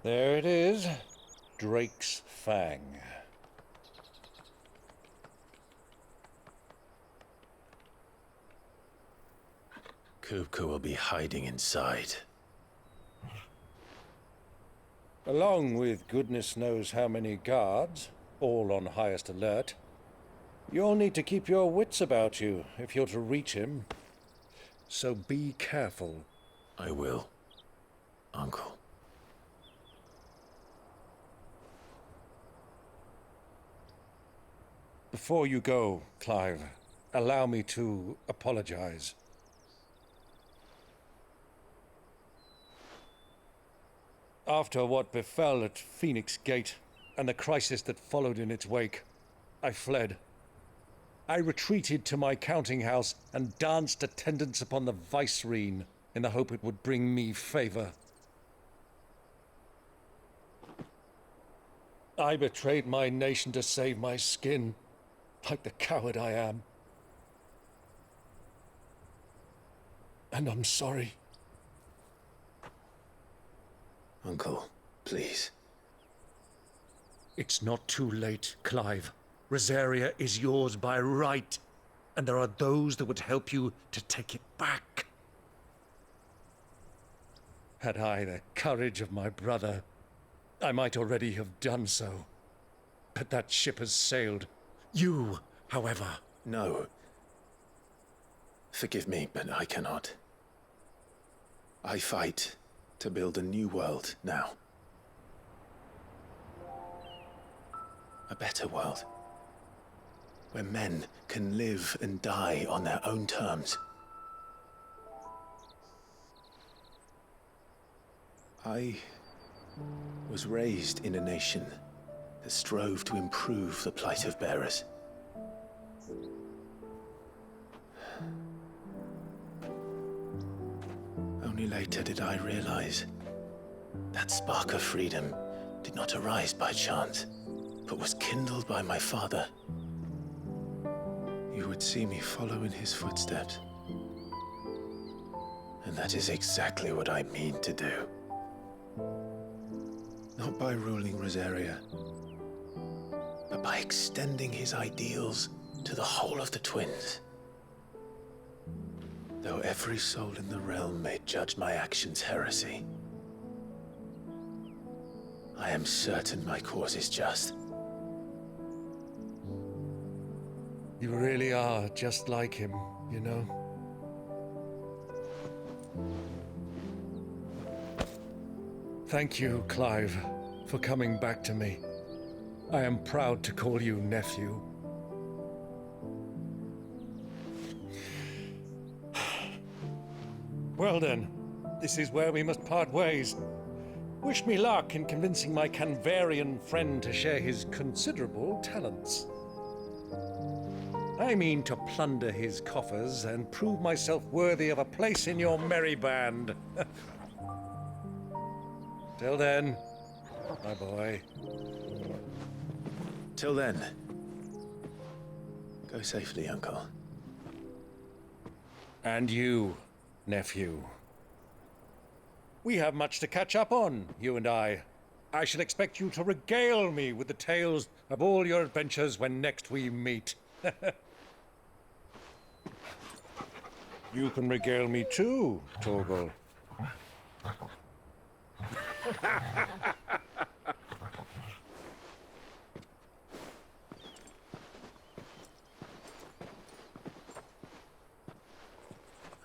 There it is. Drake's Fang. Kupka will be hiding inside. Along with goodness knows how many guards, all on highest alert. You'll need to keep your wits about you if you're to reach him. So be careful. I will, Uncle. Before you go, Clive, allow me to apologize. After what befell at Phoenix Gate and the crisis that followed in its wake, I fled. I retreated to my counting house and danced attendance upon the vicereine in the hope it would bring me favor. I betrayed my nation to save my skin, like the coward I am. And I'm sorry. Uncle, please. It's not too late, Clive. Rosaria is yours by right, and there are those that would help you to take it back. Had I the courage of my brother, I might already have done so. But that ship has sailed. You, however... No. Forgive me, but I cannot. I fight to build a new world now. A better world. Where men can live and die on their own terms. I was raised in a nation that strove to improve the plight of bearers. Only later did I realize that spark of freedom did not arise by chance, but was kindled by my father. You would see me follow in his footsteps. And that is exactly what I mean to do. Not by ruling Rosaria, but by extending his ideals to the whole of the twins. Though every soul in the realm may judge my actions heresy, I am certain my cause is just. You really are just like him, you know? Thank you, Clive, for coming back to me. I am proud to call you nephew. Well then, this is where we must part ways. Wish me luck in convincing my Canvarian friend to share his considerable talents. I mean to plunder his coffers and prove myself worthy of a place in your merry band. Till then, my boy. Till then, go safely, Uncle. And you, nephew. We have much to catch up on, you and I. I shall expect you to regale me with the tales of all your adventures when next we meet. You can regale me too, Torgal.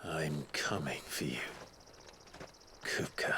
I'm coming for you, Kupka.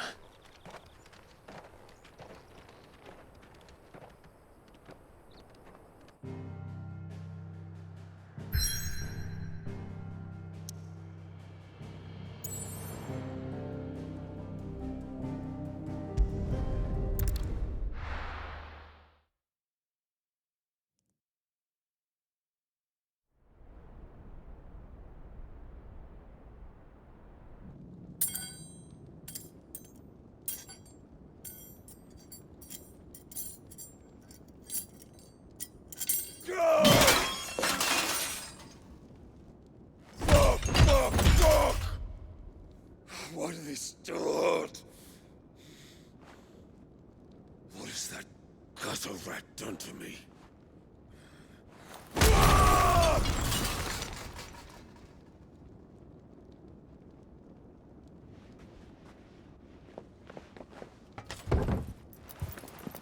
got a rat done to me.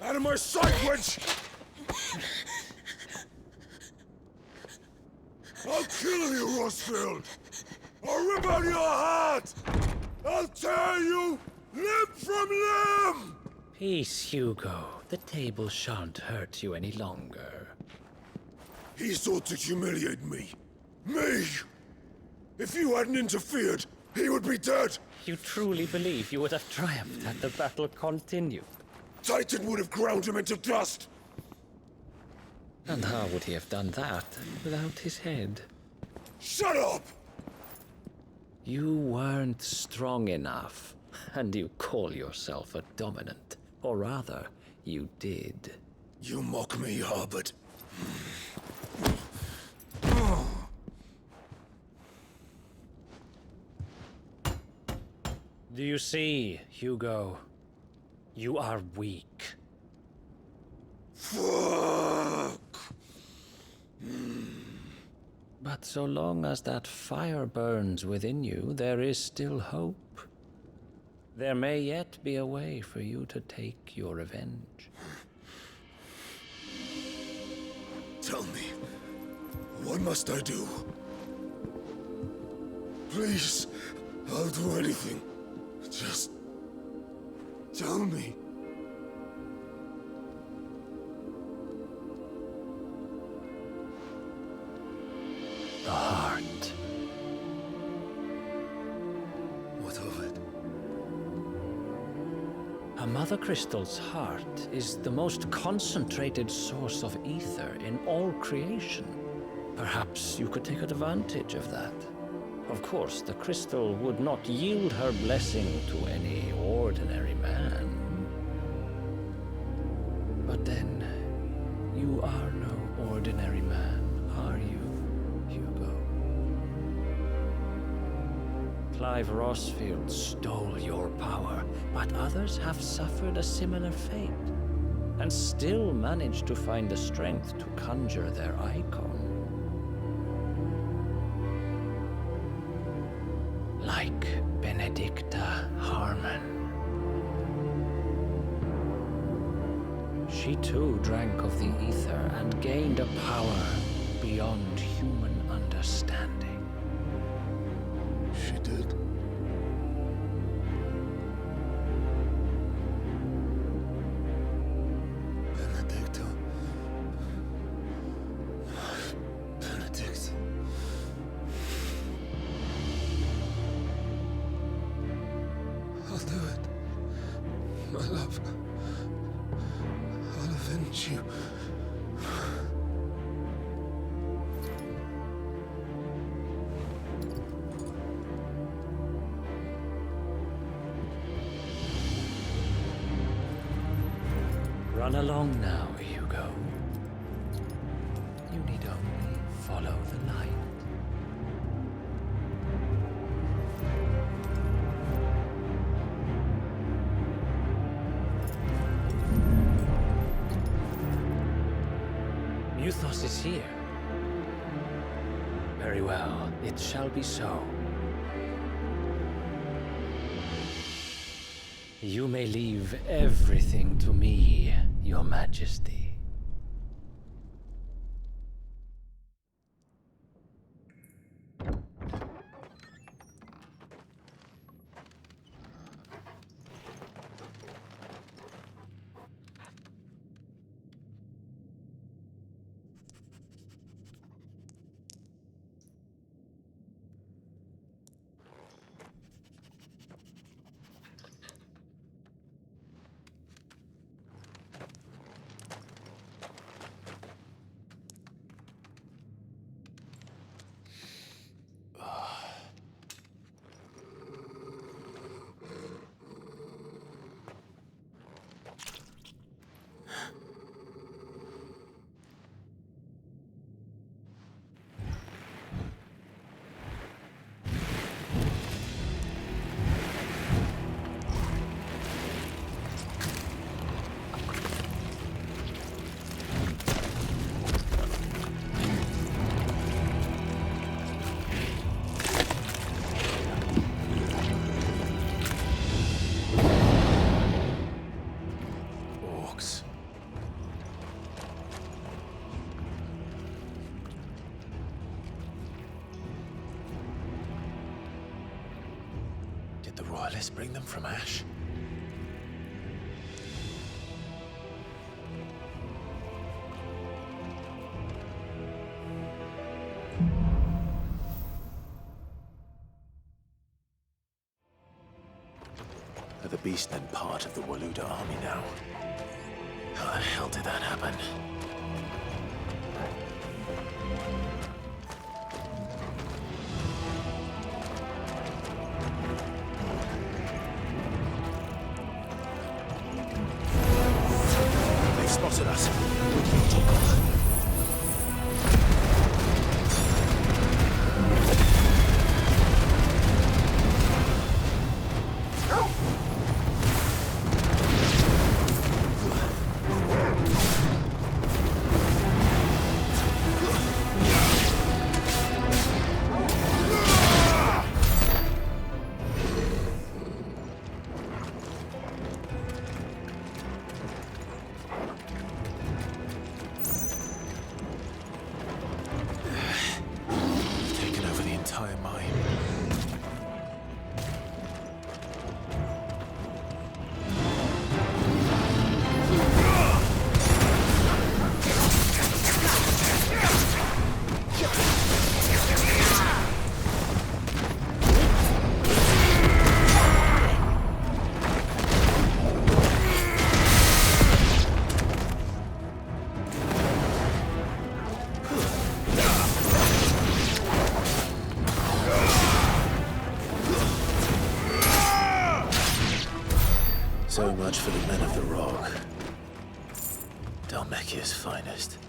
Out of my sight, wench! I'll kill you, Rosfield! I'll rip out your heart! I'll tear you limb from limb! Peace, Hugo. The table shan't hurt you any longer. He sought to humiliate me. Me! If you hadn't interfered, he would be dead! You truly believe you would have triumphed had the battle continued? Titan would have ground him into dust! And how would he have done that without his head? Shut up! You weren't strong enough, and you call yourself a dominant. Or rather, you did. You mock me, Harbert. Do you see, Hugo? You are weak. Fuck! But so long as that fire burns within you, there is still hope. There may yet be a way for you to take your revenge. Tell me, what must I do? Please, I'll do anything. Just tell me. The heart. What of it? A Mother Crystal's heart is the most concentrated source of ether in all creation. Perhaps you could take advantage of that. Of course, the crystal would not yield her blessing to any ordinary man. But then, you are no ordinary man, are you, Hugo? Clive Rosfield stole your power, but others have suffered a similar fate, and still managed to find the strength to conjure their icon. Like Benedicta Harmon. She too drank of the ether and gained a power beyond human understanding. She did. Benedicta. Benedict. I'll do it. My love. I'll avenge you. Run along now, Hugo. You need only follow the light. Muthos is here. Very well, it shall be so. You may leave everything to me, Your Majesty. The Royalists bring them from Ash? Are the Beastmen part of the Waluda army now? How the hell did that happen? They spotted us. Taken over the entire mine. So much for the men of the Rock. Dhalmekia's finest.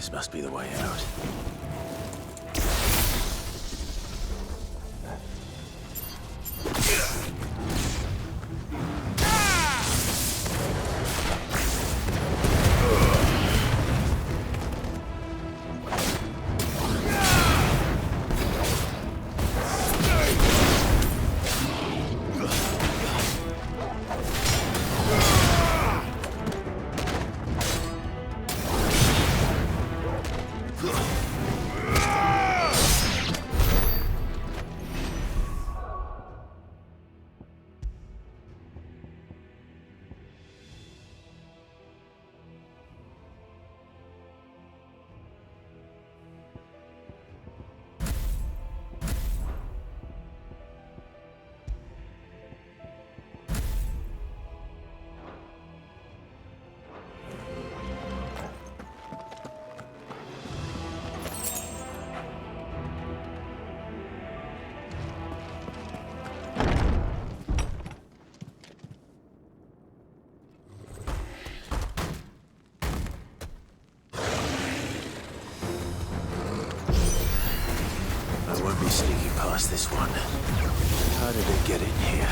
This must be the way out. I won't be sneaking past this one. How did it get in here?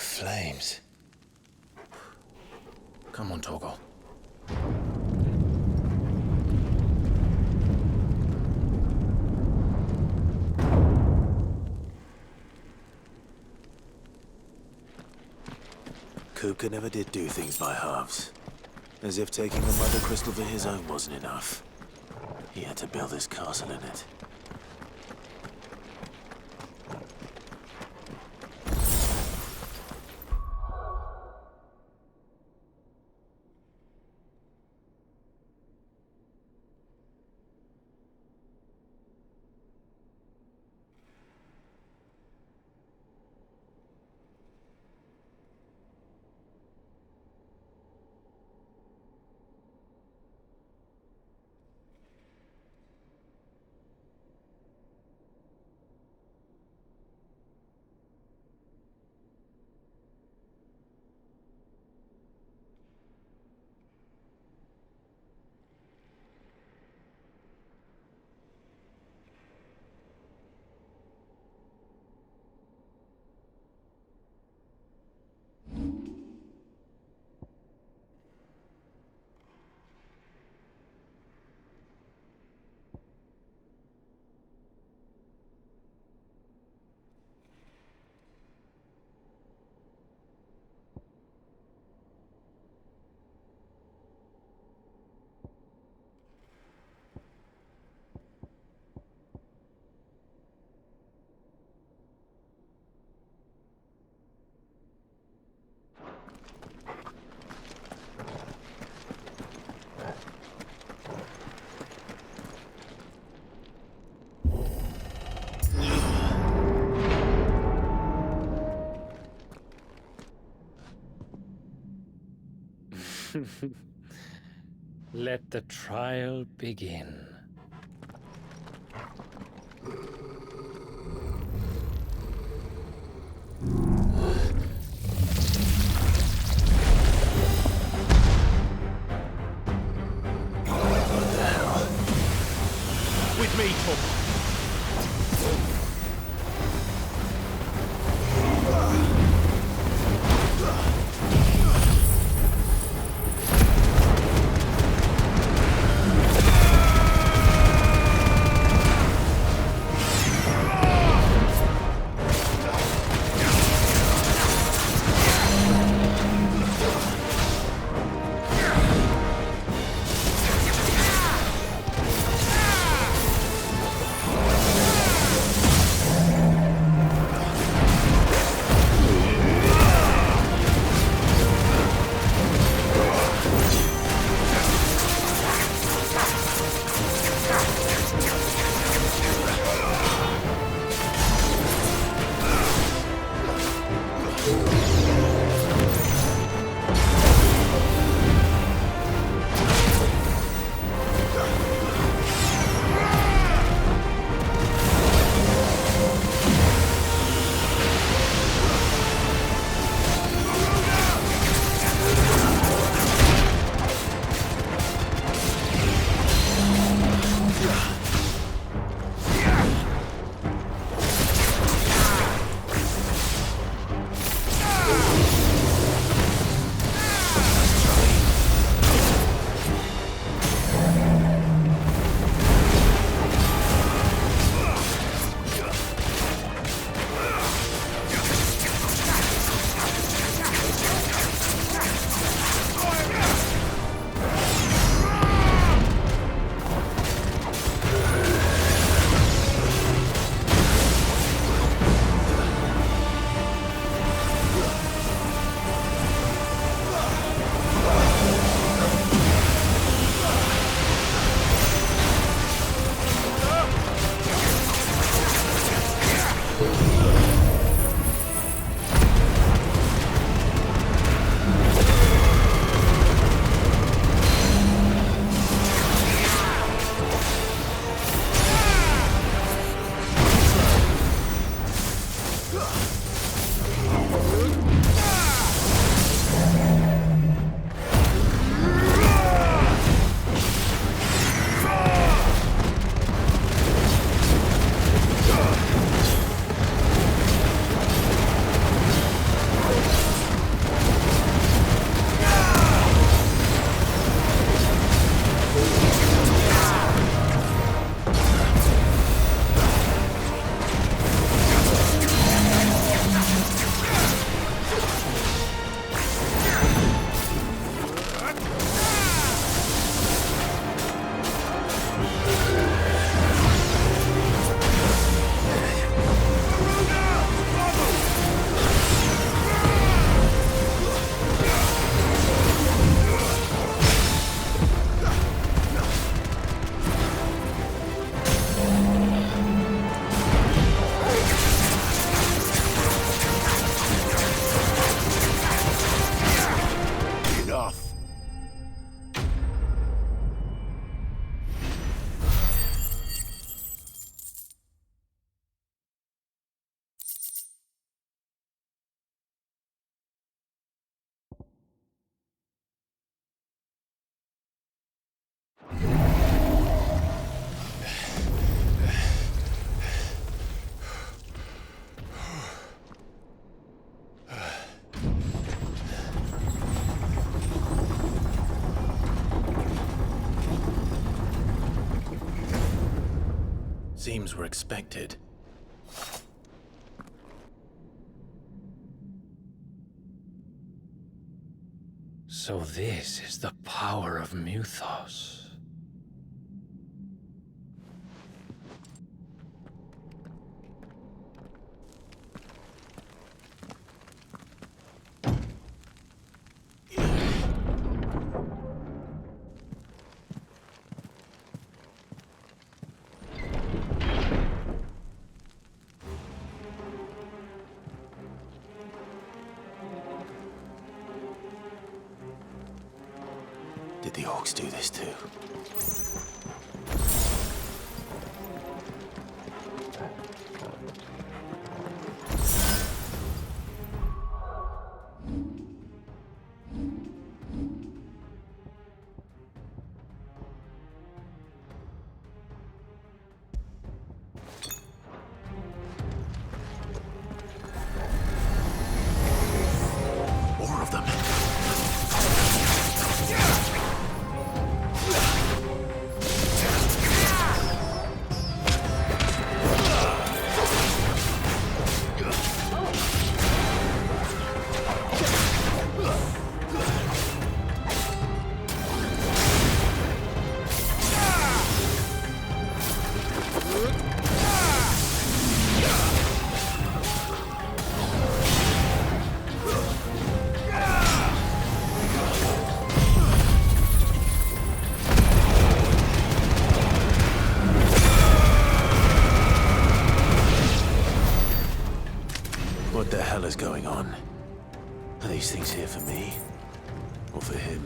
Flames. Come on, Torgal. Kupka never did do things by halves. As if taking the Mother Crystal for his own wasn't enough. He had to build his castle in it. Let the trial begin. What the hell? With me, Tom. Seems we're expected. So this is the power of Muthos. Did the orcs do this too? More of them. What the hell is going on? Are these things here for me? Or for him?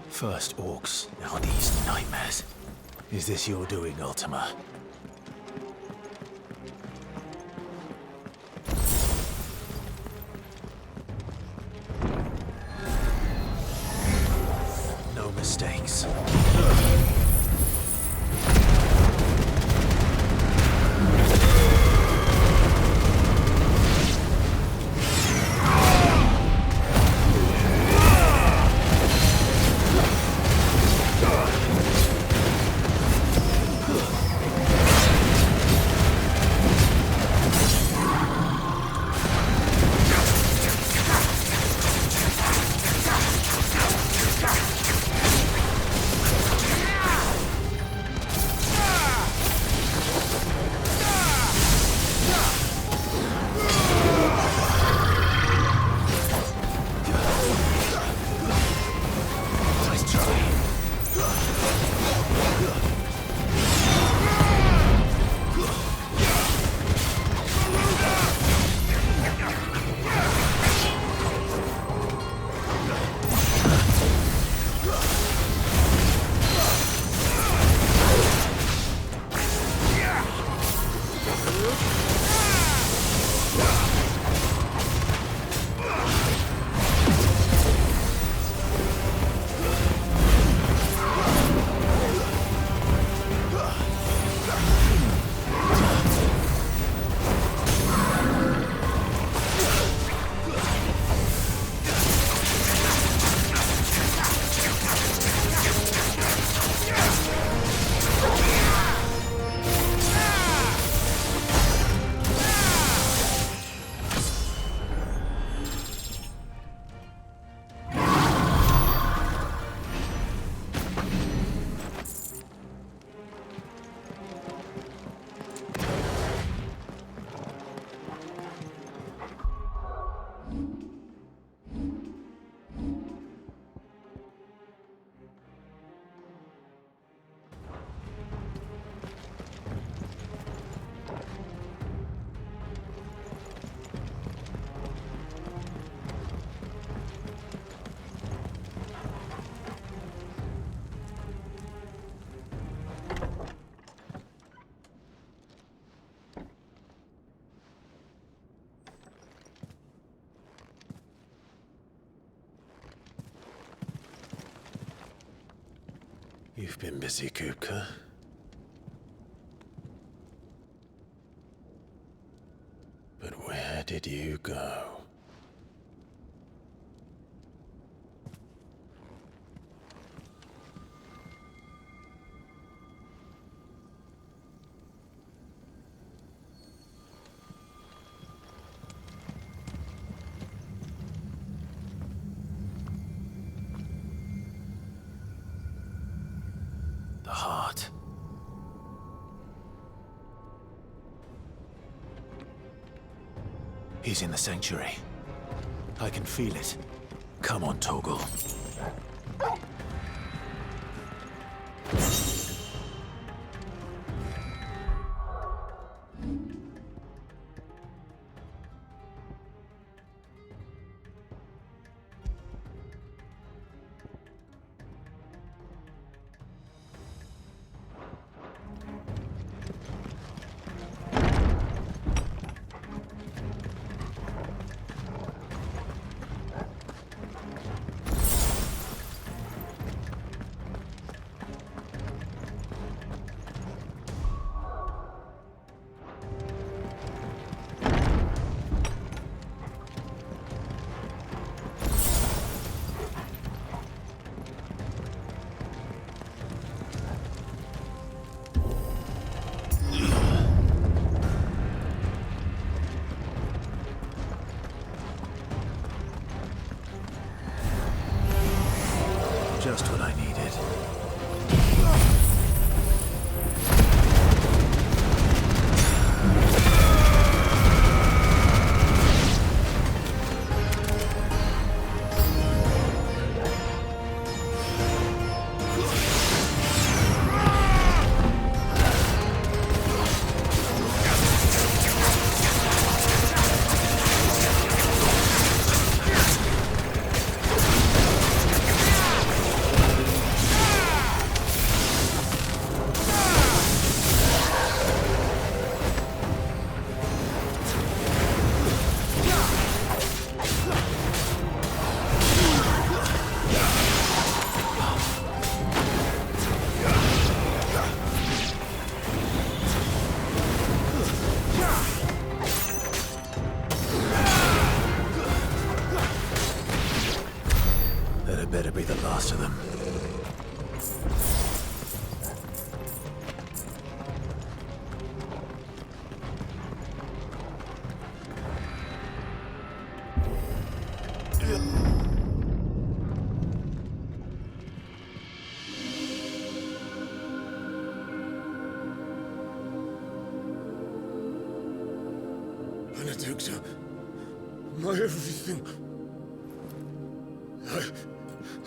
First orcs, now these nightmares. Is this your doing, Ultima? No mistakes. You've been busy, Kupka. But where did you go? The heart. He's in the sanctuary. I can feel it. Come on, Toggle. be the last of them. Benedicta, my everything.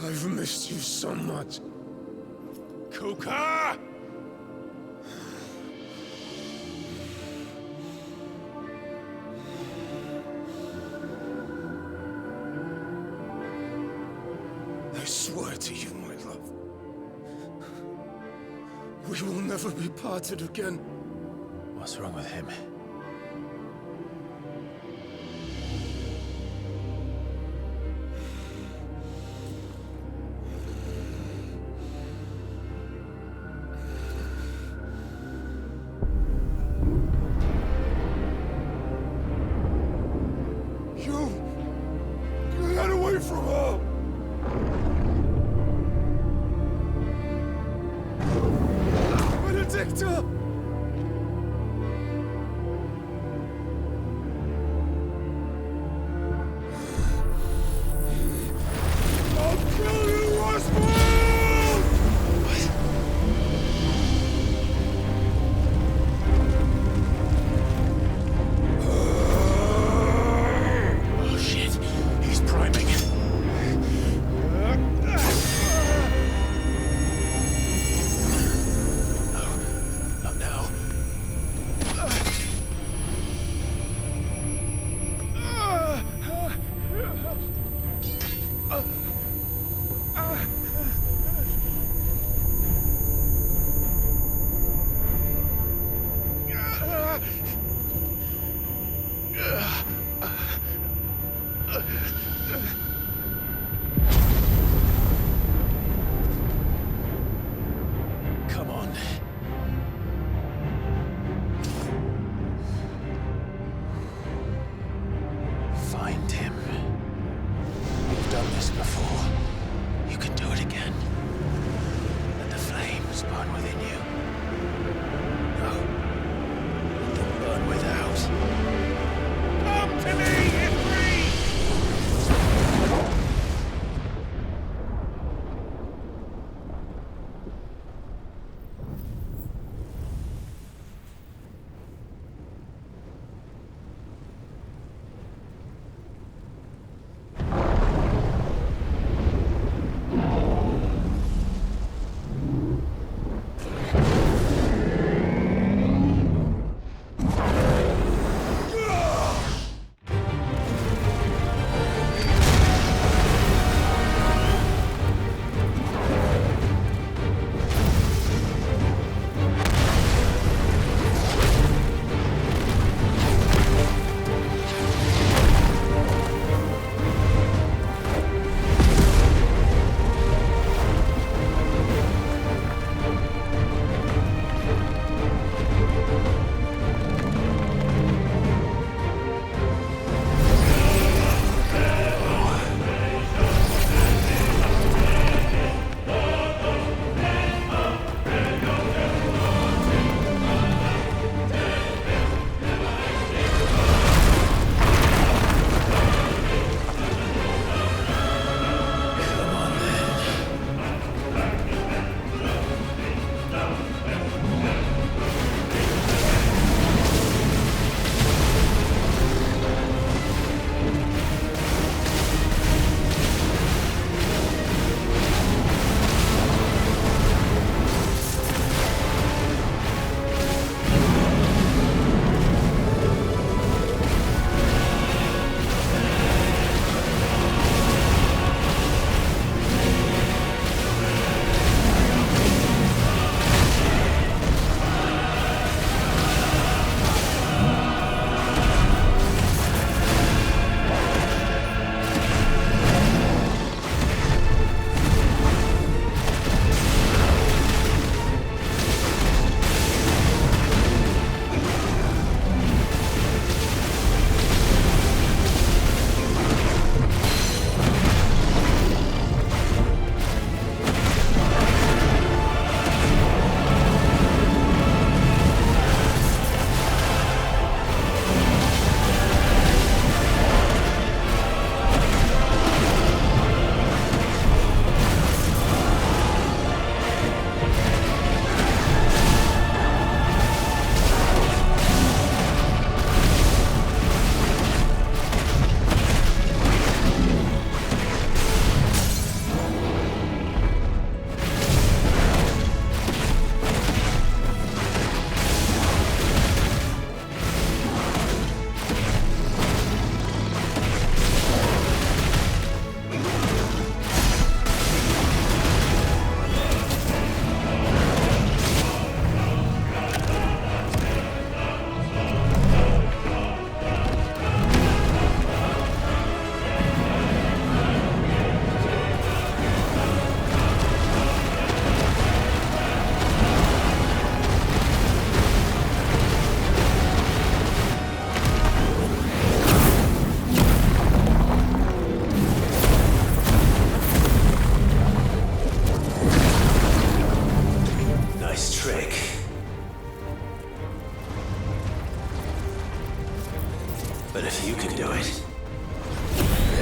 I've missed you so much. Kuka! I swear to you, my love, we will never be parted again. What's wrong with him? Get away from her! Benedicta! I'll kill you, Roswell! Oh shit, he's priming. Not now. Come on. Find him. You've done this before. You can do it again. Let the flames burn within you. No. Let them burn without. Come to me, Ifrit!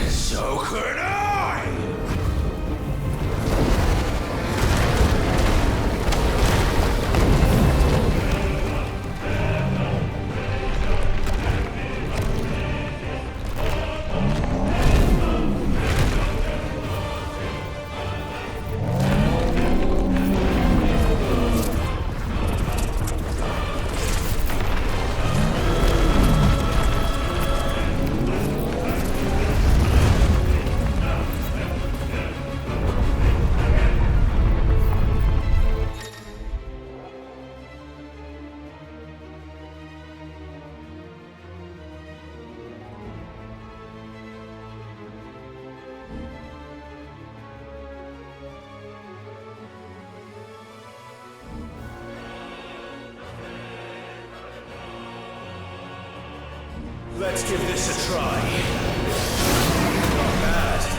So could I! Let's give this a try. Not bad.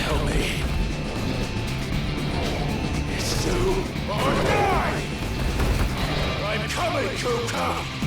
Help me. It's do or die! I'm coming, Kuka!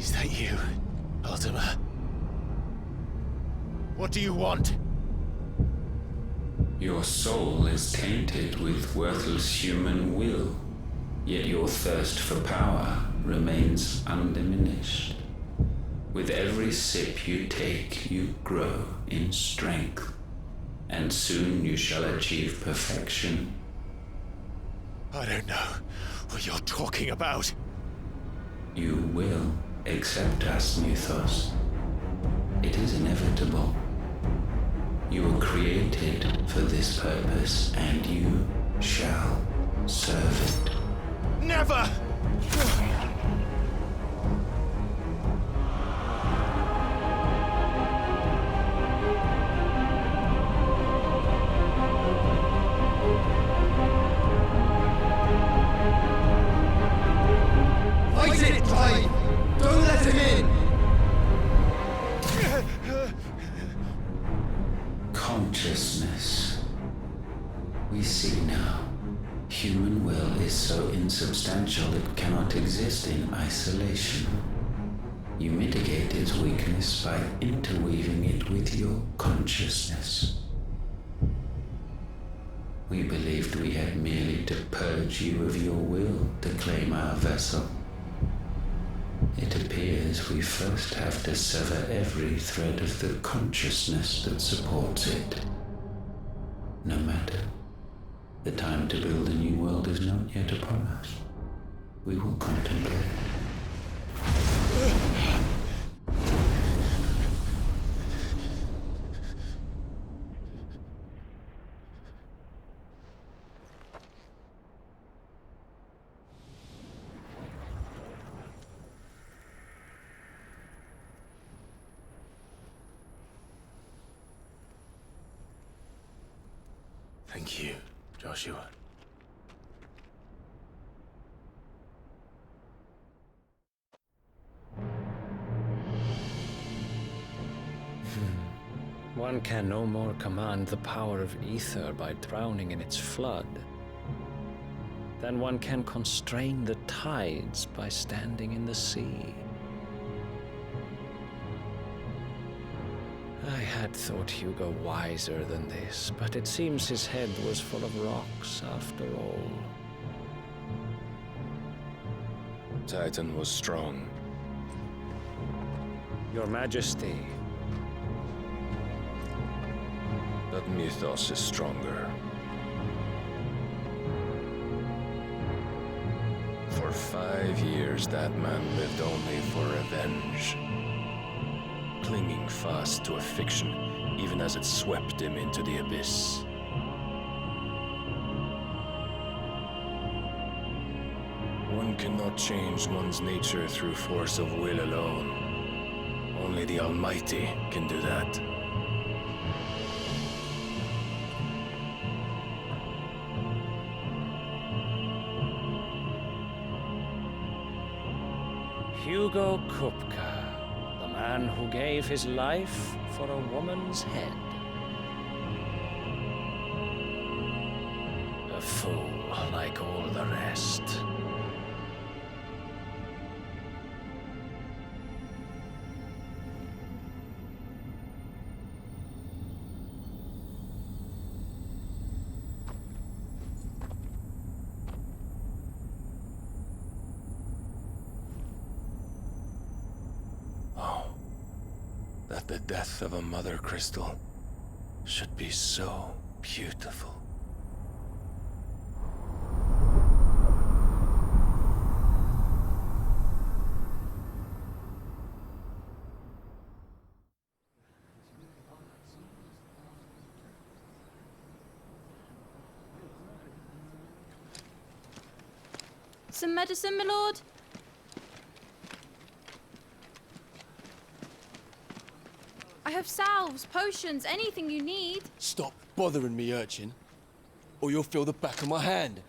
Is that you, Ultima? What do you want? Your soul is tainted with worthless human will, yet your thirst for power remains undiminished. With every sip you take, you grow in strength, and soon you shall achieve perfection. I don't know what you're talking about. You will accept us, Mythos. It is inevitable. You were created for this purpose, and you shall serve it. Never! Fight it, Clive! Don't let him in! Consciousness. We see now. Human will is so insubstantial it cannot exist in isolation. You mitigate its weakness by interweaving it with your consciousness. We believed we had merely to purge you of your will to claim our vessel. It appears we first have to sever every thread of the consciousness that supports it. No matter. The time to build a new world is not yet upon us. We will contemplate. Thank you, Joshua. One can no more command the power of ether by drowning in its flood than one can constrain the tides by standing in the sea. I had thought Hugo wiser than this, but it seems his head was full of rocks after all. Titan was strong. Your Majesty. But Mythos is stronger. For 5 years, that man lived only for revenge. Clinging fast to a fiction, even as it swept him into the abyss. One cannot change one's nature through force of will alone. Only the Almighty can do that. Hugo Kupka, the man who gave his life for a woman's head. A fool like all the rest. That the death of a mother crystal should be so beautiful. Some medicine, my lord? I have salves, potions, anything you need. Stop bothering me, urchin, or you'll feel the back of my hand.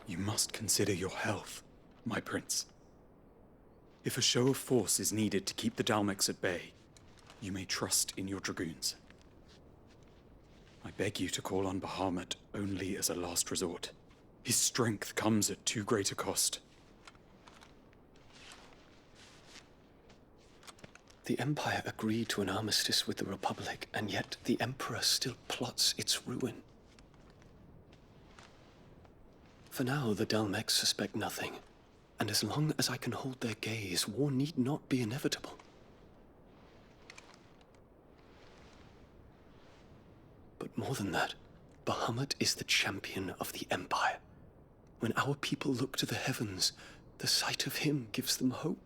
You must consider your health, my prince. If a show of force is needed to keep the Dalmex at bay, you may trust in your dragoons. I beg you to call on Bahamut only as a last resort. His strength comes at too great a cost. The Empire agreed to an armistice with the Republic, and yet the Emperor still plots its ruin. For now, the Dalmex suspect nothing, and as long as I can hold their gaze, war need not be inevitable. But more than that, Bahamut is the champion of the Empire. When our people look to the heavens, the sight of him gives them hope.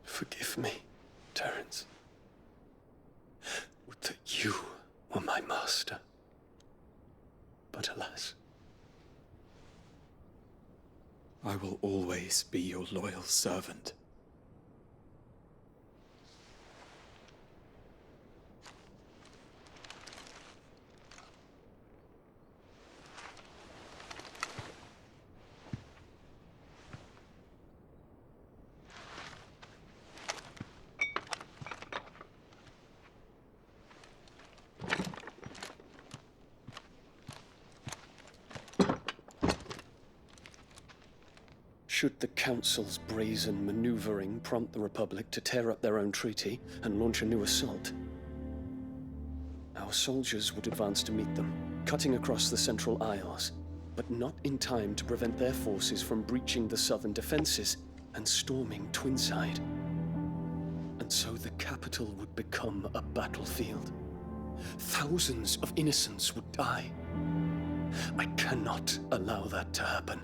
Forgive me, Terence. Would that you were my master. But alas. I will always be your loyal servant. Should the Council's brazen maneuvering prompt the Republic to tear up their own treaty and launch a new assault, our soldiers would advance to meet them, cutting across the Central Isles, but not in time to prevent their forces from breaching the southern defenses and storming Twinside. And so the capital would become a battlefield. Thousands of innocents would die. I cannot allow that to happen.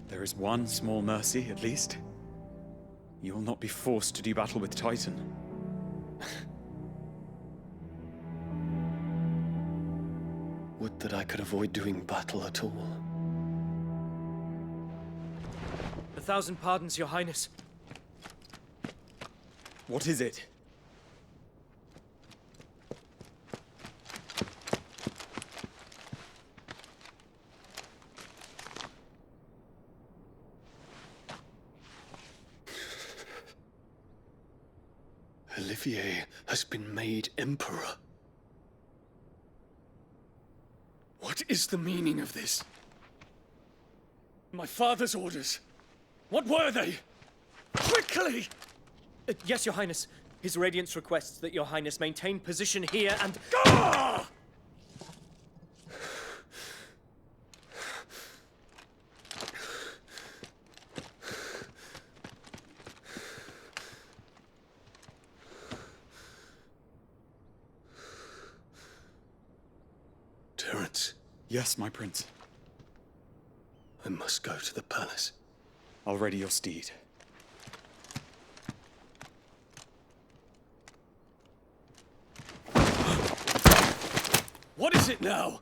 There is one small mercy, at least. You will not be forced to do battle with Titan. Would that I could avoid doing battle at all. 1,000 pardons, Your Highness. What is it? Olivier has been made Emperor. What is the meaning of this? My father's orders. What were they? Quickly! Yes, Your Highness. His Radiance requests that Your Highness maintain position here and... Ah! Terence. Yes, my prince. I must go to the palace. I'll ready your steed. What is it now?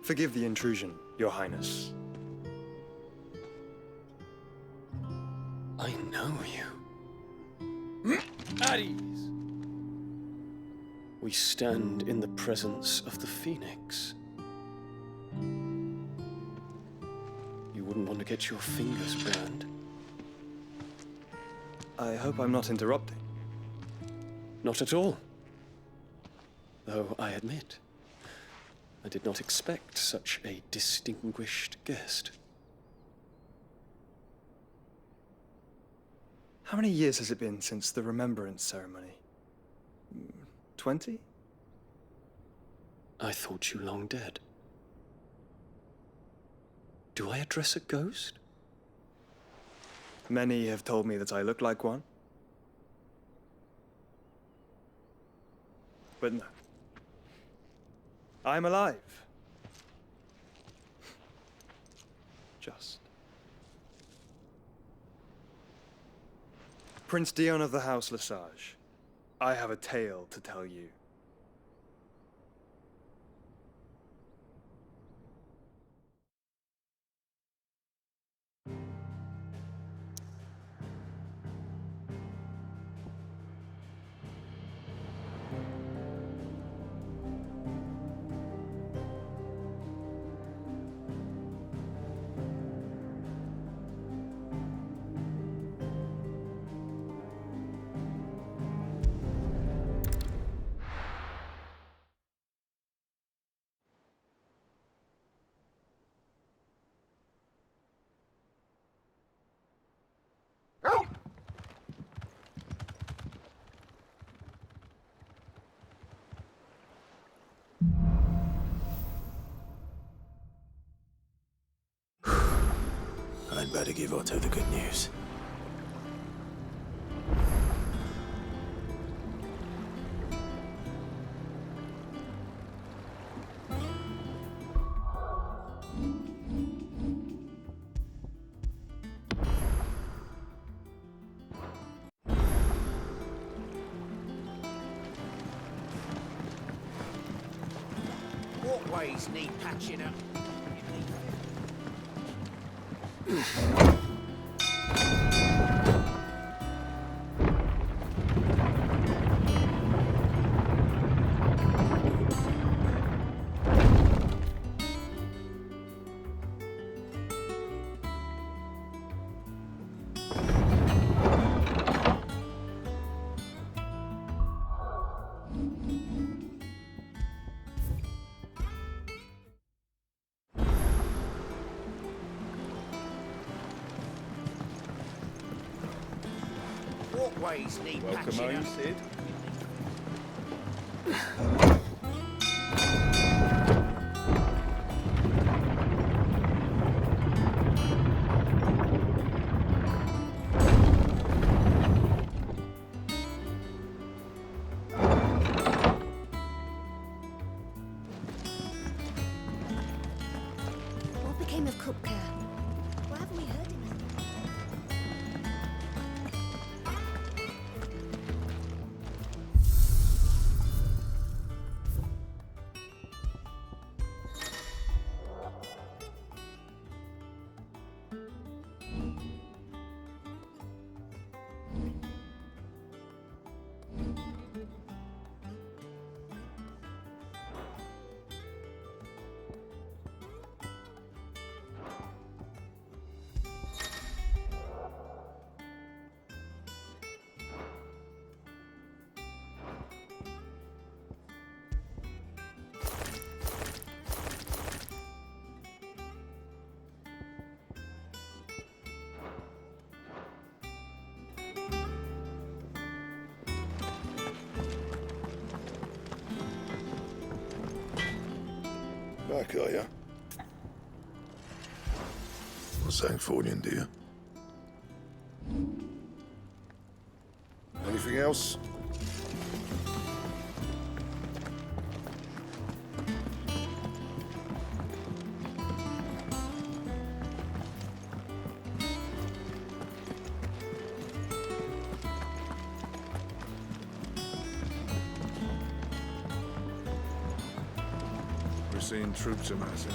Forgive the intrusion, Your Highness. I know you. At ease. We stand in the presence of the Phoenix. You wouldn't want to get your fingers burned. I hope I'm not interrupting. Not at all. Though I admit, I did not expect such a distinguished guest. How many years has it been since the Remembrance ceremony? 20? I thought you long dead. Do I address a ghost? Many have told me that I look like one. But no. I'm alive. Just. Prince Dion of the House Lesage, I have a tale to tell you. better give Otto the good news. Walkways need patching up. Walkways need patching up. Sid. What became of Kupka? Why haven't we heard him? Back, are ya? What's something for you, dear? Anything else? We're seeing troops amassing.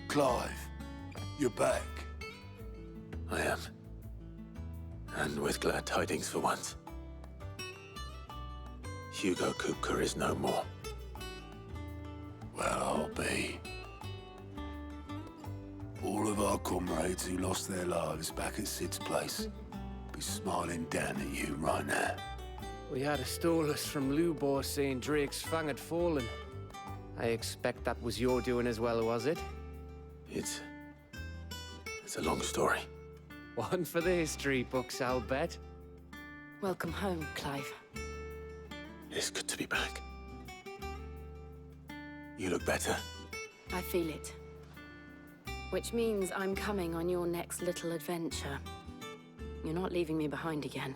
Clive, you're back. I am. And with glad tidings for once. Hugo Kupka is no more. Well, I'll be. All of our comrades who lost their lives back at Sid's place be smiling down at you right now. We had a stolus from Lubor saying Drake's fang had fallen. I expect that was your doing as well, was it? It's a long story. One for the history books, I'll bet. Welcome home, Clive. It's good to be back. You look better. I feel it. Which means I'm coming on your next little adventure. You're not leaving me behind again.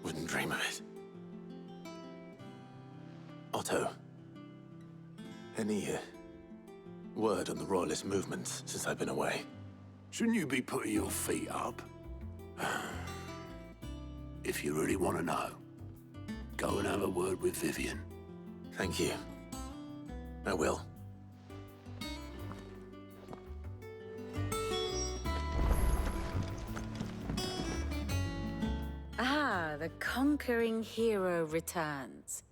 Wouldn't dream of it. Otto. Any word on the Royalist movements since I've been away? Shouldn't you be putting your feet up? If you really want to know, go and have a word with Vivian. Thank you. I will. Ah, the conquering hero returns.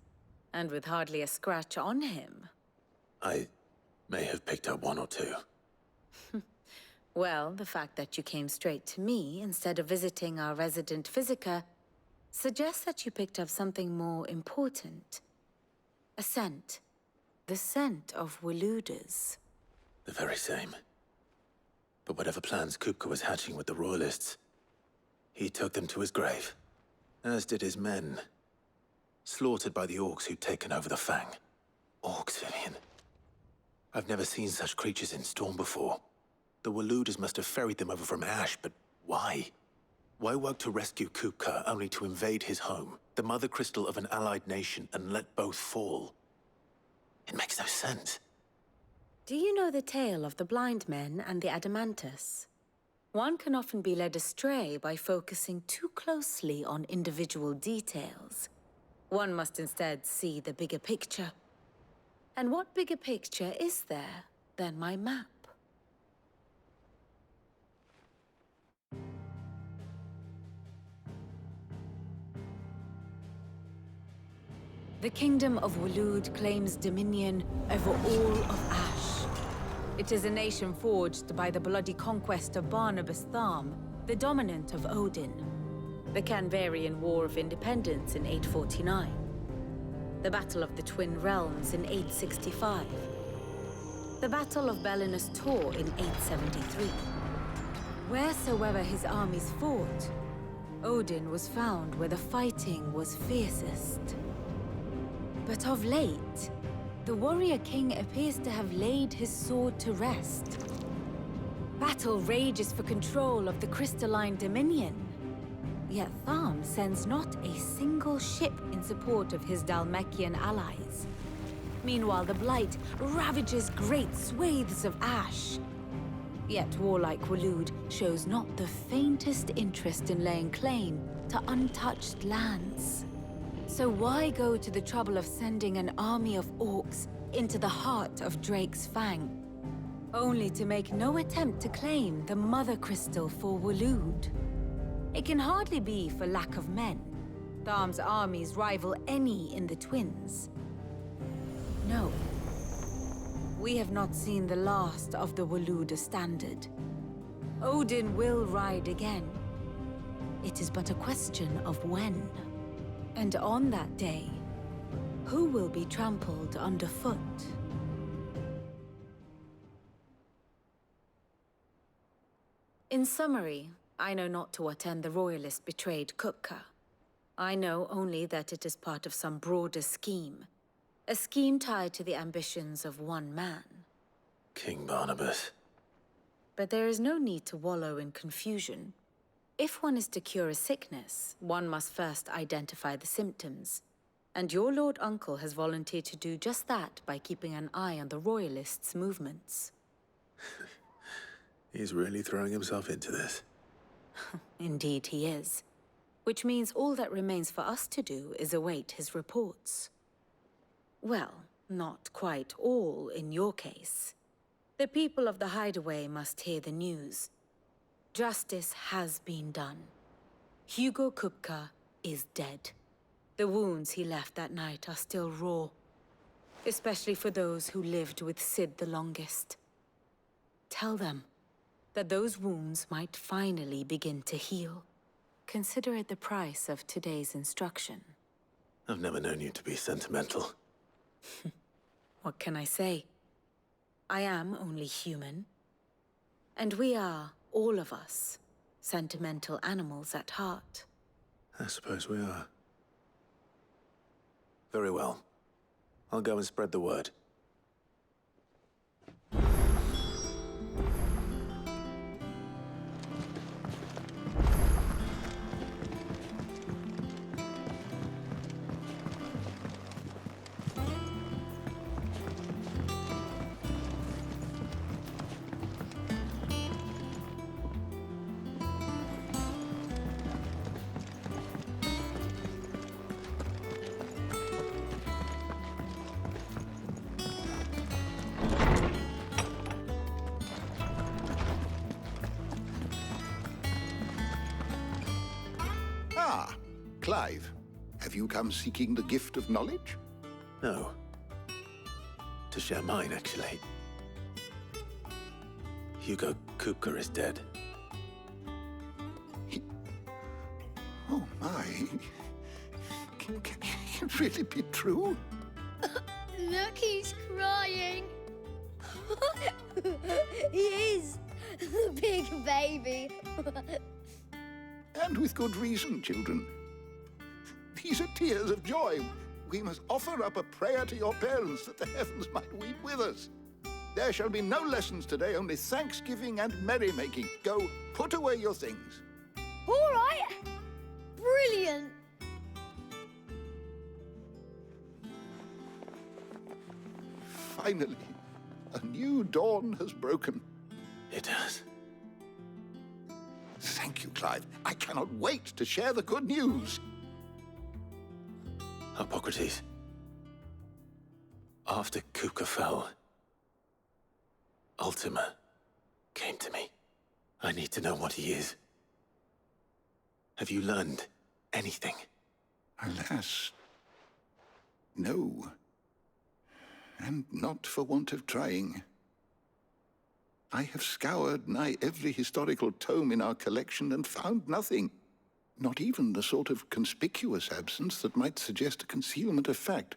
And with hardly a scratch on him. May have picked up one or two. Well, the fact that you came straight to me instead of visiting our resident physiker suggests that you picked up something more important. A scent. The scent of Waludas. The very same. But whatever plans Kupka was hatching with the Royalists, he took them to his grave. As did his men. Slaughtered by the orcs who'd taken over the Fang. Orcs, Vivian. I've never seen such creatures in Storm before. The Waludas must have ferried them over from Ash, but why? Why work to rescue Kupka only to invade his home, the mother crystal of an allied nation, and let both fall? It makes no sense. Do you know the tale of the blind men and the Adamantus? One can often be led astray by focusing too closely on individual details. One must instead see the bigger picture. And what bigger picture is there than my map? The Kingdom of Waloed claims dominion over all of Ash. It is a nation forged by the bloody conquest of Barnabas Tharm, the dominant of Odin. The Canvarian War of Independence in 849. The Battle of the Twin Realms in 865. The Battle of Belinus Tor in 873. Wheresoever his armies fought, Odin was found where the fighting was fiercest. But of late, the warrior king appears to have laid his sword to rest. Battle rages for control of the crystalline dominion. Yet Tharm sends not a single ship in support of his Dhalmekian allies. Meanwhile, the Blight ravages great swathes of Ash. Yet warlike Waloed shows not the faintest interest in laying claim to untouched lands. So why go to the trouble of sending an army of orcs into the heart of Drake's Fang, only to make no attempt to claim the Mother Crystal for Waloed? It can hardly be for lack of men. Tharm's armies rival any in the Twins. No. We have not seen the last of the Waluda standard. Odin will ride again. It is but a question of when. And on that day, who will be trampled underfoot? In summary, I know not to what end the Royalists betrayed Kupka. I know only that it is part of some broader scheme. A scheme tied to the ambitions of one man. King Barnabas. But there is no need to wallow in confusion. If one is to cure a sickness, one must first identify the symptoms. And your Lord Uncle has volunteered to do just that by keeping an eye on the Royalists' movements. He's really throwing himself into this. Indeed he is. Which means all that remains for us to do is await his reports. Well, not quite all in your case. The people of the Hideaway must hear the news. Justice has been done. Hugo Kupka is dead. The wounds he left that night are still raw, especially for those who lived with Sid the longest. Tell them that those wounds might finally begin to heal. Consider it the price of today's instruction. I've never known you to be sentimental. What can I say? I am only human. And we are, all of us, sentimental animals at heart. I suppose we are. Very well. I'll go and spread the word. Ah, Clive. Have you come seeking the gift of knowledge? No. To share mine, actually. Hugo Kupka is dead. Oh my. Can it really be true? Look, he's crying. He is. The big baby. And with good reason, children. These are tears of joy. We must offer up a prayer to your parents that the heavens might weep with us. There shall be no lessons today, only thanksgiving and merrymaking. Go, put away your things. All right. Brilliant. Finally, a new dawn has broken. It has. Thank you, Clive. I cannot wait to share the good news. Hippocrates. After Kupka fell, Ultima came to me. I need to know what he is. Have you learned anything? Alas, no. And not for want of trying. I have scoured nigh every historical tome in our collection and found nothing. Not even the sort of conspicuous absence that might suggest a concealment of fact.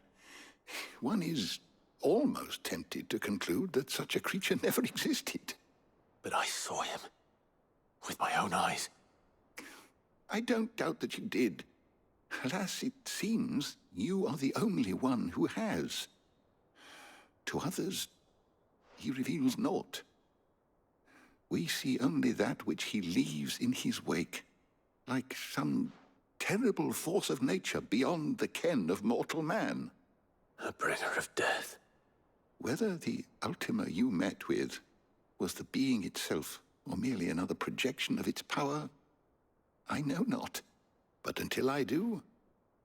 One is almost tempted to conclude that such a creature never existed. But I saw him. With my own eyes. I don't doubt that you did. Alas, it seems you are the only one who has. To others, he reveals naught. We see only that which he leaves in his wake, like some terrible force of nature beyond the ken of mortal man. A bringer of death. Whether the Ultima you met with was the being itself, or merely another projection of its power, I know not. But until I do,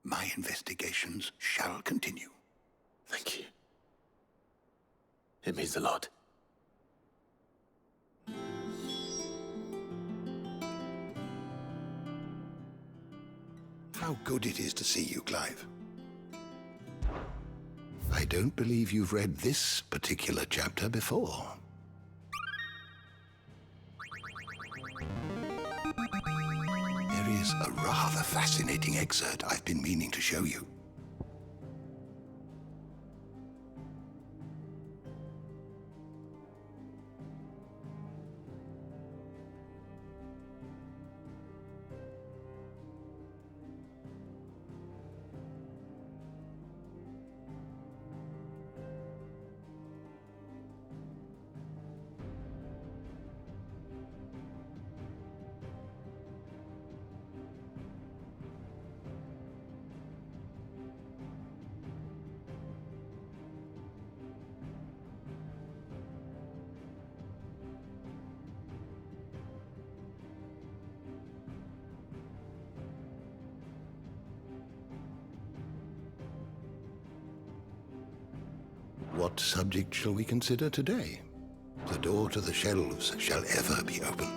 my investigations shall continue. Thank you. It means a lot. How good it is to see you, Clive. I don't believe you've read this particular chapter before. There is a rather fascinating excerpt I've been meaning to show you. What subject shall we consider today? The door to the shelves shall ever be open.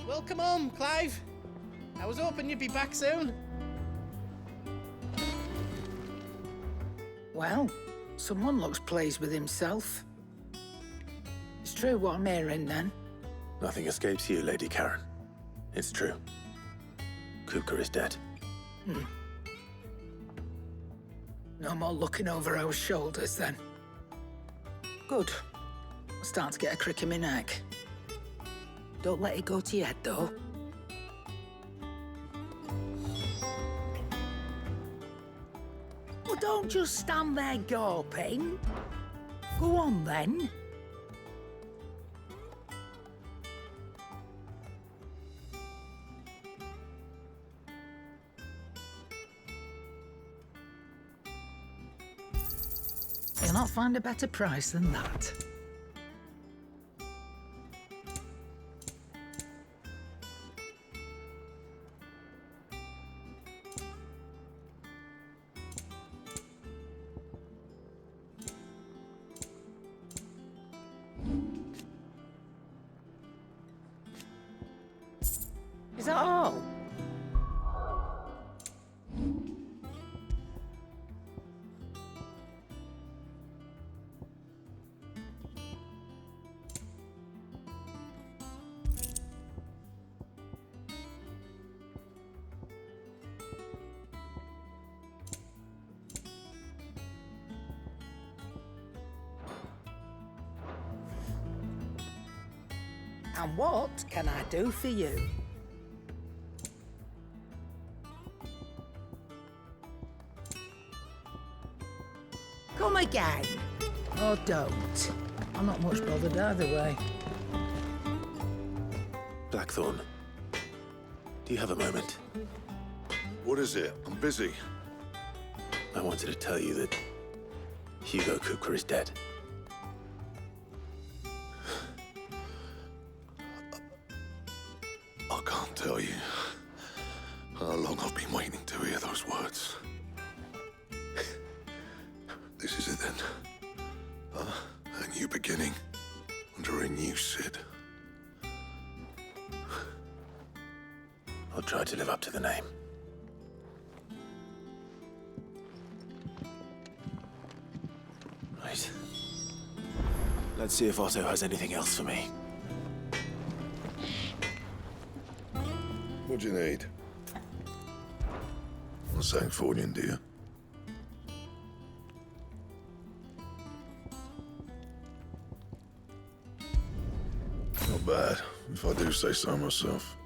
Welcome home, Clive. I was hoping you'd be back soon. Well, someone looks pleased with himself. It's true what I'm hearing, then. Nothing escapes you, Lady Karen. It's true. Kupka is dead. No more looking over our shoulders, then. Good. I'm starting to get a crick in my neck. Don't let it go to your head, though. Well, don't just stand there gawping. Go on, then. You'll not find a better price than that. Is that all? And what can I do for you? Come again. Or don't. I'm not much bothered either way. Blackthorn, do you have a moment? What is it? I'm busy. I wanted to tell you that Hugo Kupka is dead. I can't tell you how long I've been waiting to hear those words. This is it then. A new beginning under a new Sid. I'll try to live up to the name. Right. Let's see if Otto has anything else for me. What do you need? A Sancfordian, do you? Not bad, if I do say so myself.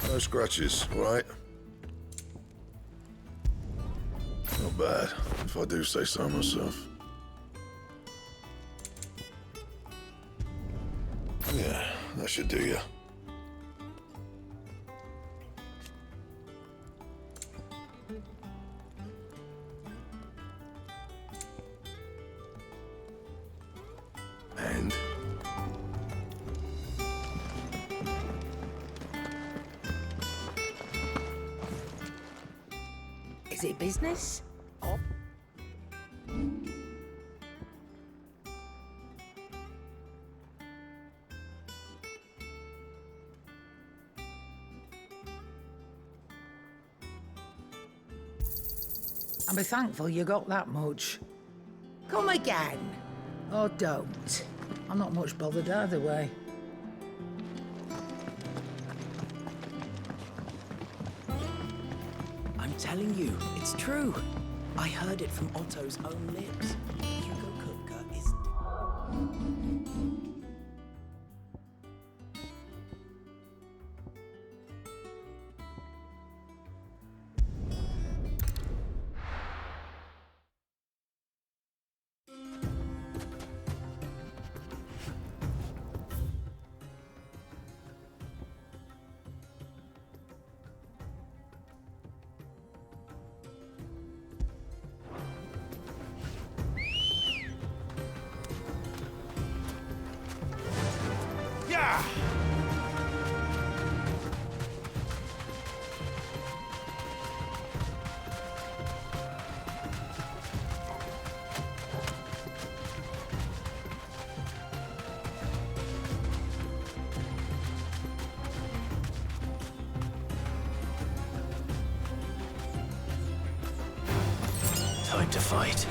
No scratches, all right? Not bad, if I do say so myself. Yeah, that should do you. And? Is it business? Or... I'll be thankful you got that much. Come again. Or don't. I'm not much bothered either way. I'm telling you, it's true. I heard it from Otto's own lips. Hugo Kupka is... Time to fight.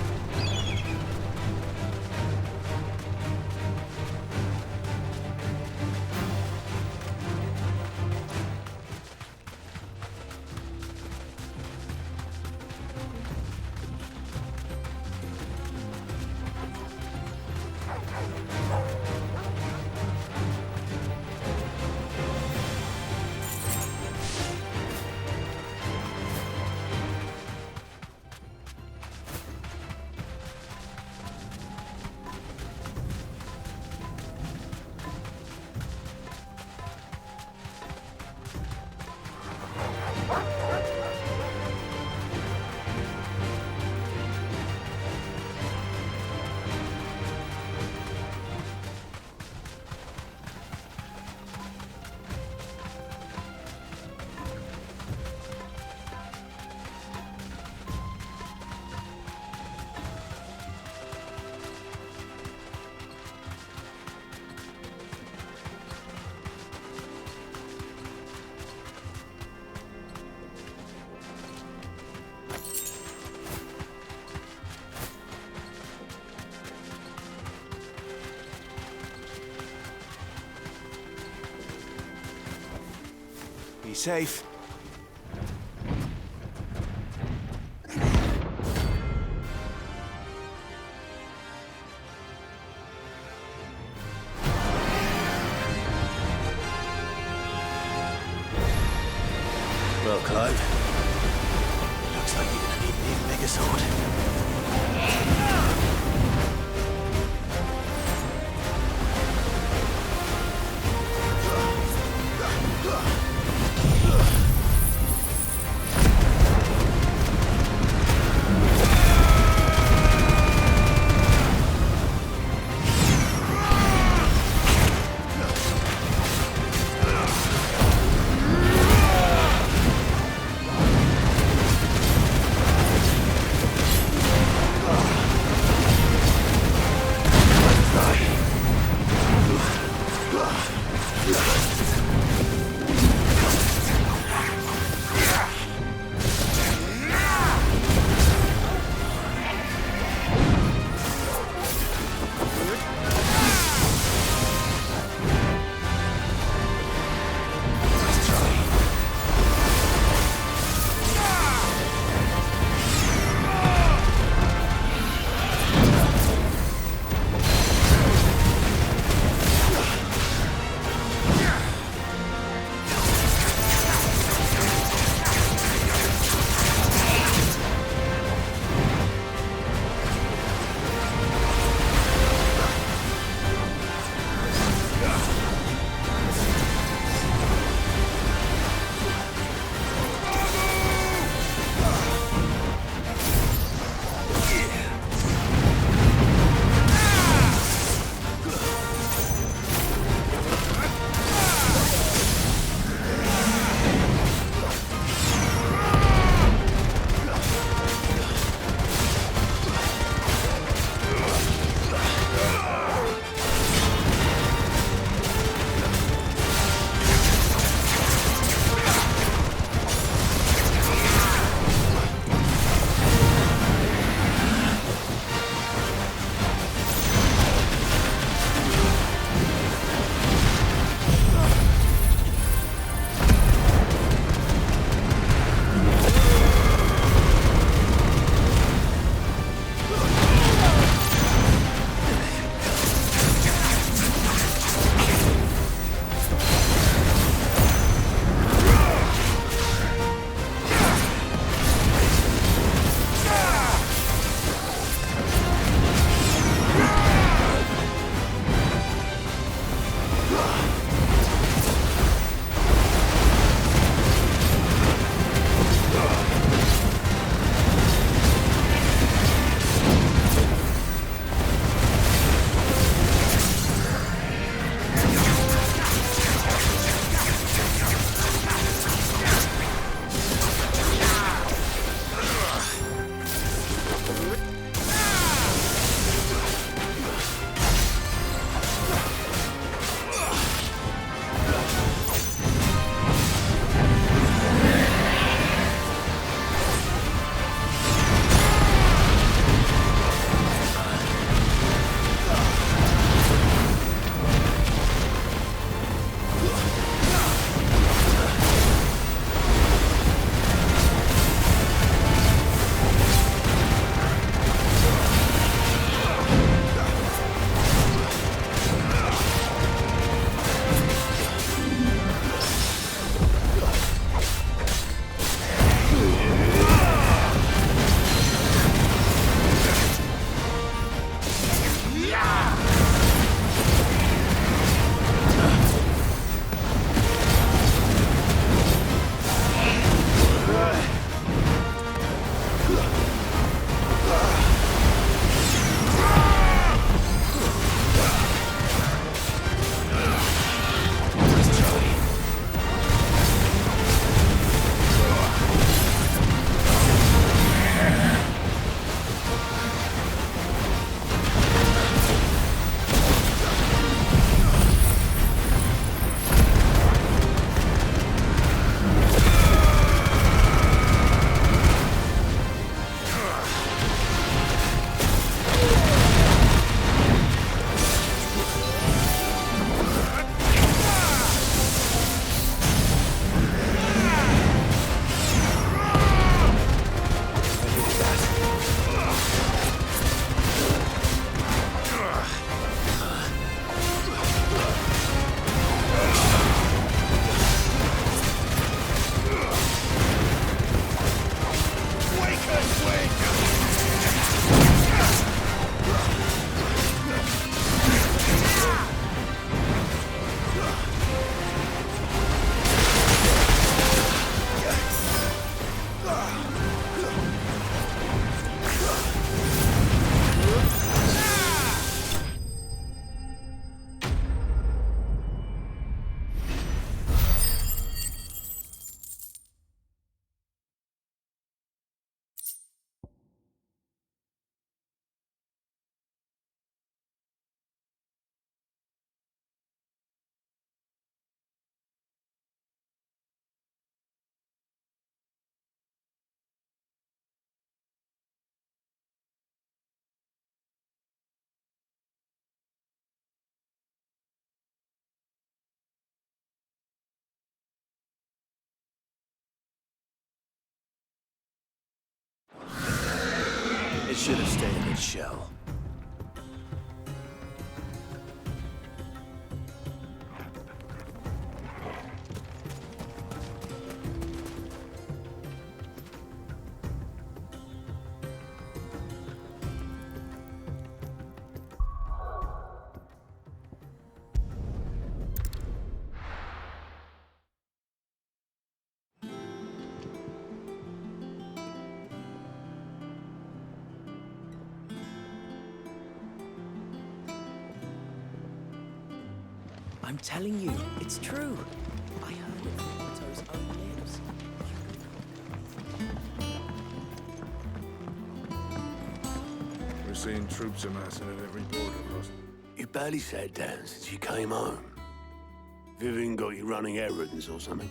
Be safe. Well, Clive, looks like you're gonna need an even bigger sword. should have stayed in its shell. I'm telling you, it's true. I heard it from Otto's own lips. We're seeing troops amassing at every border post. You barely sat down since you came home. Vivian got you running errands or something?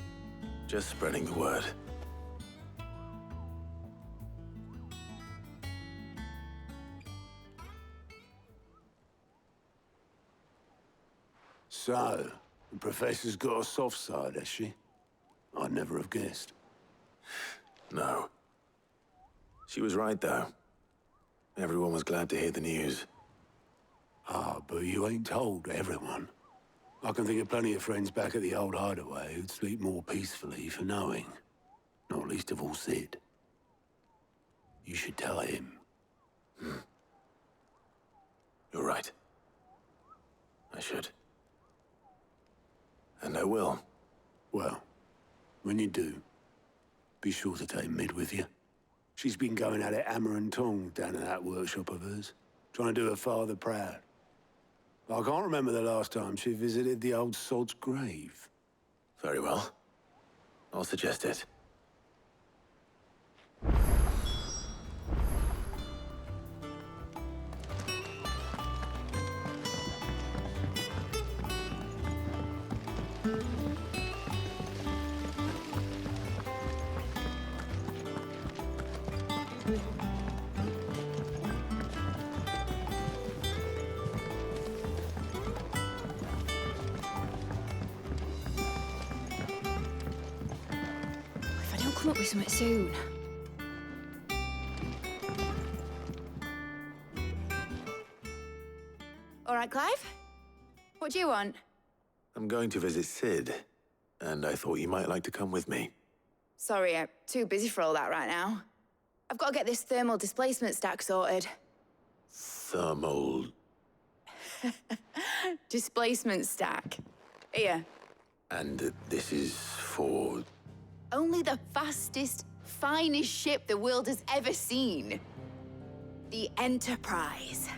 Just spreading the word. So, the Professor's got a soft side, has she? I'd never have guessed. No. She was right, though. Everyone was glad to hear the news. Ah, but you ain't told everyone. I can think of plenty of friends back at the old hideaway who'd sleep more peacefully for knowing. Not least of all Sid. You should tell him. You're right. I should. And I will. Well, when you do, be sure to take Mid with you. She's been going at it hammer and tongs down in that workshop of hers, trying to do her father proud. I can't remember the last time she visited the old sod's grave. Very well. I'll suggest it. If I don't come up with something soon. All right, Clive? What do you want? I'm going to visit Sid, and I thought you might like to come with me. Sorry, I'm too busy for all that right now. I've got to get this thermal displacement stack sorted. Thermal... Displacement stack. Here. And this is for... Only the fastest, finest ship the world has ever seen. The Enterprise.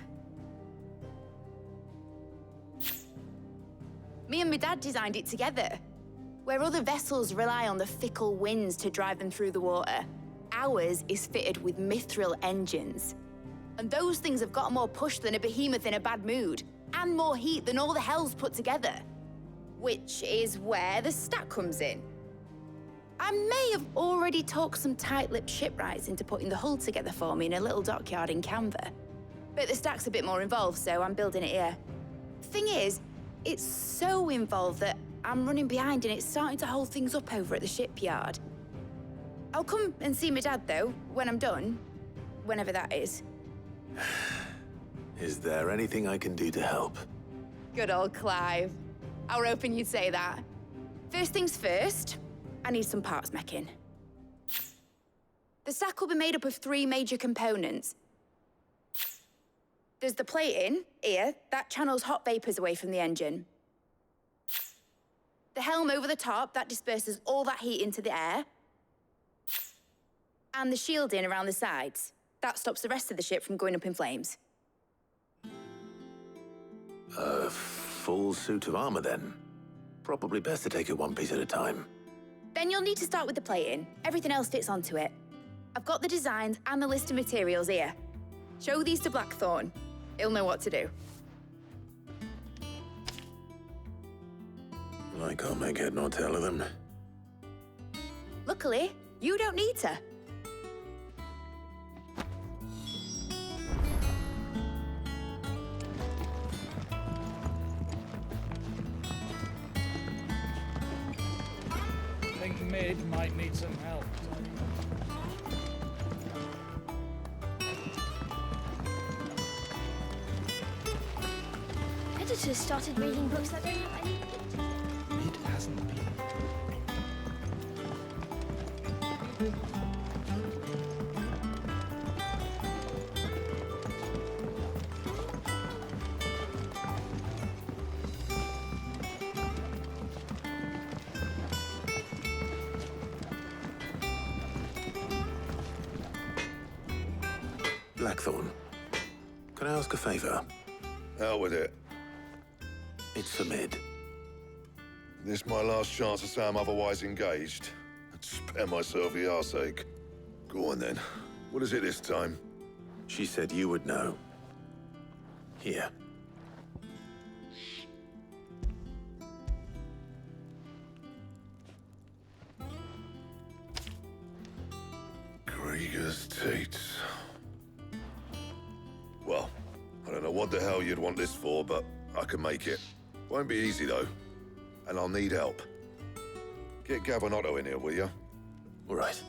Me and my dad designed it together. Where other vessels rely on the fickle winds to drive them through the water, ours is fitted with mithril engines. And those things have got more push than a behemoth in a bad mood, and more heat than all the hells put together. Which is where the stack comes in. I may have already talked some tight-lipped shipwrights into putting the hull together for me in a little dockyard in Canva. But the stack's a bit more involved, so I'm building it here. Thing is, it's so involved that I'm running behind and it's starting to hold things up over at the shipyard. I'll come and see my dad, though, when I'm done. Whenever that is. Is there anything I can do to help? Good old Clive. I were hoping you'd say that. First things first, I need some parts meching. The stack will be made up of 3 major components. There's the plating, here, that channels hot vapors away from the engine. The helm over the top, that disperses all that heat into the air. And the shielding around the sides, that stops the rest of the ship from going up in flames. A full suit of armor, then. Probably best to take it one piece at a time. Then you'll need to start with the plating. Everything else fits onto it. I've got the designs and the list of materials here. Show these to Blackthorn. He'll know what to do. I can't make head nor tail of them. Luckily, you don't need to. I think Mid might need some help. auditors started reading books that don't have any pictures. It hasn't been. Blackthorn, can I ask a favor? Out with it. It's for Mid. This my last chance to say I'm otherwise engaged. I'd spare myself the arseache. Go on then. What is it this time? She said you would know. Here. Krieger's Tates. Well, I don't know what the hell you'd want this for, but I can make it. Won't be easy, though. And I'll need help. Get Gavin in here, will you? All right.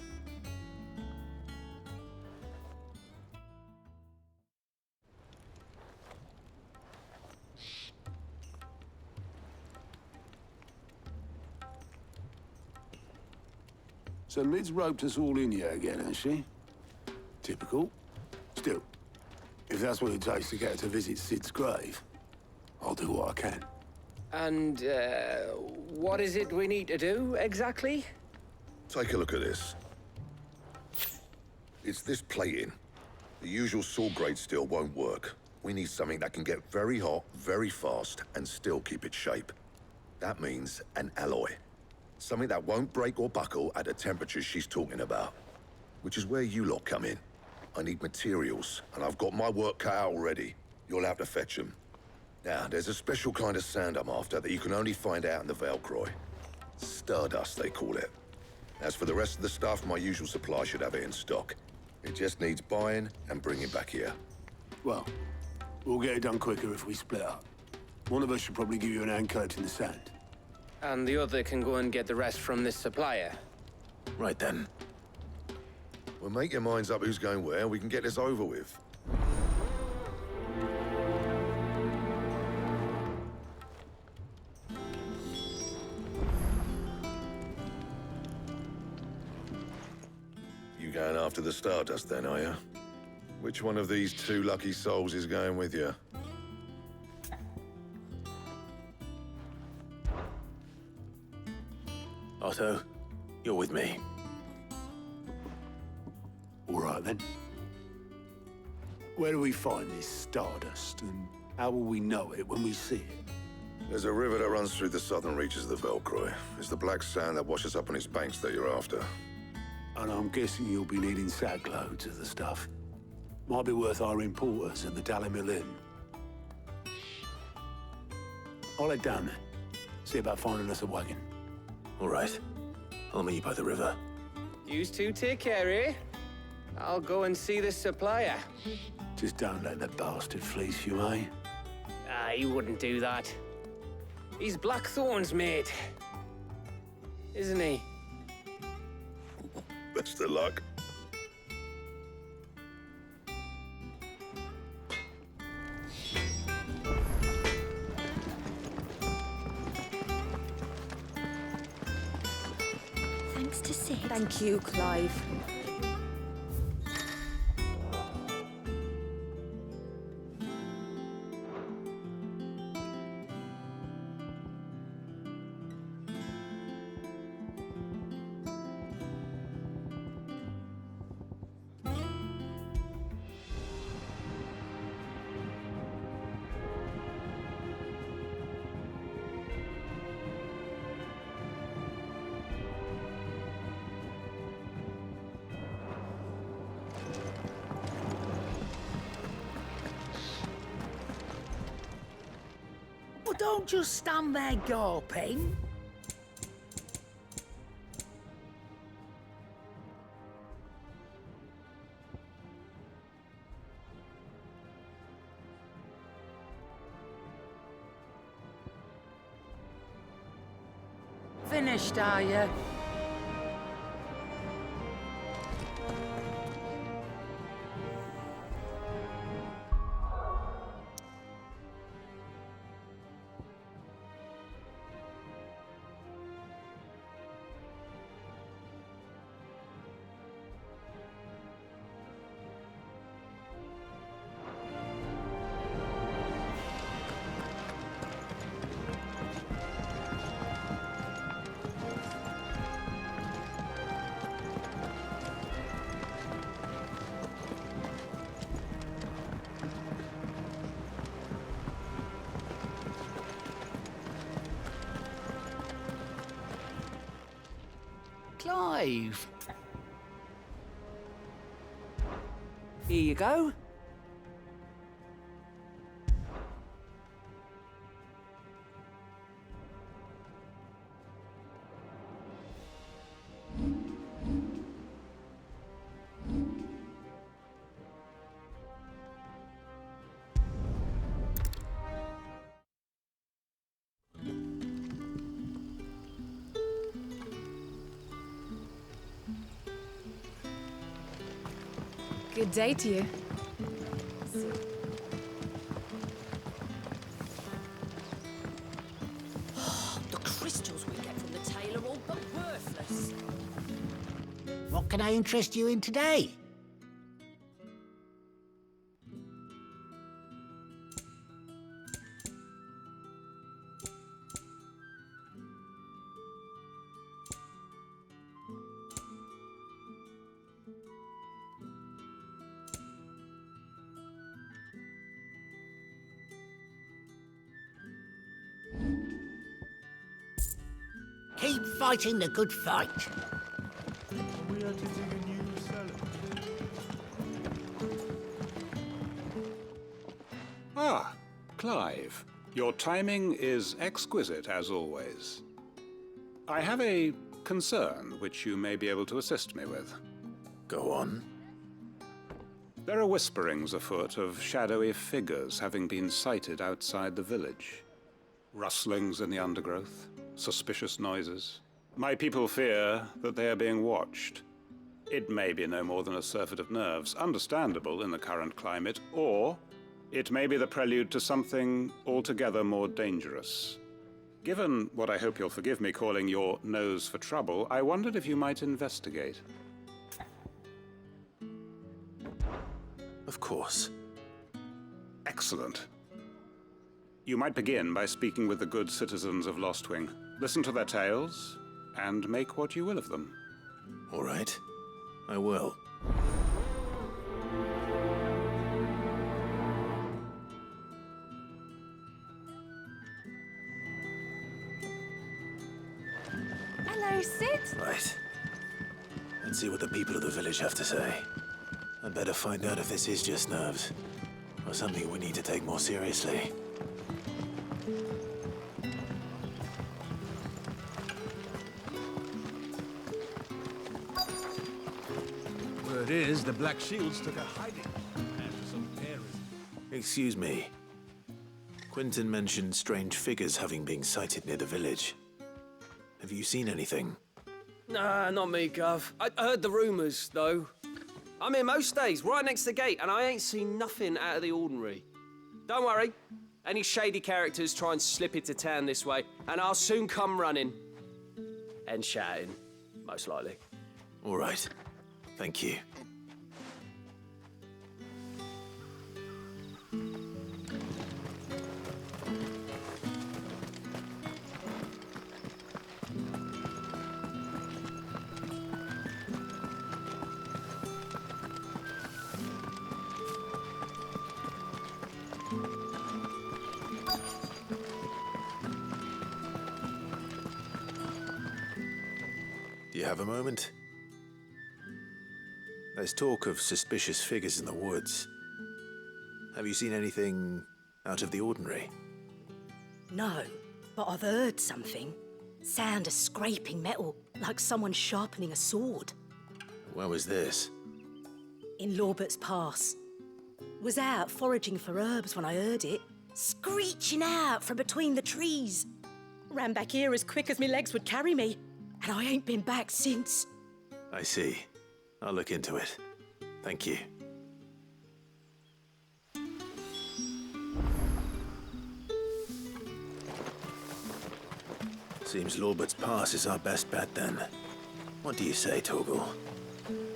So Mid's roped us all in here again, has she? Typical. Still, if that's what it takes to get her to visit Sid's grave, I'll do what I can. And, what is it we need to do, exactly? Take a look at this. It's this plating. The usual sword grade steel won't work. We need something that can get very hot, very fast, and still keep its shape. That means an alloy. Something that won't break or buckle at the temperatures she's talking about. Which is where you lot come in. I need materials, and I've got my work cut out already. You'll have to fetch them. Now, there's a special kind of sand I'm after that you can only find out in the Valcroy. Stardust, they call it. As for the rest of the stuff, my usual supply should have it in stock. It just needs buying and bringing back here. Well, we'll get it done quicker if we split up. One of us should probably give you an hand coat in the sand. And the other can go and get the rest from this supplier. Right then. Well, make your minds up who's going where, and we can get this over with. You going after the Stardust then, are you? Which one of these two lucky souls is going with you? Otto, you're with me. All right, then. Where do we find this Stardust, and how will we know it when we see it? There's a river that runs through the southern reaches of the Valcroy. It's the black sand that washes up on its banks that you're after. And I'm guessing you'll be needing sack loads of the stuff. Might be worth our importers at the Dalimil Inn. I'll head down then. See about finding us a wagon. All right. I'll meet you by the river. You two take care, eh? I'll go and see the supplier. Just don't let the bastard fleece you, eh? He wouldn't do that. He's Blackthorn's mate. Isn't he? Best of luck. Thanks to Sid. Thank you, Clive. Well, don't just stand there gawping. Finished, are you? Clive. Here you go. Good day to you. The crystals we get from the tail are all but worthless. What can I interest you in today? Keep fighting the good fight. We are to dig a new cellar. Ah, Clive. Your timing is exquisite, as always. I have a concern which you may be able to assist me with. Go on. There are whisperings afoot of shadowy figures having been sighted outside the village. Rustlings in the undergrowth, suspicious noises. My people fear that they are being watched. It may be no more than a surfeit of nerves, understandable in the current climate, or it may be the prelude to something altogether more dangerous. Given what I hope you'll forgive me calling your nose for trouble, I wondered if you might investigate. Of course. Excellent. You might begin by speaking with the good citizens of Lostwing. Listen to their tales, and make what you will of them. All right. I will. Hello, Sid. Right. Let's see what the people of the village have to say. I'd better find out if this is just nerves, or something we need to take more seriously. Word is, the Black Shields took a hiding after some terrorism. Excuse me. Quentin mentioned strange figures having been sighted near the village. Have you seen anything? Nah, not me, Gov. I heard the rumours, though. I'm here most days, right next to the gate, and I ain't seen nothing out of the ordinary. Don't worry. Any shady characters try and slip into town this way, and I'll soon come running. And shouting, most likely. All right. Thank you. Do you have a moment? There's talk of suspicious figures in the woods. Have you seen anything out of the ordinary? No, but I've heard something. Sound of scraping metal, like someone sharpening a sword. Where was this? In Lorbert's Pass. Was out foraging for herbs when I heard it, screeching out from between the trees. Ran back here as quick as my legs would carry me, and I ain't been back since. I see. I'll look into it. Thank you. Seems Lorbert's Pass is our best bet then. What do you say, Torgal?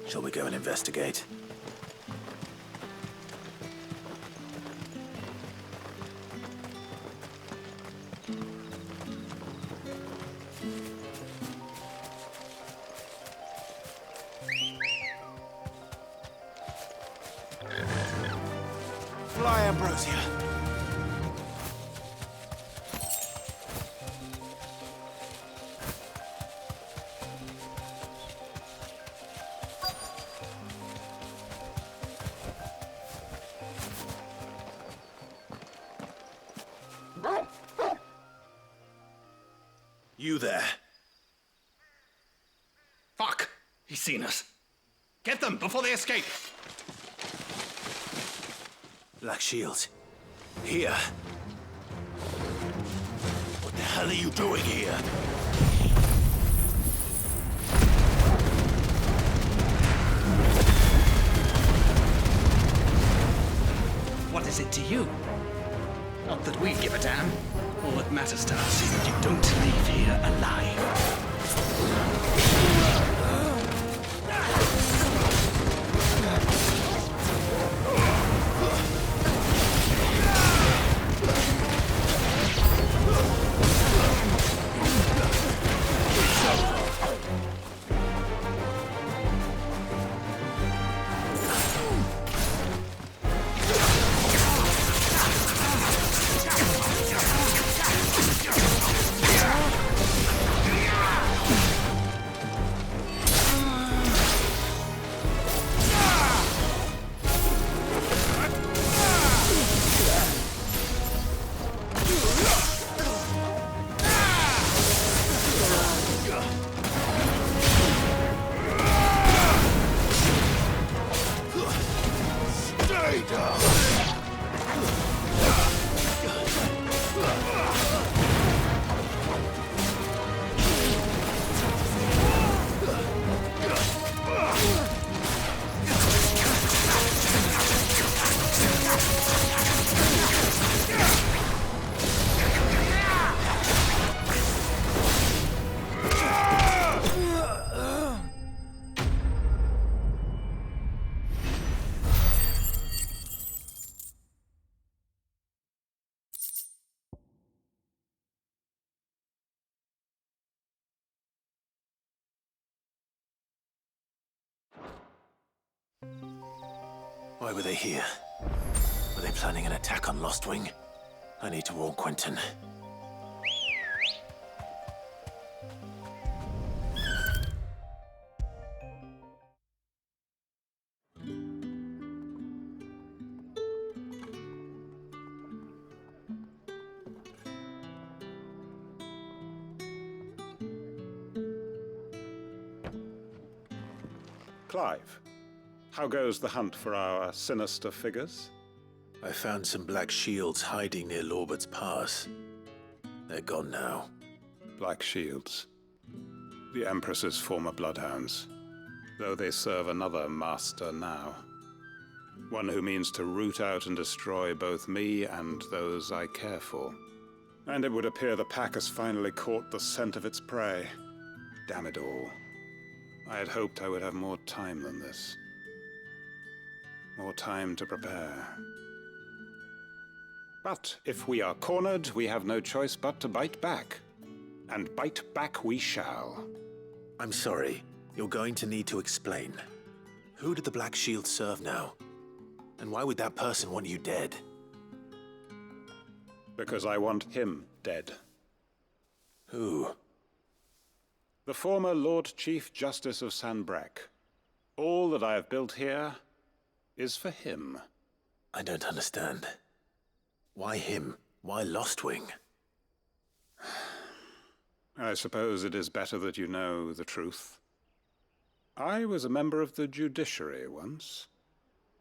Shall we go and investigate? Fly, Ambrosia. You there. Fuck! He's seen us. Get them before they escape! Black Shields. Here. What the hell are you doing here? What is it to you? Not that we give a damn. All that matters to us is that you don't leave here alive. Why were they here? Were they planning an attack on Lost Wing? I need to warn Quentin. Clive, how goes the hunt for our sinister figures? I found some Black Shields hiding near Lorbert's Pass. They're gone now. Black Shields. The Empress's former bloodhounds, though they serve another master now. One who means to root out and destroy both me and those I care for. And it would appear the pack has finally caught the scent of its prey. Damn it all. I had hoped I would have more time than this. More time to prepare. But if we are cornered, we have no choice but to bite back. And bite back we shall. I'm sorry. You're going to need to explain. Who did the Black Shield serve now? And why would that person want you dead? Because I want him dead. Who? The former Lord Chief Justice of Sanbreque. All that I have built here is for him. I don't understand. Why him? Why Lost Wing? I suppose it is better that you know the truth. I was a member of the judiciary once.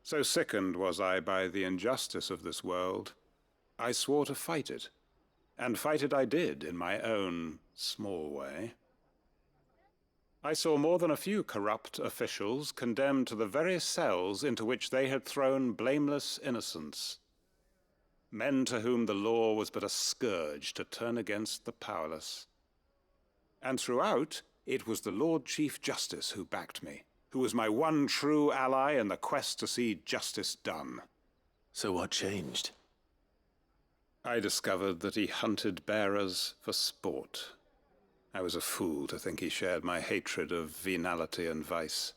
So sickened was I by the injustice of this world, I swore to fight it. And fight it I did in my own small way. I saw more than a few corrupt officials condemned to the very cells into which they had thrown blameless innocents. Men to whom the law was but a scourge to turn against the powerless. And throughout, it was the Lord Chief Justice who backed me, who was my one true ally in the quest to see justice done. So what changed? I discovered that he hunted bearers for sport. I was a fool to think he shared my hatred of venality and vice.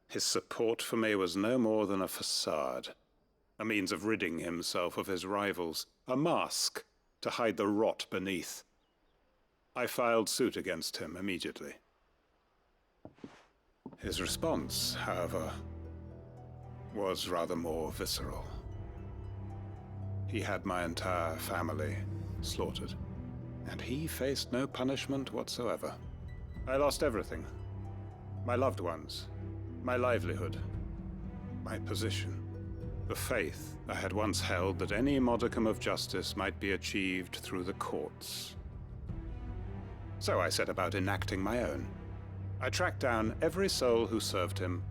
His support for me was no more than a facade, a means of ridding himself of his rivals, a mask to hide the rot beneath. I filed suit against him immediately. His response, however, was rather more visceral. He had my entire family slaughtered, and he faced no punishment whatsoever. I lost everything. My loved ones, my livelihood, my position, the faith I had once held that any modicum of justice might be achieved through the courts. So I set about enacting my own. I tracked down every soul who served him,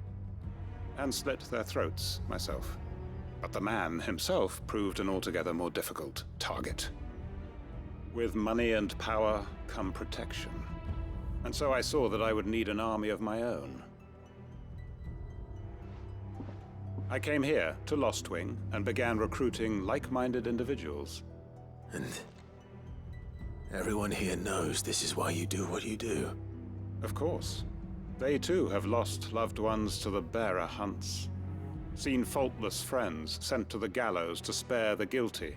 and slit their throats myself. But the man himself proved an altogether more difficult target. With money and power come protection, and so I saw that I would need an army of my own. I came here to Lostwing and began recruiting like-minded individuals. And everyone here knows this is why you do what you do. Of course. They too have lost loved ones to the bearer hunts. Seen faultless friends sent to the gallows to spare the guilty.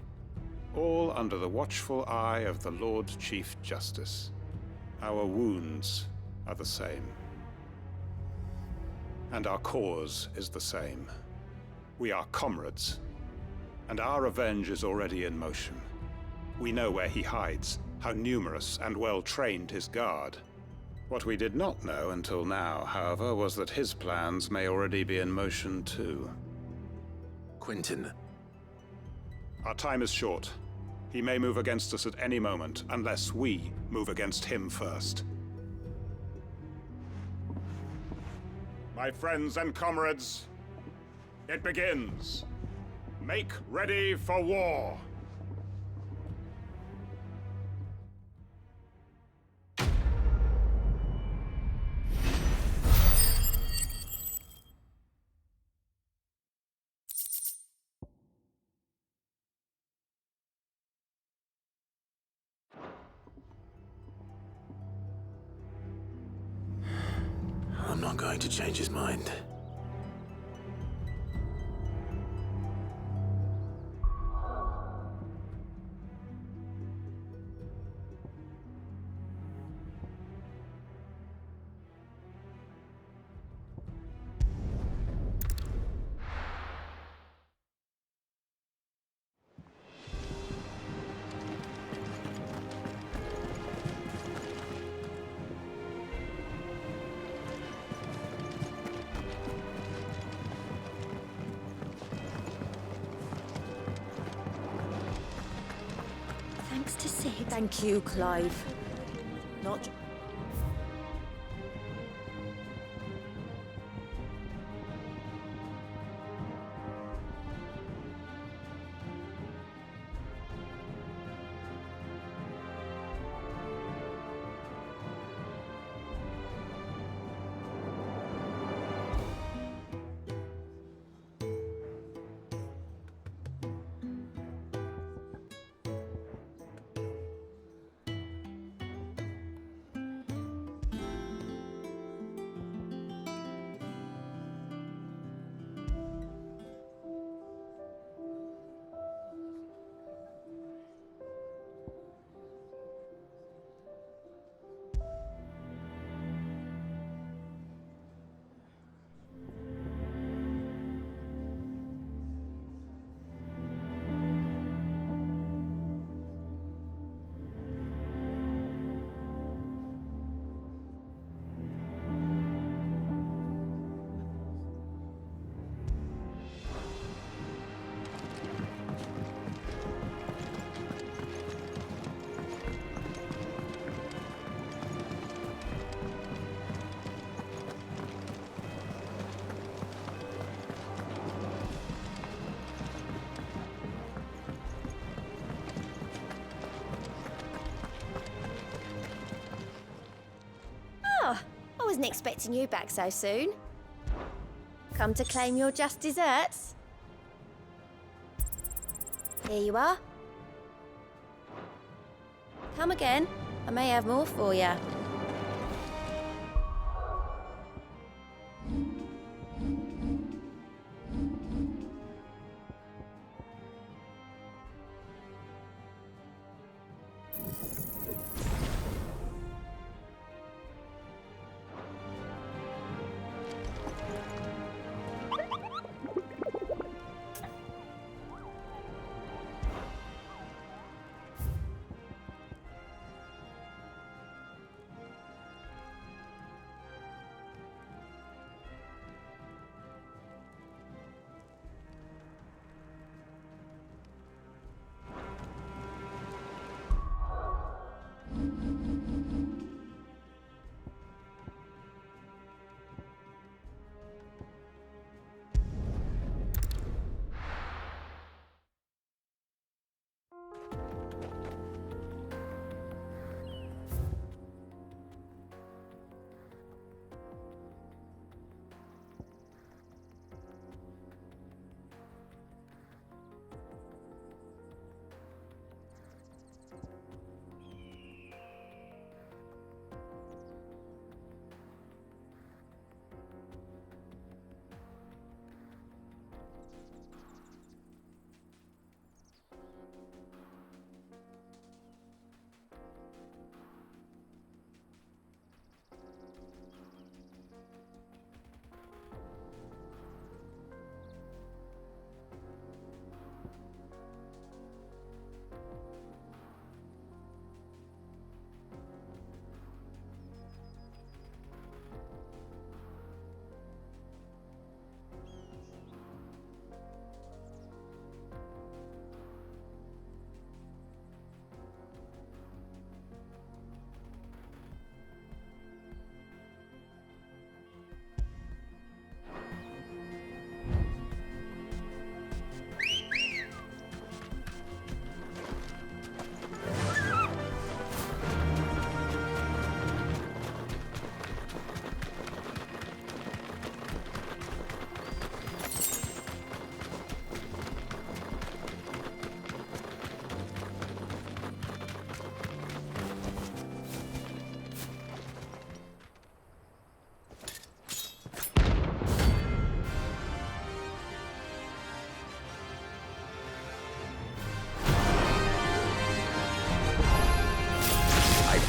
All under the watchful eye of the Lord Chief Justice. Our wounds are the same. And our cause is the same. We are comrades. And our revenge is already in motion. We know where he hides, how numerous and well-trained his guard. What we did not know until now, however, was that his plans may already be in motion too. Quentin. Our time is short. He may move against us at any moment, unless we move against him first. My friends and comrades, it begins. Make ready for war. I'm not going to change his mind. Thanks to Sid. Thank you, Clive. Not... I wasn't expecting you back so soon. Come to claim your just desserts? Here you are. Come again. I may have more for you.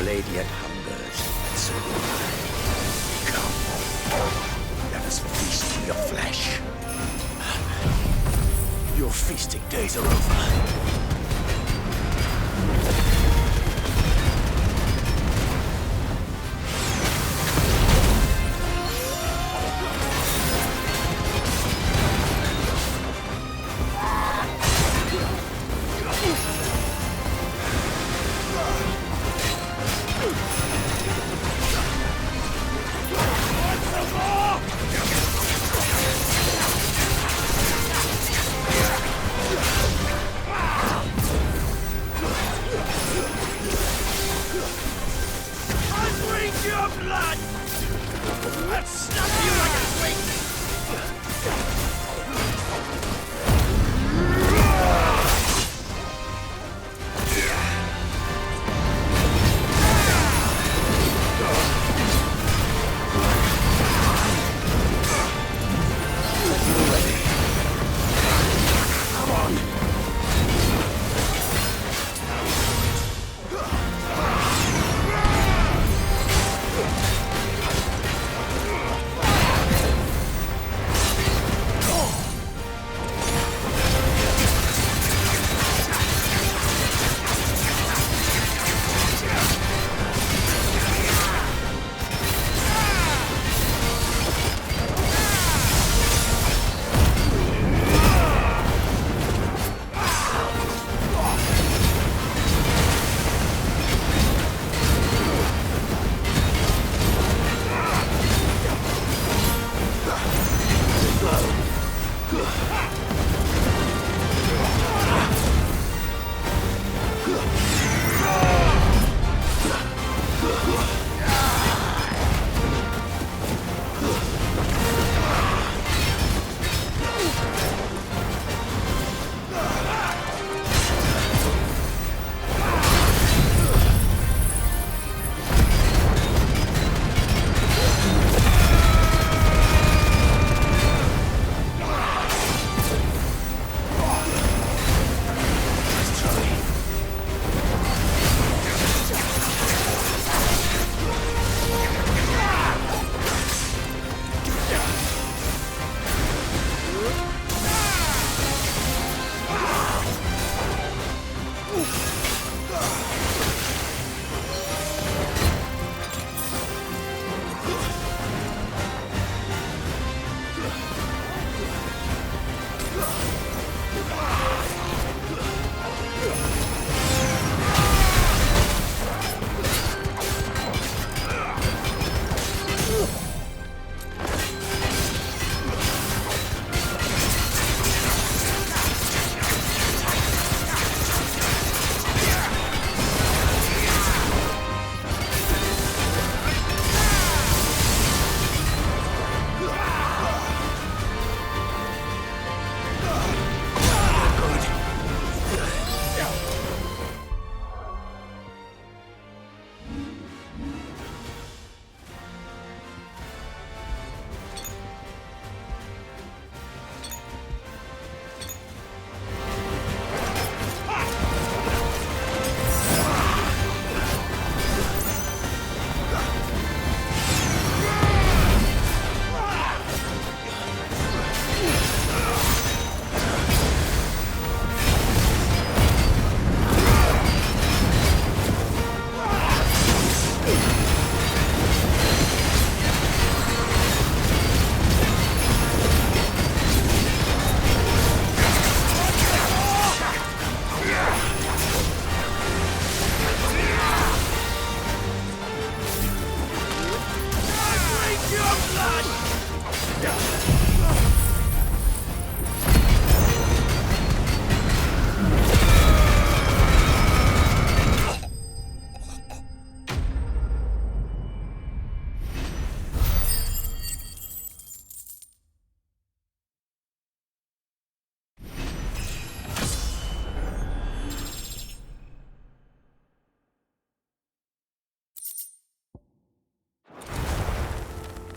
blade yet hungers, and so do I. Come, let us feast on your flesh. Your feasting days are over.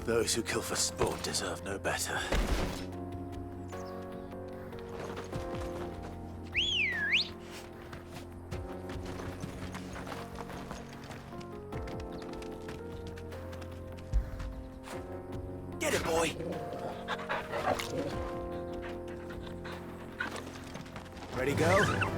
Those who kill for sport deserve no better. Atta boy. Ready, go?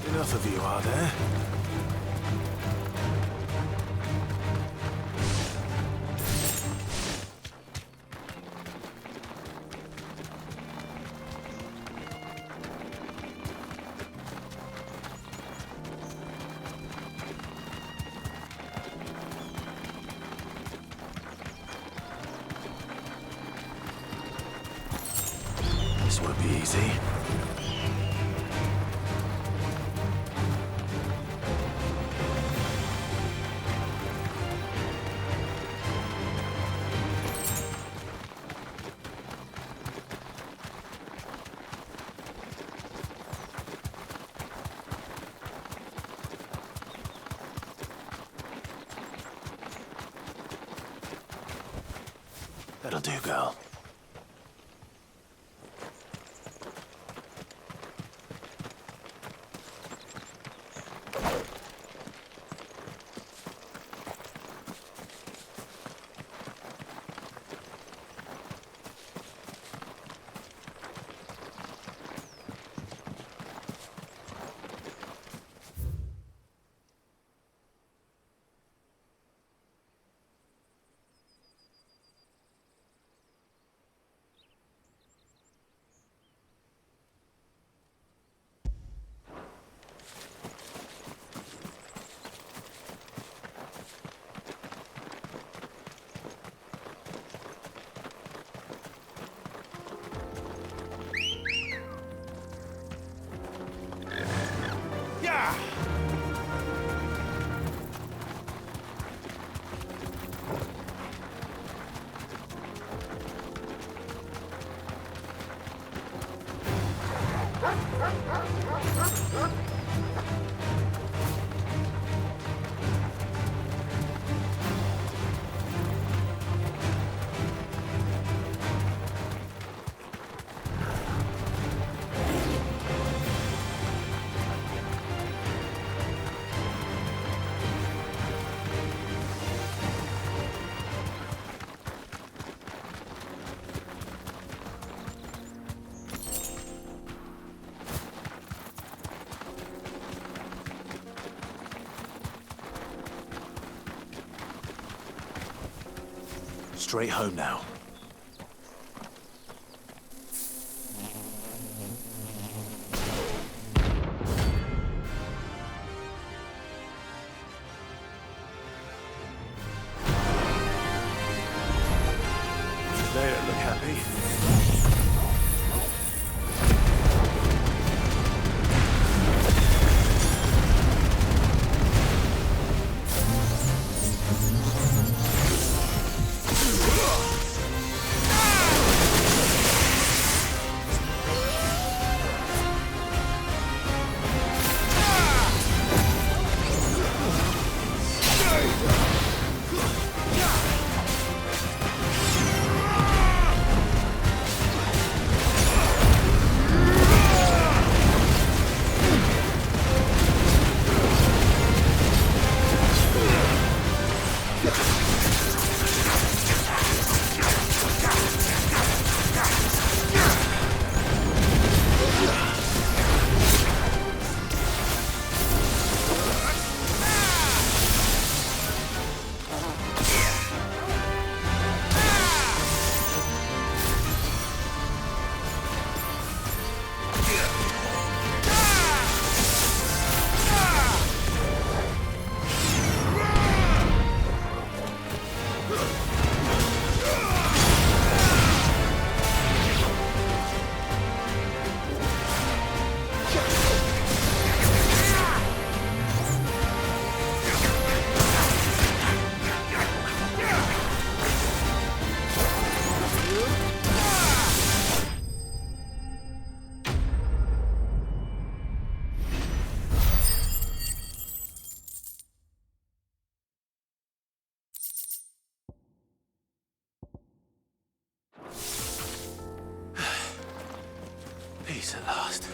Enough of you, are there? This won't be easy. That'll do, girl. Straight home now. They don't look happy. Peace at last.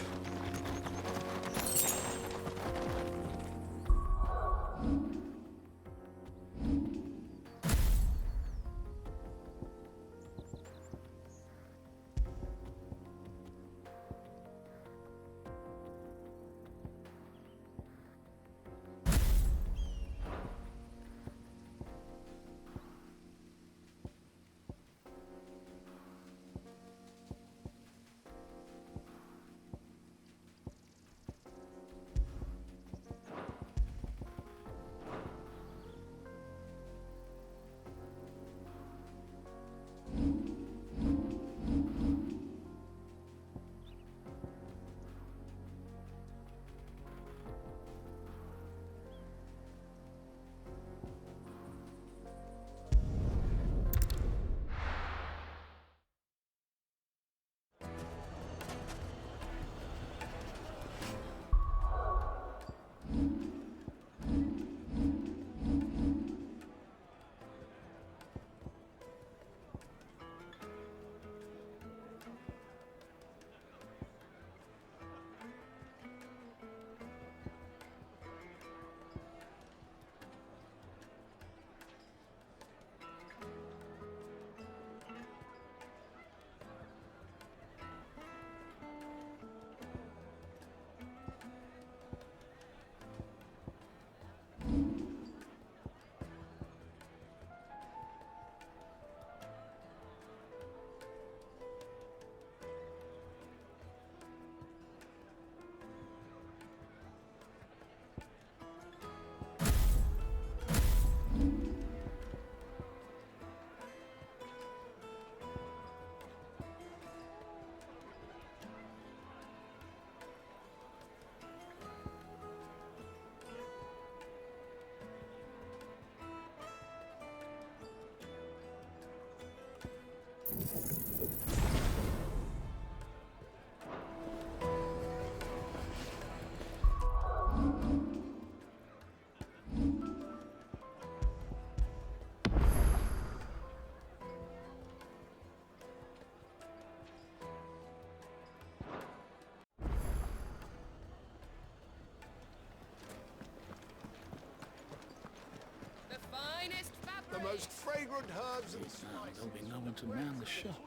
The most fragrant herbs and spices. There'll be no one to man the shop.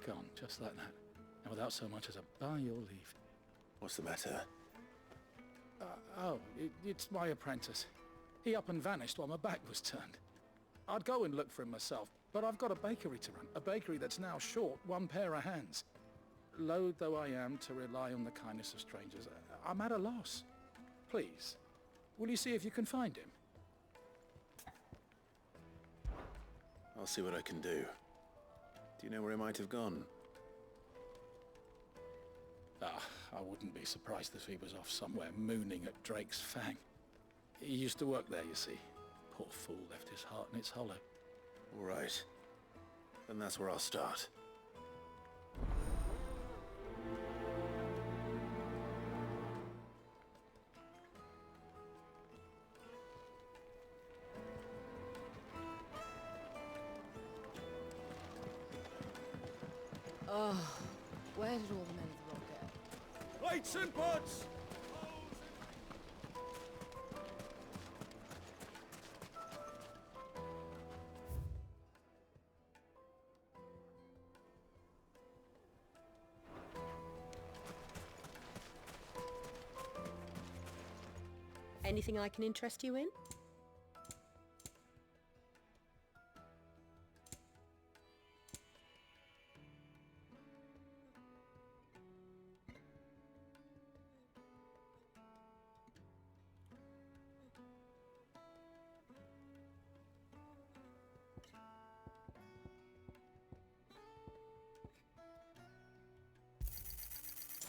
Gone, just like that. And without so much as a by your leave. What's the matter? It's my apprentice. He up and vanished while my back was turned. I'd go and look for him myself, but I've got a bakery to run. A bakery that's now short one pair of hands. Loath though I am to rely on the kindness of strangers, I'm at a loss. Please, will you see if you can find him? I'll see what I can do. Do you know where he might have gone? I wouldn't be surprised if he was off somewhere mooning at Drake's Fang. He used to work there, you see. Poor fool left his heart in its hollow. All right. Then that's where I'll start. Oh, where did all the men of the rock go? Plates and pots! Anything I can interest you in?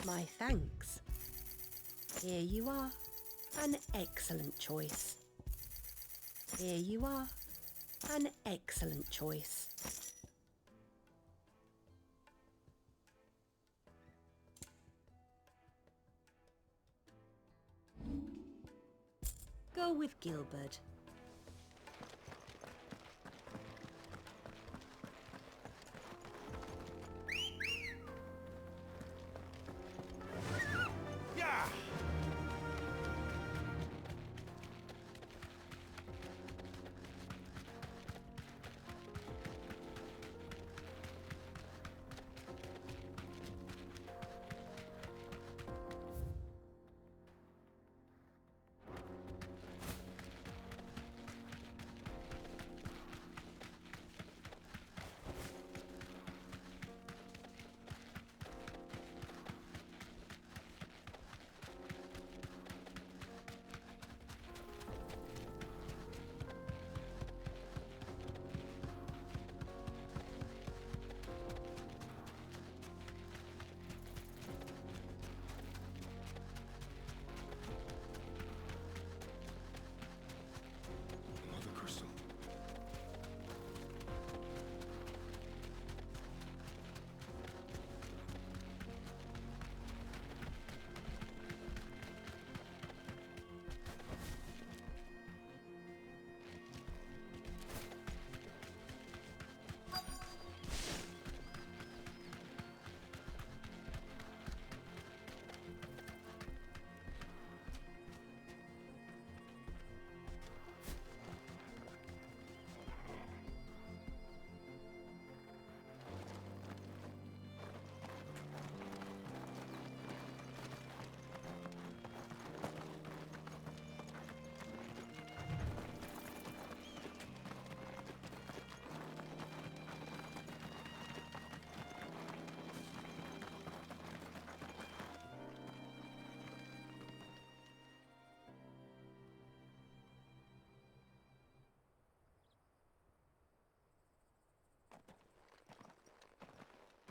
My thanks. Here you are. An excellent choice. Here you are. An excellent choice. Go with Gilbert.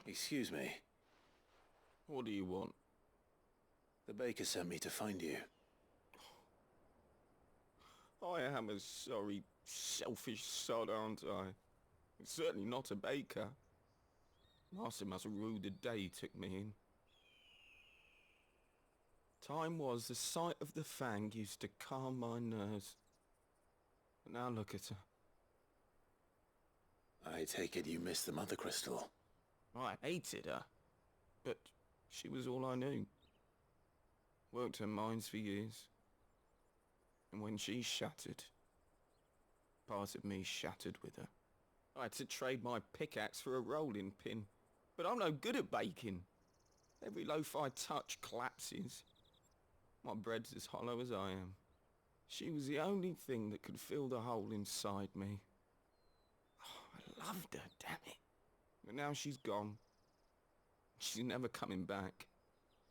Excuse me. What do you want? The baker sent me to find you. I am a sorry, selfish sod, aren't I? Certainly not a baker. Master must have ruled the day he took me in. Time was the sight of the Fang used to calm my nerves. But now look at her. I take it you missed the Mother Crystal. I hated her, but she was all I knew. Worked her mines for years. And when she shattered, part of me shattered with her. I had to trade my pickaxe for a rolling pin, but I'm no good at baking. Every loaf I touch collapses. My bread's as hollow as I am. She was the only thing that could fill the hole inside me. Oh, I loved her, damn it. But now she's gone. She's never coming back.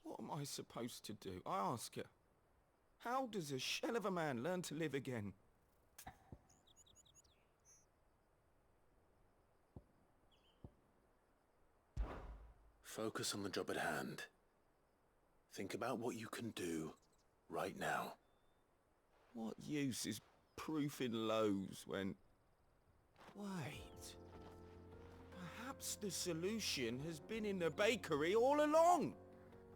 What am I supposed to do? I ask her. How does a shell of a man learn to live again? Focus on the job at hand. Think about what you can do right now. What use is proofing loaves when... Wait. Perhaps the solution has been in the bakery all along.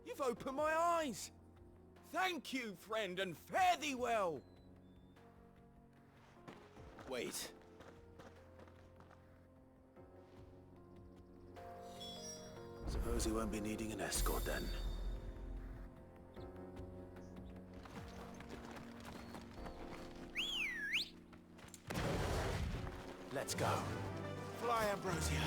You've opened my eyes. Thank you, friend, and fare thee well. Wait. Suppose he won't be needing an escort then. Let's go. Fly, Ambrosia.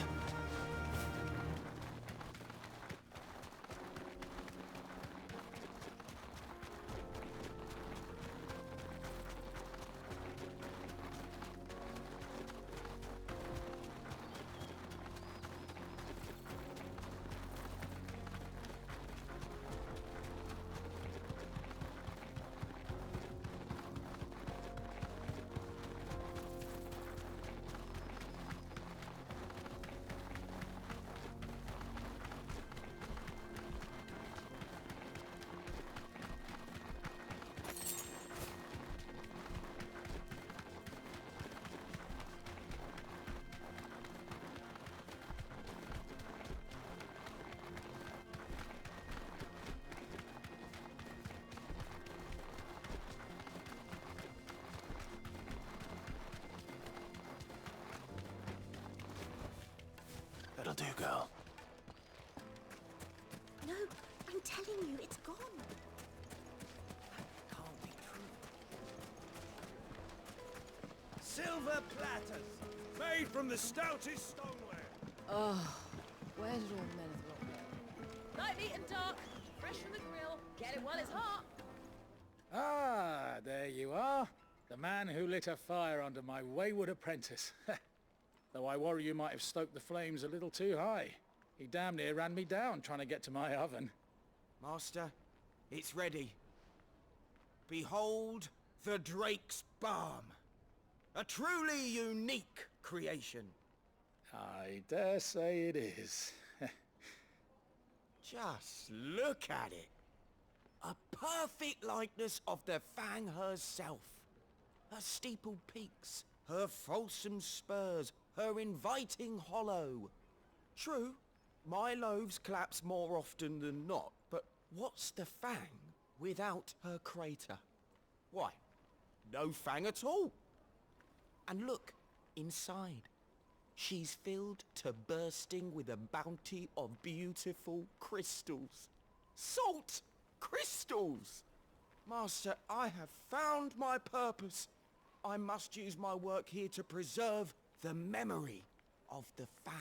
That'll do, girl. No, I'm telling you, it's gone. Can't be true. Silver platters, made from the stoutest stoneware. Oh, where did all Meneth look go? Light meat and dark, fresh from the grill. Get it while it's hot. Ah, there you are. The man who lit a fire under my wayward apprentice. Though I worry you might have stoked the flames a little too high. He damn near ran me down trying to get to my oven. Master, it's ready. Behold the Drake's Balm. A truly unique creation. I dare say it is. Just look at it. A perfect likeness of the Fang herself. Her steepled peaks, her fulsome spurs, her inviting hollow. True, my loaves collapse more often than not, but what's the Fang without her crater? Why, no Fang at all. And look, inside. She's filled to bursting with a bounty of beautiful crystals. Salt crystals! Master, I have found my purpose. I must use my work here to preserve the memory of the Fang.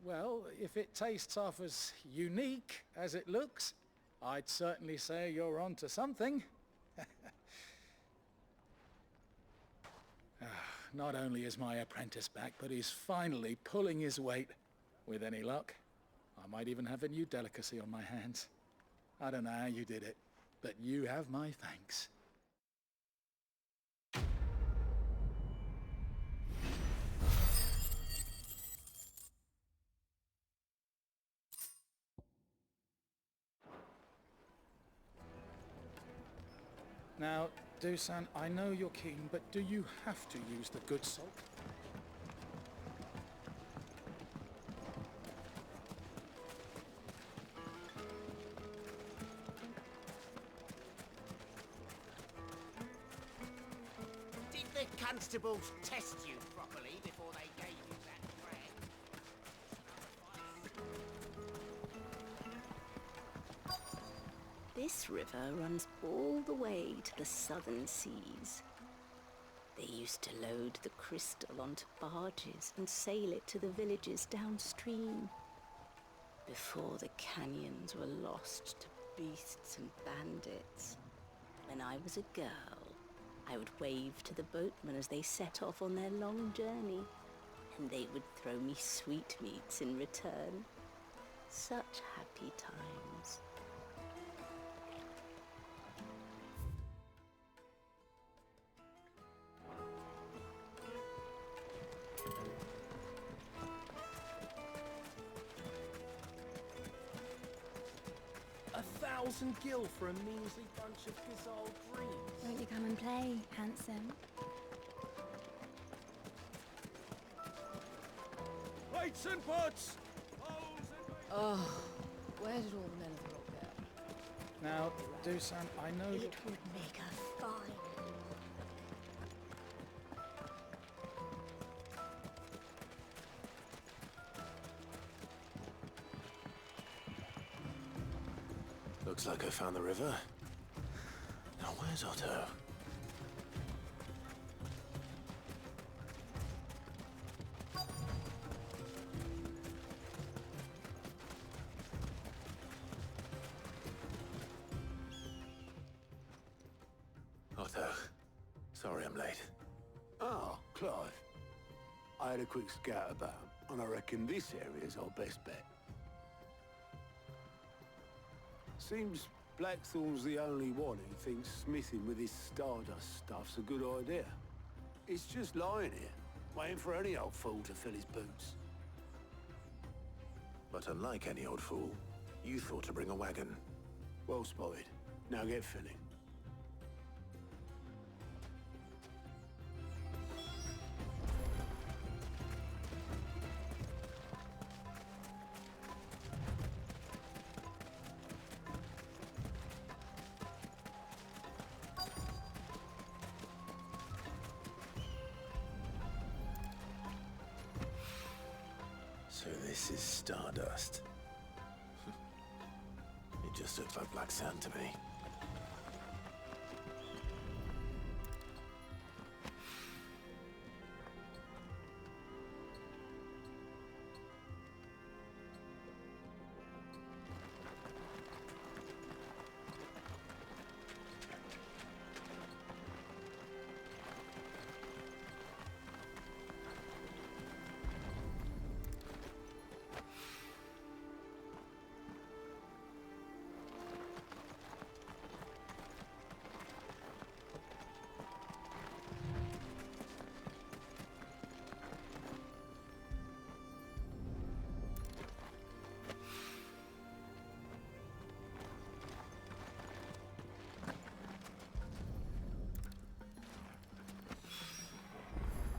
Well, if it tastes half as unique as it looks, I'd certainly say you're onto something. Not only is my apprentice back, but he's finally pulling his weight. With any luck, I might even have a new delicacy on my hands. I don't know how you did it, but you have my thanks. Now, Dusan, I know you're keen, but do you have to use the good salt? Did the constables test you properly before they gave you that brand? This river runs all the way to the southern seas. They used to load the crystal onto barges and sail it to the villages downstream. Before the canyons were lost to beasts and bandits. When I was a girl, I would wave to the boatmen as they set off on their long journey, and they would throw me sweetmeats in return. Such happy times. A 1,000 gil for a measly bunch of Gazal dreams. Won't you come and play, handsome? Plates and pots! Oh, where did all the men of the rock go? Now, Dusan, I know It would make her fine. Looks like I found the river. Now where's Otto? Otto, sorry I'm late. Oh, Clive. I had a quick scout about, and I reckon this area's our best bet. Seems Blackthorn's the only one who thinks smithing with his Stardust stuff's a good idea. It's just lying here, waiting for any old fool to fill his boots. But unlike any old fool, you thought to bring a wagon. Well spotted. Now get filling. So this is Stardust. It just looks like black sand to me.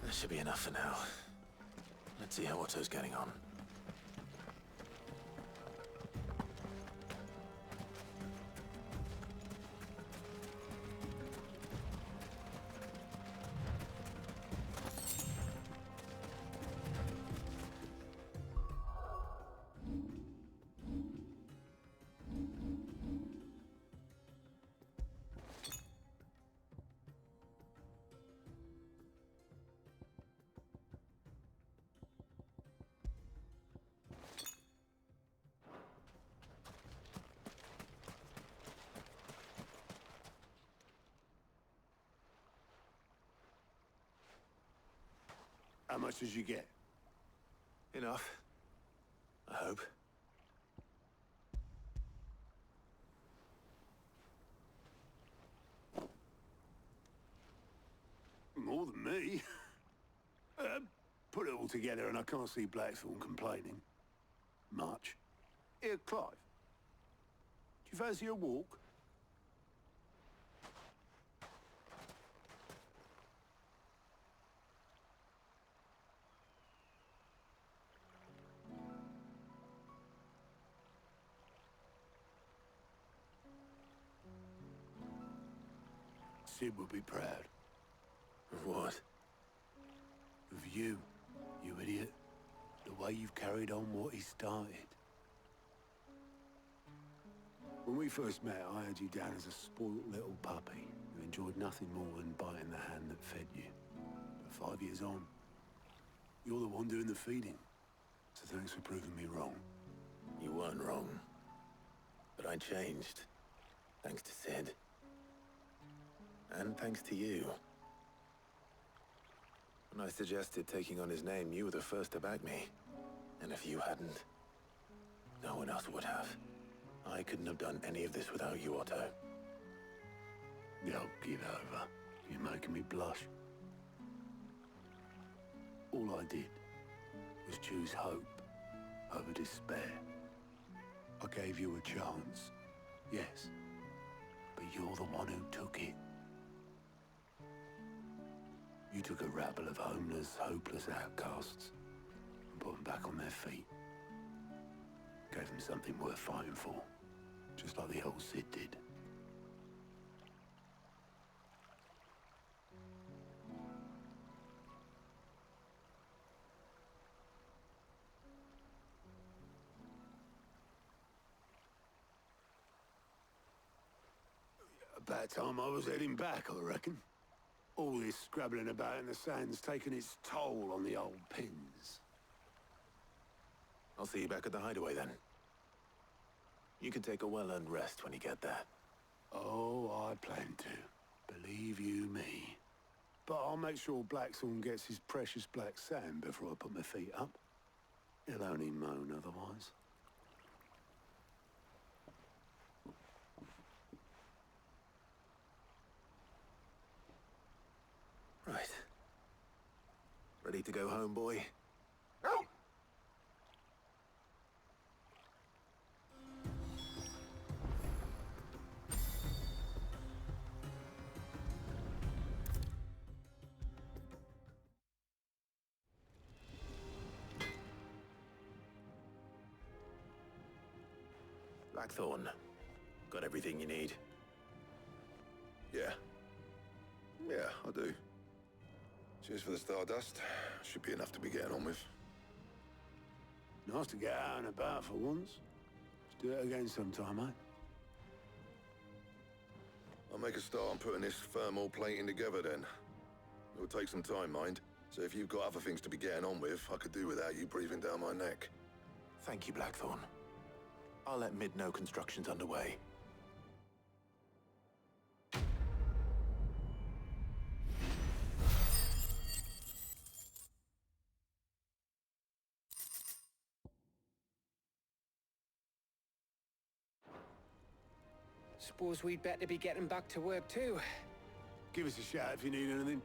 That should be enough for now. Let's see how Otto's getting on. How much did you get? Enough. I hope. More than me. Put it all together and I can't see Blackthorn complaining. Much. Here, Clive. Do you fancy a walk? Sid would be proud. Of what? Of you, you idiot. The way you've carried on what he started. When we first met, I had you down as a spoilt little puppy who enjoyed nothing more than biting the hand that fed you. But 5 years on, you're the one doing the feeding. So thanks for proving me wrong. You weren't wrong. But I changed. Thanks to Sid. And thanks to you. When I suggested taking on his name, you were the first to back me. And if you hadn't, no one else would have. I couldn't have done any of this without you, Otto. Yo, give over. You're making me blush. All I did was choose hope over despair. I gave you a chance, yes, but you're the one who took it. You took a rabble of homeless, hopeless outcasts and put them back on their feet. Gave them something worth fighting for, just like the old Sid did. About time I was heading back, I reckon. All this scrabbling about in the sand's taken its toll on the old pins. I'll see you back at the hideaway then. You can take a well-earned rest when you get there. Oh, I plan to. Believe you me. But I'll make sure Blackthorn gets his precious black sand before I put my feet up. He'll only moan otherwise. Right. Ready to go home, boy? Blackthorn, got everything you need? Yeah. Yeah, I do. Cheers for the stardust. Should be enough to be getting on with. Nice to get out and about for once. Let's do it again sometime, eh? I'll make a start on putting this thermal plating together then. It'll take some time, mind. So if you've got other things to be getting on with, I could do without you breathing down my neck. Thank you, Blackthorn. I'll let Mid know construction's underway. Suppose we'd better be getting back to work too. Give us a shout if you need anything.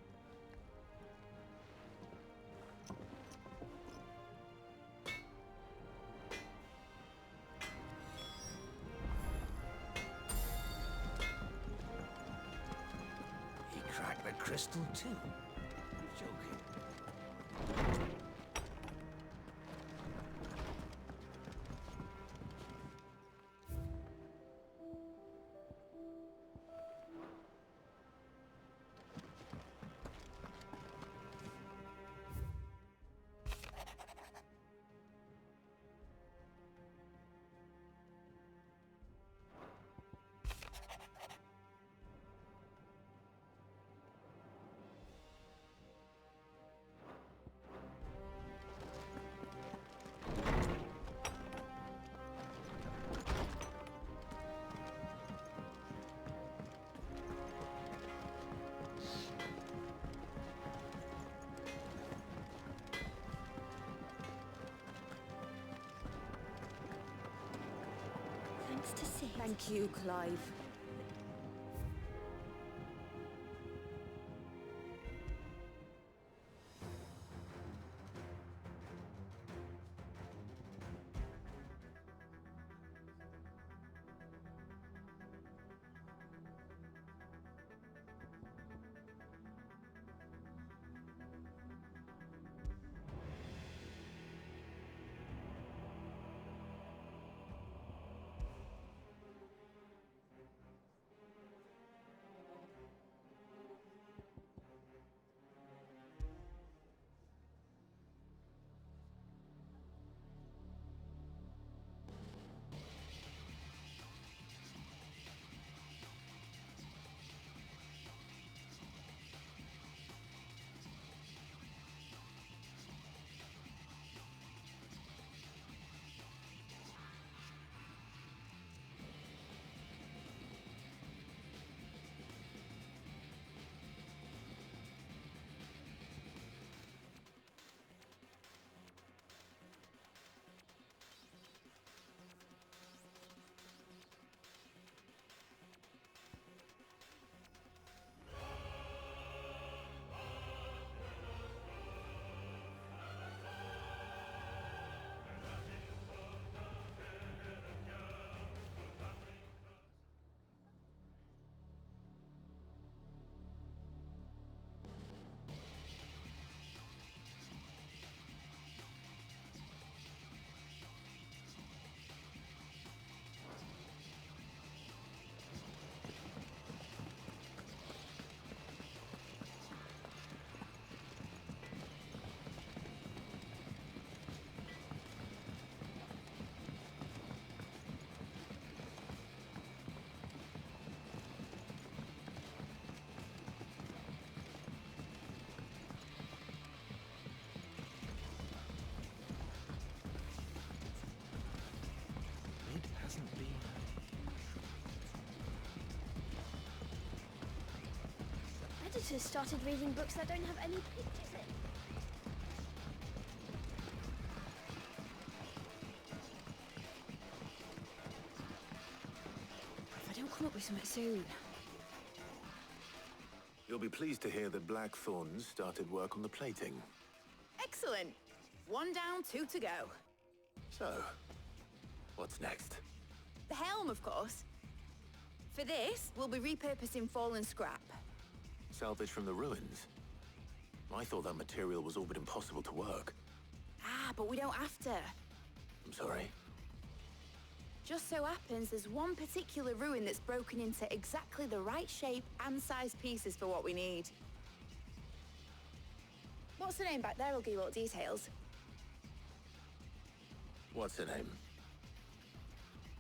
He cracked the crystal too. You're joking. Thanks to Sid. Thank you, Clive. Doctor's started reading books that don't have any pictures in. If I don't come up with something soon. You'll be pleased to hear that Blackthorn's started work on the plating. Excellent. 1 down, 2 to go. So, what's next? The helm, of course. For this, we'll be repurposing fallen scrap. Salvage from the ruins? I thought that material was all but impossible to work. Ah, but we don't have to. I'm sorry. Just so happens there's one particular ruin that's broken into exactly the right shape and size pieces for what we need. What's the name back there? I'll give you all the details. What's her name?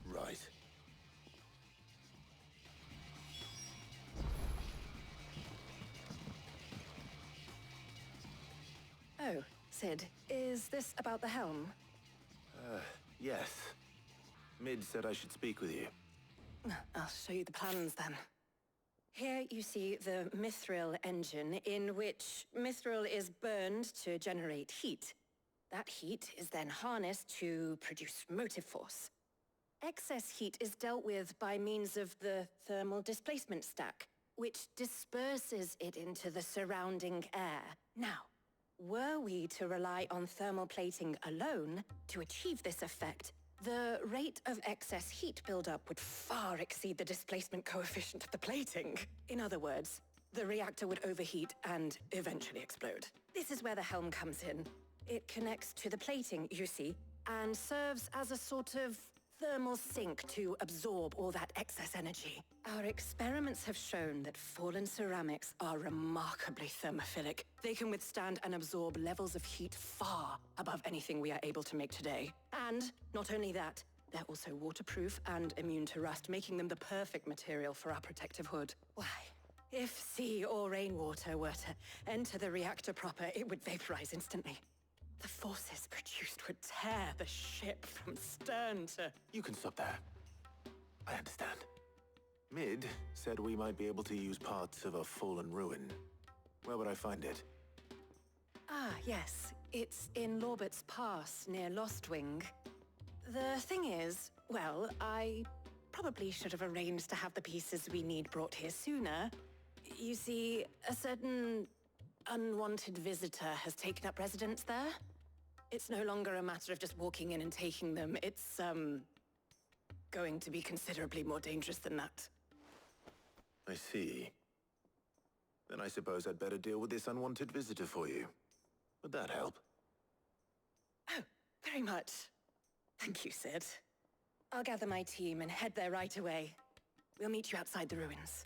Right. Oh, Sid, is this about the helm? Yes. Mid said I should speak with you. I'll show you the plans then. Here you see the mithril engine, in which mithril is burned to generate heat. That heat is then harnessed to produce motive force. Excess heat is dealt with by means of the thermal displacement stack, which disperses it into the surrounding air. Now, were we to rely on thermal plating alone to achieve this effect, the rate of excess heat buildup would far exceed the displacement coefficient of the plating. In other words, the reactor would overheat and eventually explode. This is where the helm comes in. It connects to the plating, you see, and serves as a sort of thermal sink to absorb all that excess energy. Our experiments have shown that fallen ceramics are remarkably thermophilic. They can withstand and absorb levels of heat far above anything we are able to make today. And not only that, they're also waterproof and immune to rust, making them the perfect material for our protective hood. Why, if sea or rainwater were to enter the reactor proper, it would vaporize instantly. The forces produced would tear the ship from stern to... You can stop there. I understand. Mid said we might be able to use parts of a fallen ruin. Where would I find it? Ah, yes. It's in Lorbert's Pass, near Lostwing. The thing is, well, I probably should have arranged to have the pieces we need brought here sooner. You see, a certain unwanted visitor has taken up residence there. It's no longer a matter of just walking in and taking them. It's, going to be considerably more dangerous than that. I see. Then I suppose I'd better deal with this unwanted visitor for you. Would that help? Oh, very much. Thank you, Sid. I'll gather my team and head there right away. We'll meet you outside the ruins.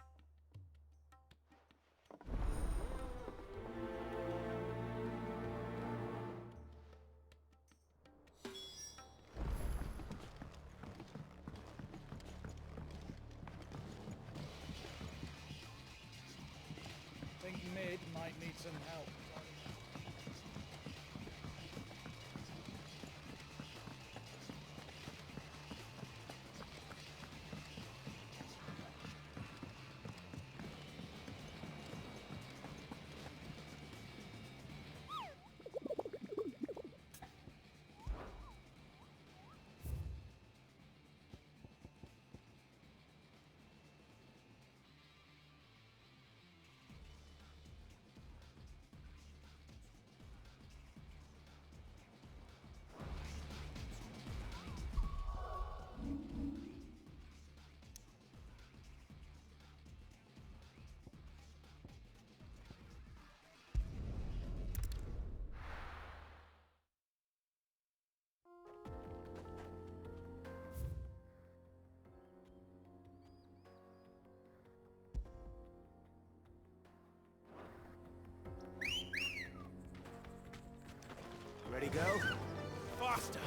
I think Mid might need some help. Ready, go? Faster!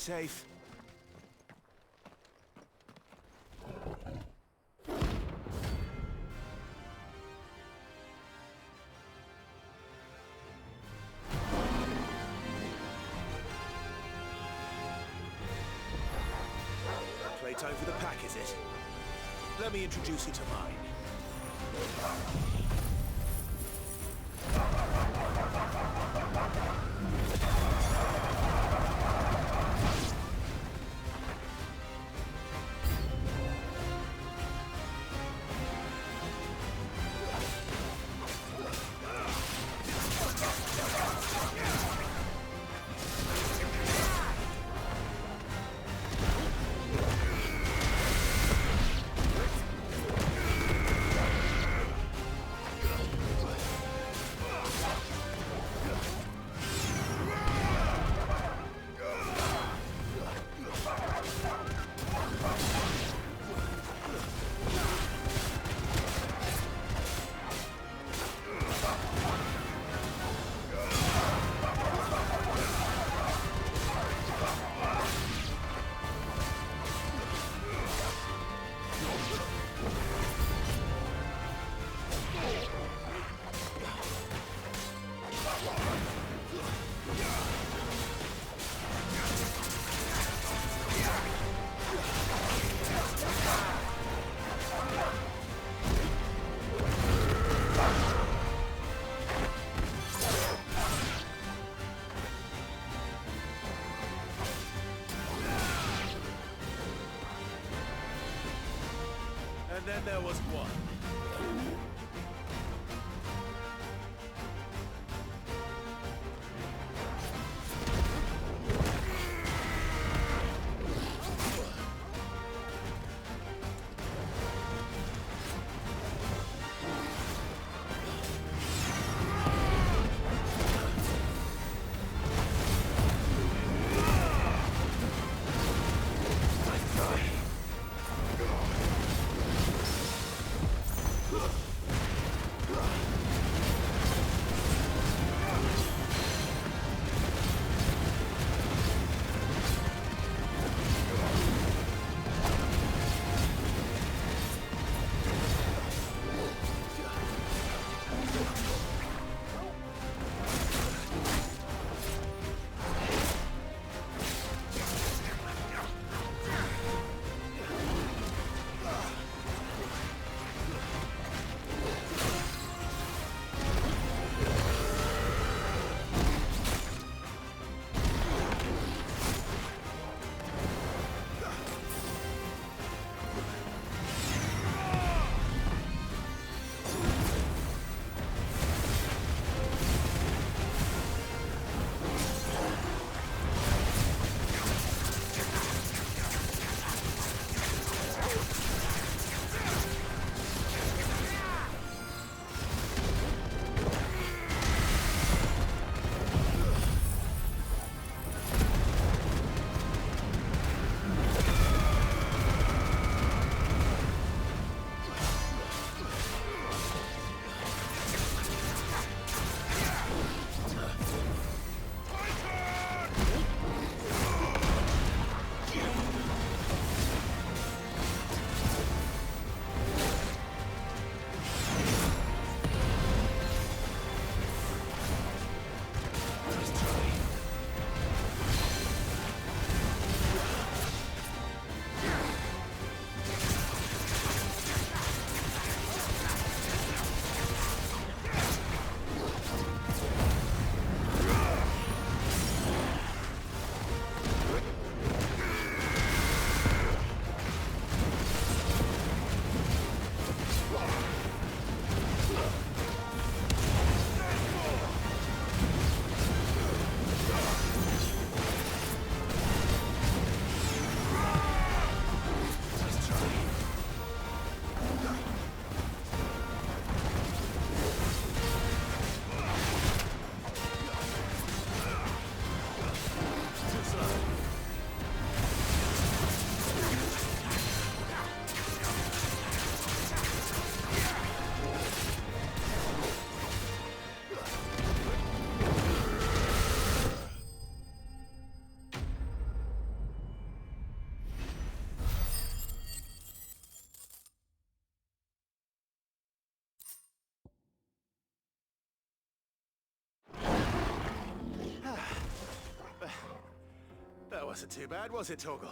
safe. Playtime for the pack, is it? Let me introduce you to mine. And then there was one. wasn't too bad, was it, Torgal?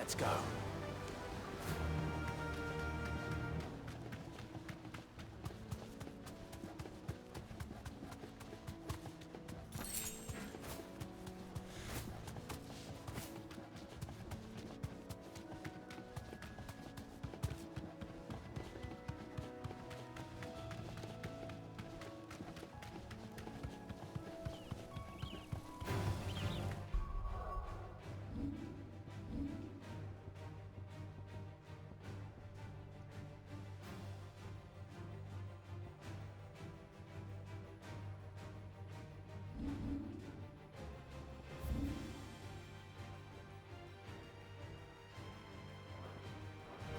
Let's go.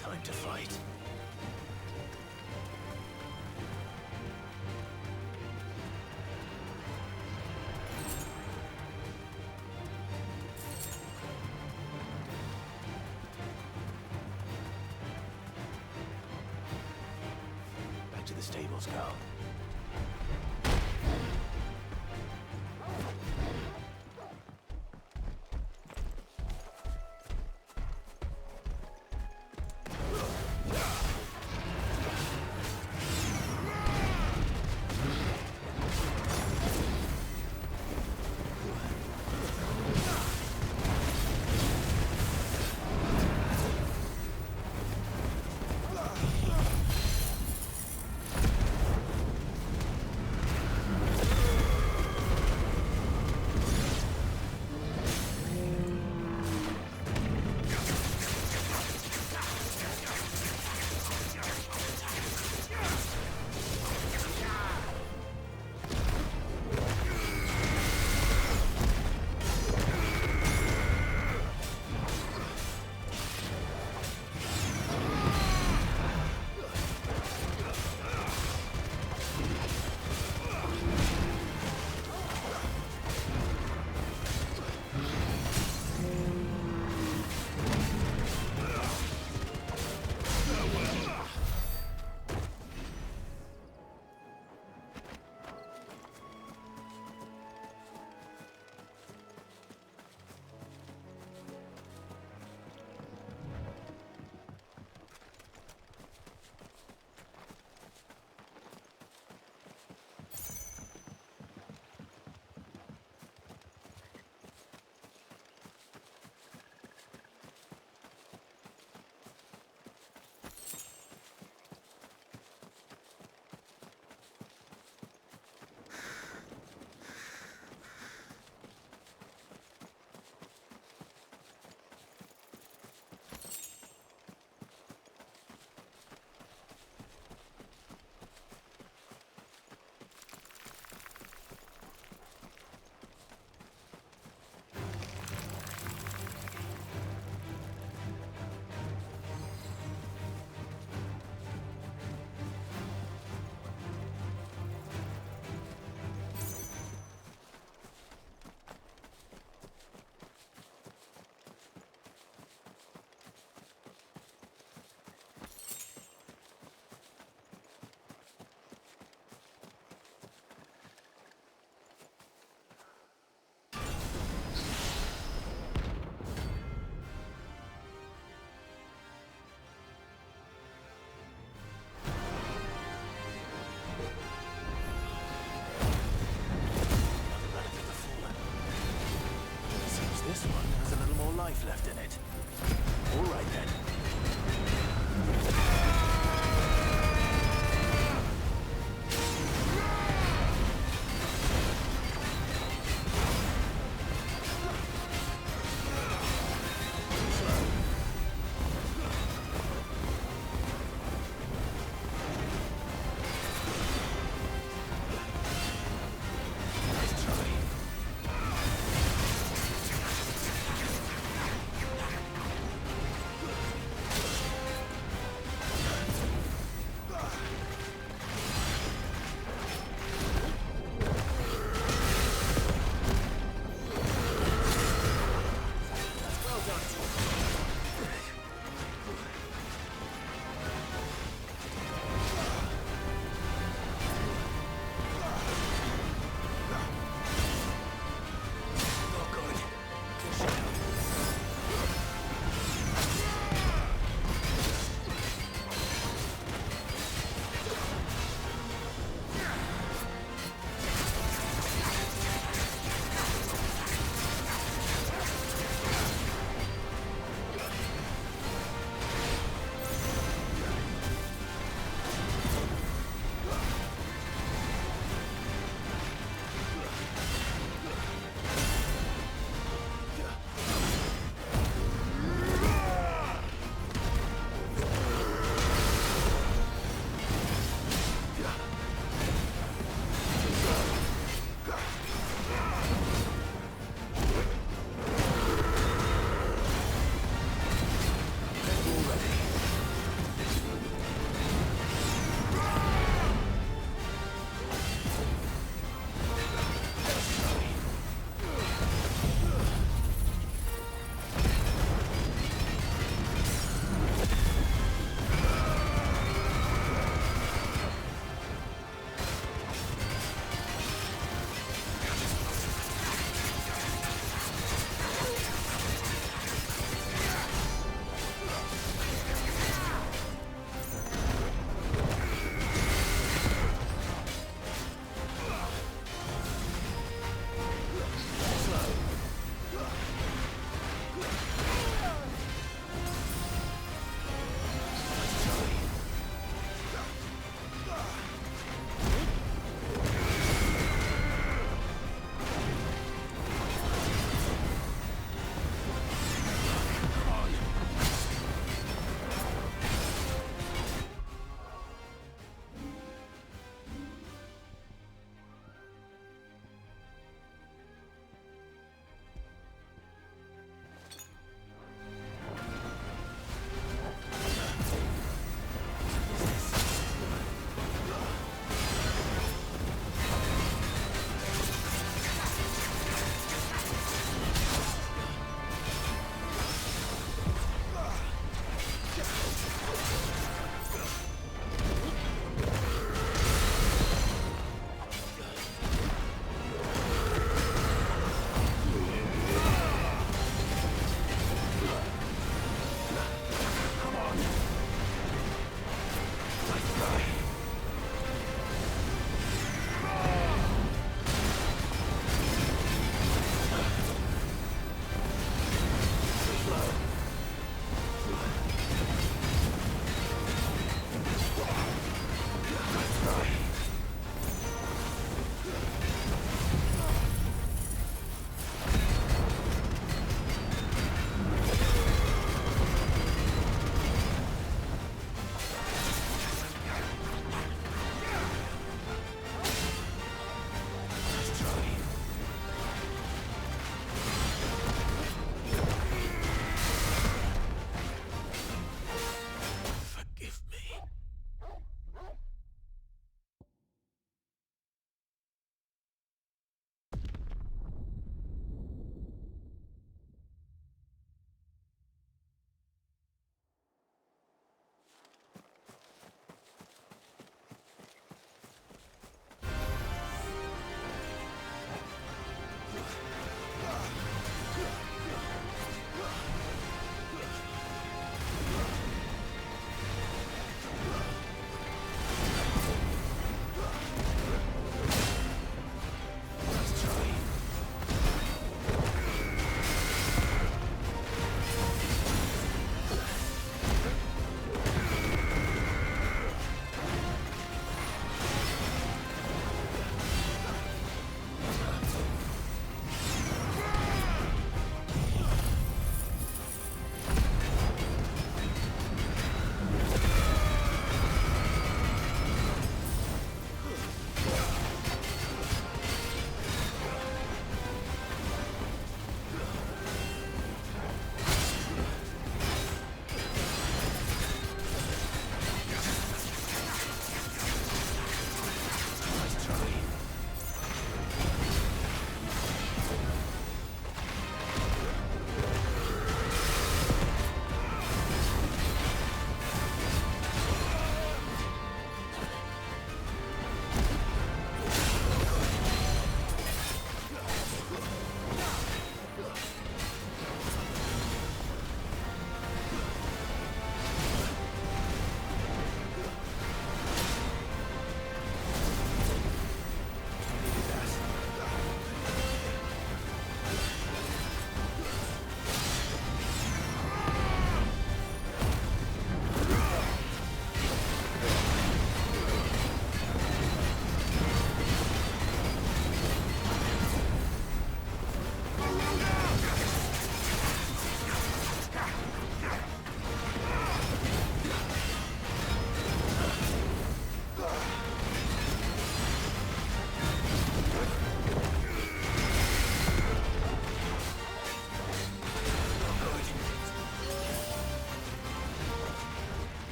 Time to fight. Back to the stables, Carl.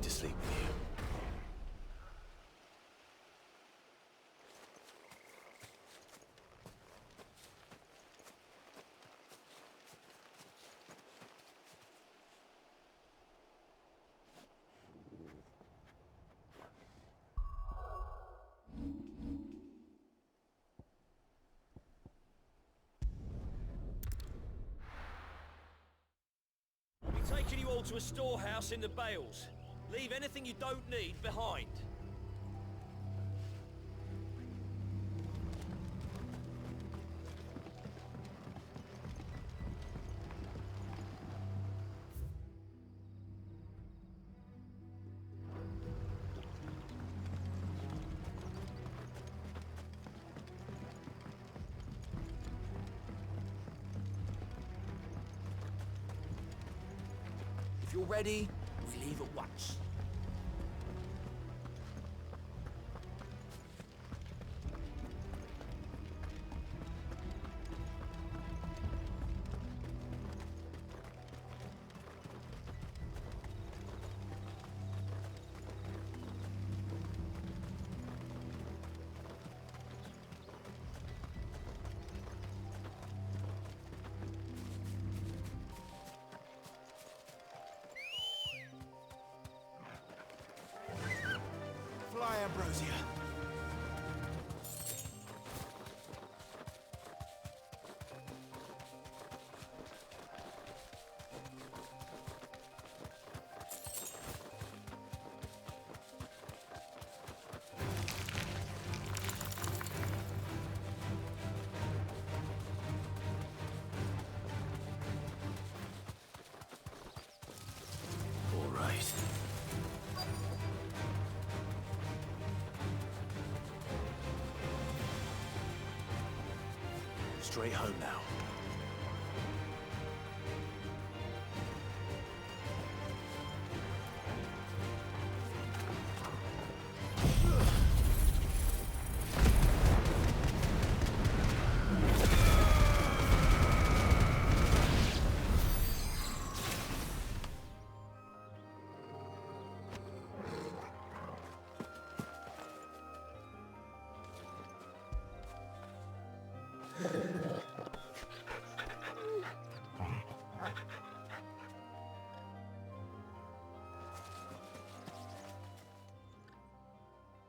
back to sleep with you. I'll be taking you all to a storehouse in the Bales. Leave anything you don't need behind. If you're ready, we leave at once. Fly, Ambrosia. All right. Straight home now.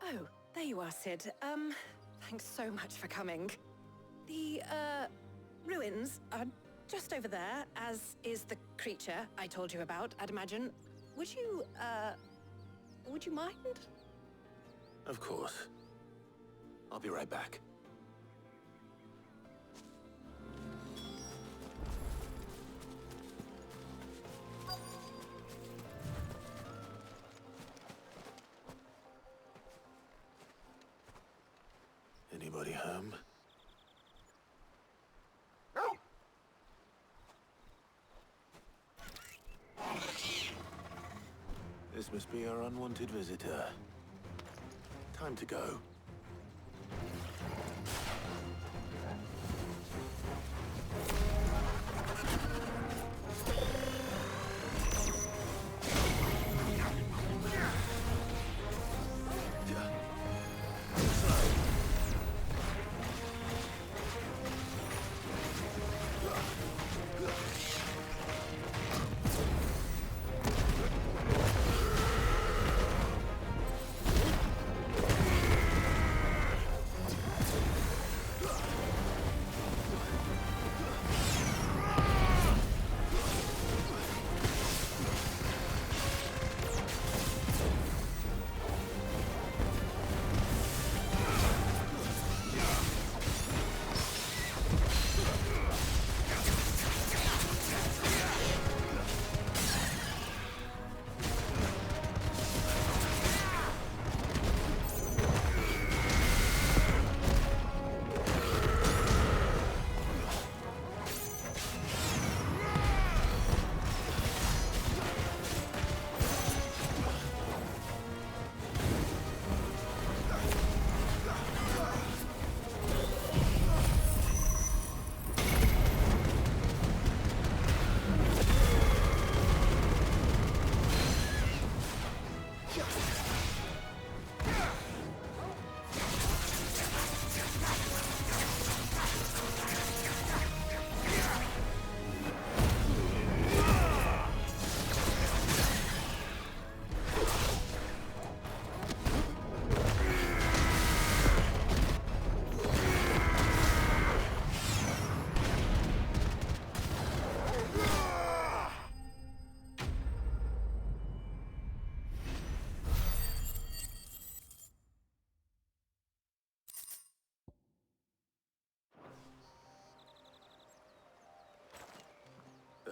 Oh, there you are, Sid. Thanks so much for coming. The, ruins are just over there, as is the creature I told you about, I'd imagine. Would you mind? Of course. I'll be right back. Anybody home? This must be our unwanted visitor. Time to go.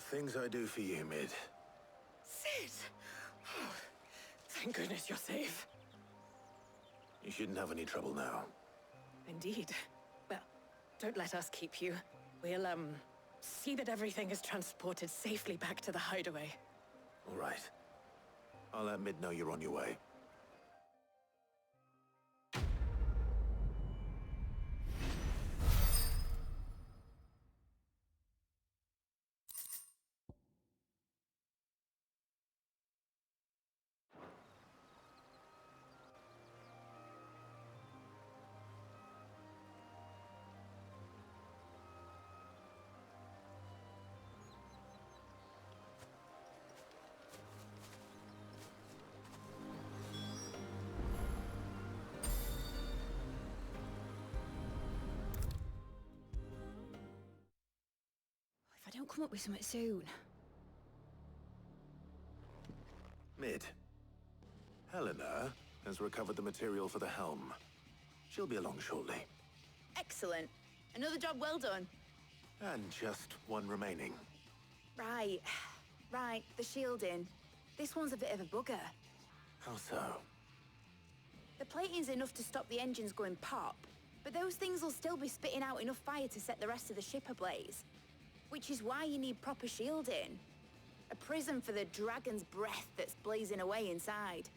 things I do for you, Mid. Sid! Oh, thank goodness you're safe. You shouldn't have any trouble now. Indeed. Well, don't let us keep you. We'll, see that everything is transported safely back to the hideaway. All right. I'll let Mid know you're on your way. If I don't come up with something soon. Mid. Helena has recovered the material for the helm. She'll be along shortly. Excellent. Another job well done. And just one remaining. Right. Right, the shielding. This one's a bit of a bugger. How so? The plating's enough to stop the engines going pop, but those things will still be spitting out enough fire to set the rest of the ship ablaze. Which is why you need proper shielding. A prism for the dragon's breath that's blazing away inside.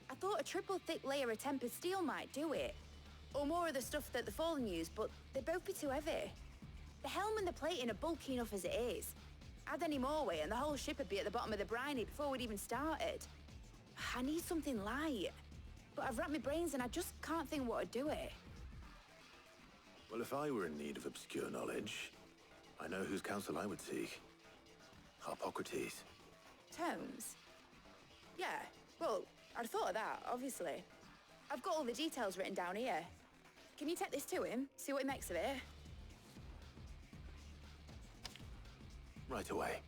I thought a triple thick layer of tempered steel might do it. Or more of the stuff that the Fallen use, but they'd both be too heavy. The helm and the plating are bulky enough as it is. Add any more weight and the whole ship would be at the bottom of the briny before we'd even started. I need something light. But I've racked my brains and I just can't think what would do it. Well, if I were in need of obscure knowledge, I know whose counsel I would seek. Harpocrates. Tomes? Yeah, well, I'd thought of that, obviously. I've got all the details written down here. Can you take this to him, see what he makes of it? Right away.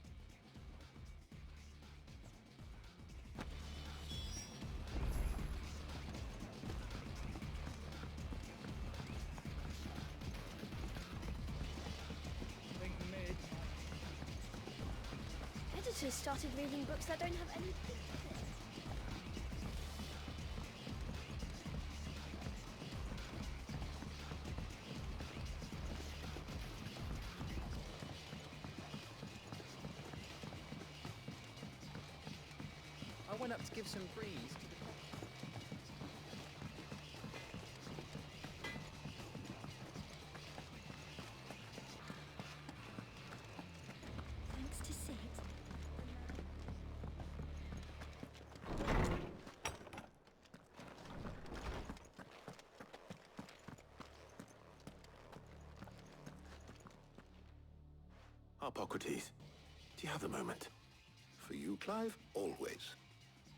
Editors started reading books that don't have any pictures. I went up to give some breeze to the Thanks to Sid. Harpocrates, do you have a moment? For you, Clive? Always.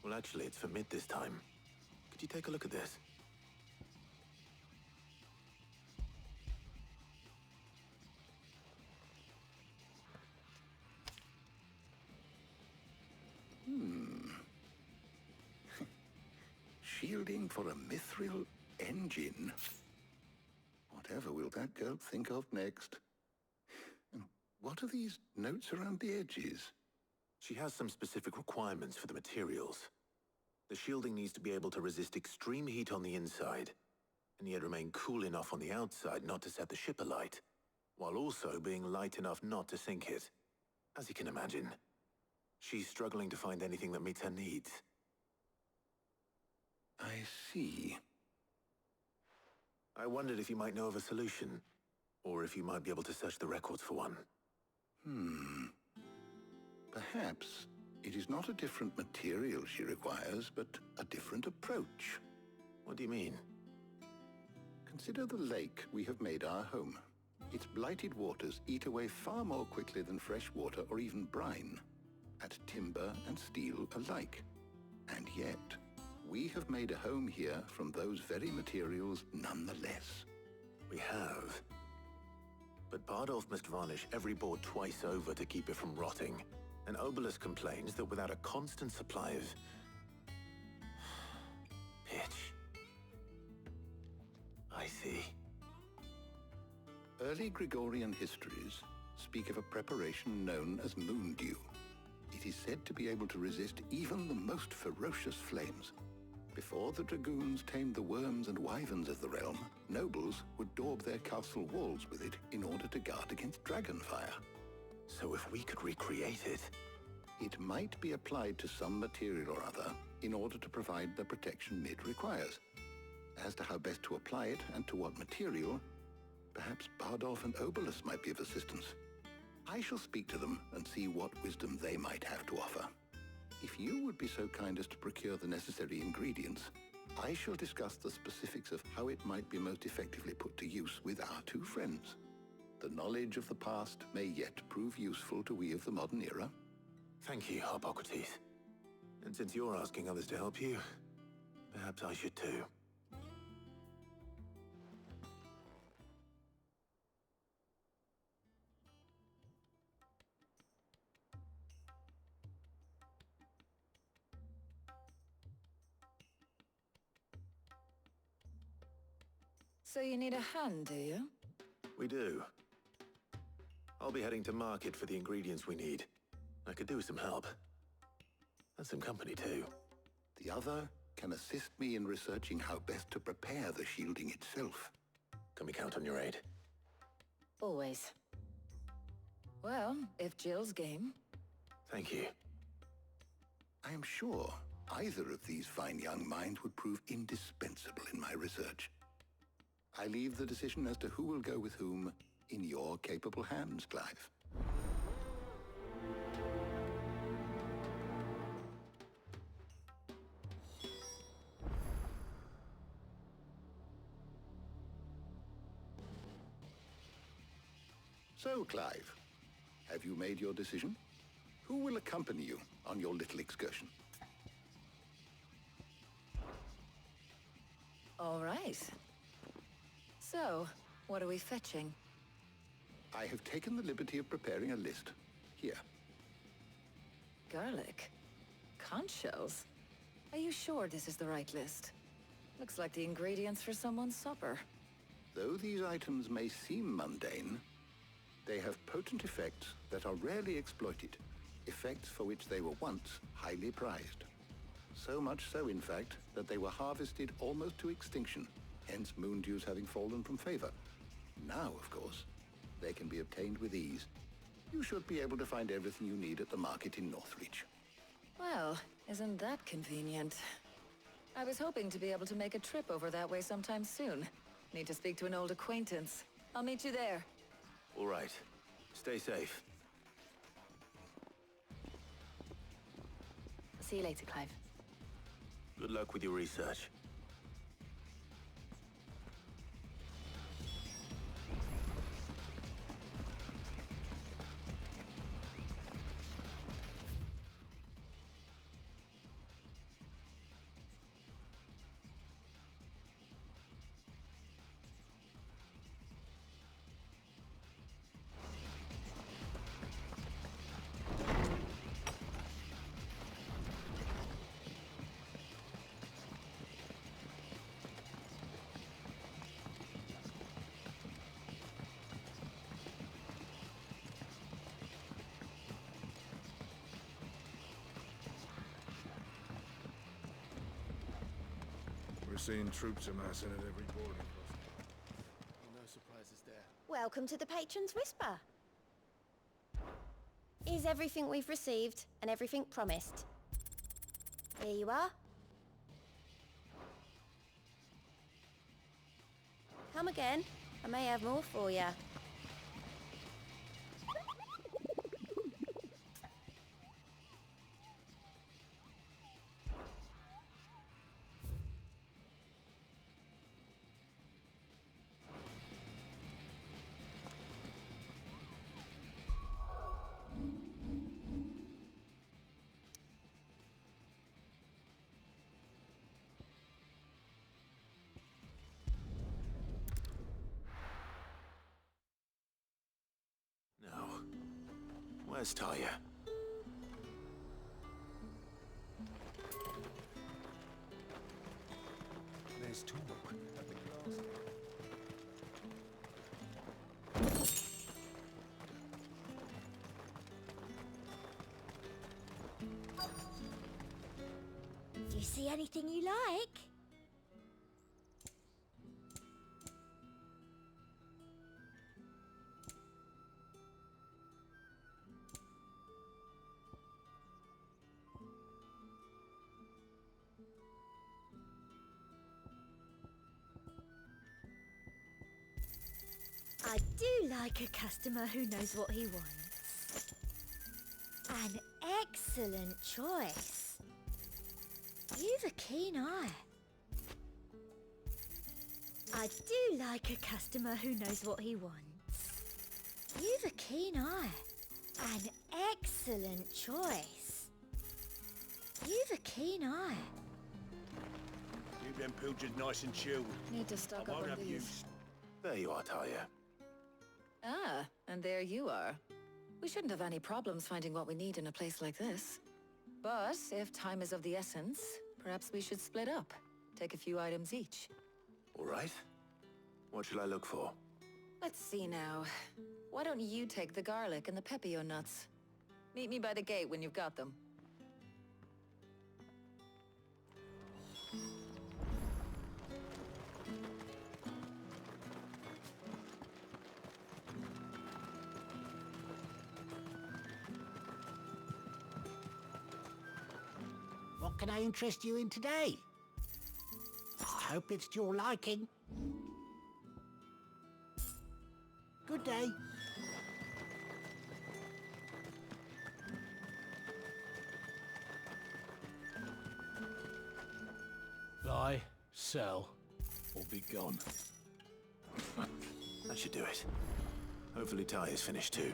Well, actually, it's for Mid this time. Could you take a look at this? Shielding for a mithril engine. Whatever will that girl think of next? And what are these notes around the edges? She has some specific requirements for the materials. The shielding needs to be able to resist extreme heat on the inside, and yet remain cool enough on the outside not to set the ship alight, while also being light enough not to sink it. As you can imagine, she's struggling to find anything that meets her needs. I see. I wondered if you might know of a solution, or if you might be able to search the records for one. Perhaps it is not a different material she requires, but a different approach. What do you mean? Consider the lake we have made our home. Its blighted waters eat away far more quickly than fresh water or even brine, at timber and steel alike. And yet, we have made a home here from those very materials nonetheless. We have. But Bardolph must varnish every board twice over to keep it from rotting. And Obelisk complains that without a constant supply of pitch. I see. Early Gregorian histories speak of a preparation known as moon dew. It is said to be able to resist even the most ferocious flames. Before the dragoons tamed the worms and wyverns of the realm, nobles would daub their castle walls with it in order to guard against dragonfire. So if we could recreate it... It might be applied to some material or other in order to provide the protection Mid requires. As to how best to apply it and to what material, perhaps Bardolph and Obolus might be of assistance. I shall speak to them and see what wisdom they might have to offer. If you would be so kind as to procure the necessary ingredients, I shall discuss the specifics of how it might be most effectively put to use with our two friends. The knowledge of the past may yet prove useful to we of the modern era. Thank you, Hippocrates. And since you're asking others to help you, perhaps I should too. So you need a hand, do you? We do. I'll be heading to market for the ingredients we need. I could do with some help. And some company too. The other can assist me in researching how best to prepare the shielding itself. Can we count on your aid? Always. Well, if Jill's game. Thank you. I am sure either of these fine young minds would prove indispensable in my research. I leave the decision as to who will go with whom in your capable hands, Clive. So, Clive, have you made your decision? Who will accompany you on your little excursion? All right. So, what are we fetching? I have taken the liberty of preparing a list. Here. Garlic. Conch shells. Are you sure this is the right list? Looks like the ingredients for someone's supper. Though these items may seem mundane, they have potent effects that are rarely exploited, effects for which they were once highly prized. So much so, in fact, that they were harvested almost to extinction, hence moon dews having fallen from favor. Now, of course, they can be obtained with ease. You should be able to find everything you need at the market in Northreach. Well, isn't that convenient? I was hoping to be able to make a trip over that way sometime soon. Need to speak to an old acquaintance. I'll meet you there. All right. Stay safe. See you later, Clive. Good luck with your research. We're seeing troops amassing at every boarding crossing. No surprises there. Welcome to the Patron's Whisper. Is everything we've received and everything promised? Here you are. Come again. I may have more for you. No. Where's Talia? There's talk at the glass. you see anything you like? I do like a customer who knows what he wants. An excellent choice. You've a keen eye. I do like a customer who knows what he wants. You've a keen eye. An excellent choice. You've a keen eye. Keep them pilgers nice and chilled. Need to stock up on these. There you are, Talia. Ah, and there you are. We shouldn't have any problems finding what we need in a place like this. But if time is of the essence, perhaps we should split up. Take a few items each. All right. What shall I look for? Let's see now. Why don't you take the garlic and the pepio nuts? Meet me by the gate when you've got them. What can I interest you in today? I hope it's to your liking. Good day. Buy, sell, or be gone. That should do it. Hopefully Talia's finished too.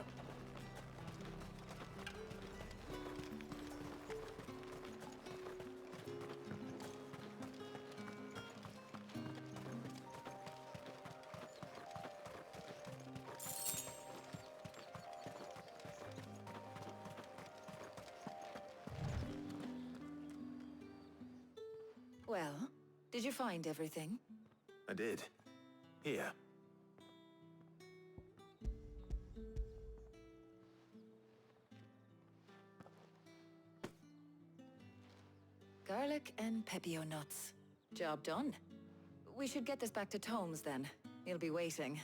Well, did you find everything? I did. Here. Garlic and pepio nuts. Job done. We should get this back to Tomes then. He'll be waiting.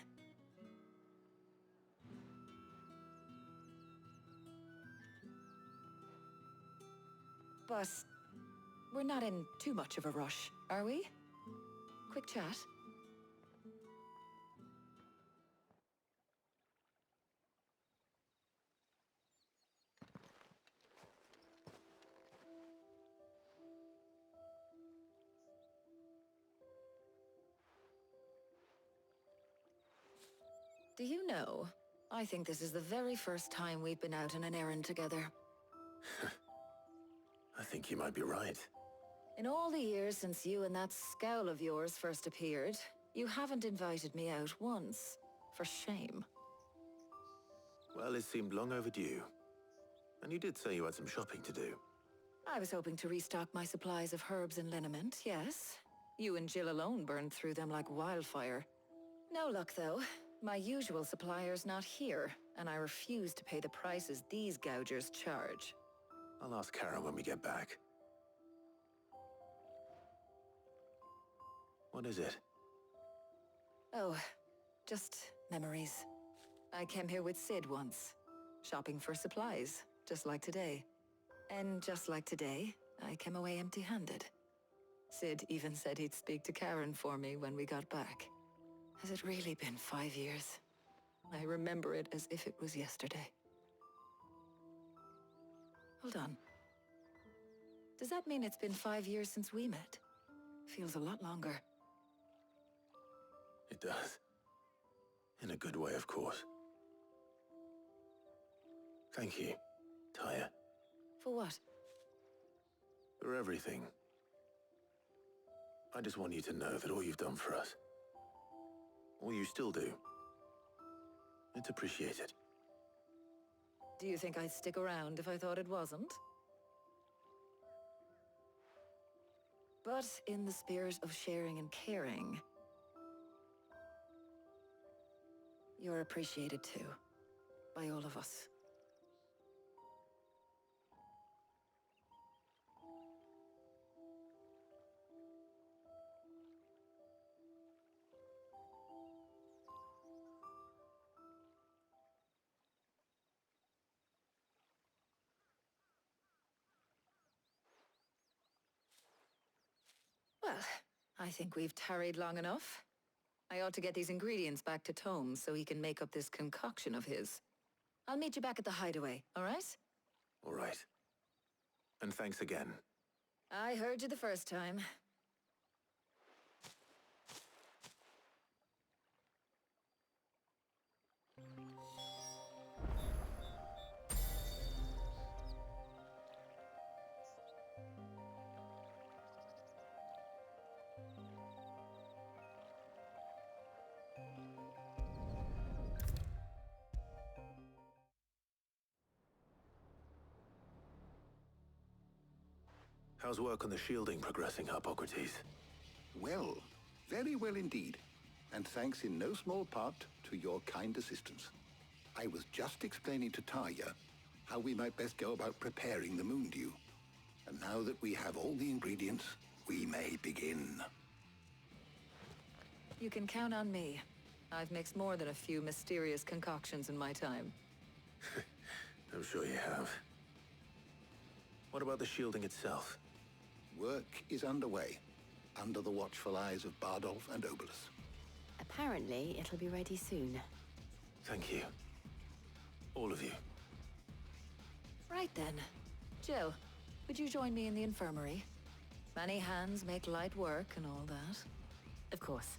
But we're not in too much of a rush, are we? Quick chat. Do you know, I think this is the very first time we've been out on an errand together. I think you might be right. In all the years since you and that scowl of yours first appeared, you haven't invited me out once. For shame. Well, it seemed long overdue. And you did say you had some shopping to do. I was hoping to restock my supplies of herbs and liniment, yes. You and Jill alone burned through them like wildfire. No luck, though. My usual supplier's not here, and I refuse to pay the prices these gougers charge. I'll ask Karen when we get back. What is it? Oh, just memories. I came here with Sid once, shopping for supplies, just like today. And just like today, I came away empty-handed. Sid even said he'd speak to Karen for me when we got back. Has it really been 5 years? I remember it as if it was yesterday. Hold on. Does that mean it's been 5 years since we met? Feels a lot longer. It does. In a good way, of course. Thank you, Taya. For what? For everything. I just want you to know that all you've done for us, all you still do, it's appreciated. Do you think I'd stick around if I thought it wasn't? But in the spirit of sharing and caring, you're appreciated too, by all of us. Well, I think we've tarried long enough. I ought to get these ingredients back to Tome so he can make up this concoction of his. I'll meet you back at the hideaway, all right? All right. And thanks again. I heard you the first time. How's work on the shielding progressing, Hippocrates? Well, very well indeed. And thanks in no small part to your kind assistance. I was just explaining to Tarja how we might best go about preparing the moon dew. And now that we have all the ingredients, we may begin. You can count on me. I've mixed more than a few mysterious concoctions in my time. I'm sure you have. What about the shielding itself? Work is underway, under the watchful eyes of Bardolph and Obolus. Apparently, it'll be ready soon. Thank you. All of you. Right then. Jill, would you join me in the infirmary? Many hands make light work and all that. Of course.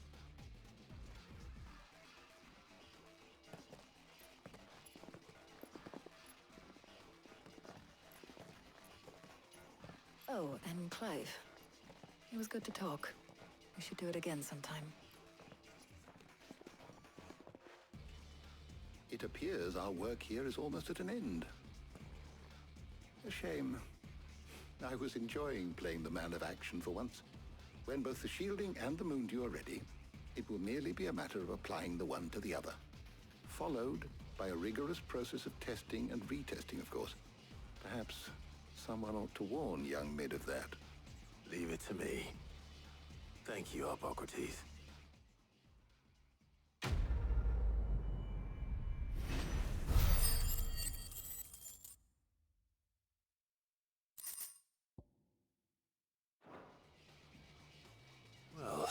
Oh, and Clive. It was good to talk. We should do it again sometime. It appears our work here is almost at an end. A shame. I was enjoying playing the man of action for once. When both the shielding and the moon dew are ready, it will merely be a matter of applying the one to the other. Followed by a rigorous process of testing and retesting, of course. Perhaps someone ought to warn young Mid of that. Leave it to me. Thank you, Hippocrates. Well,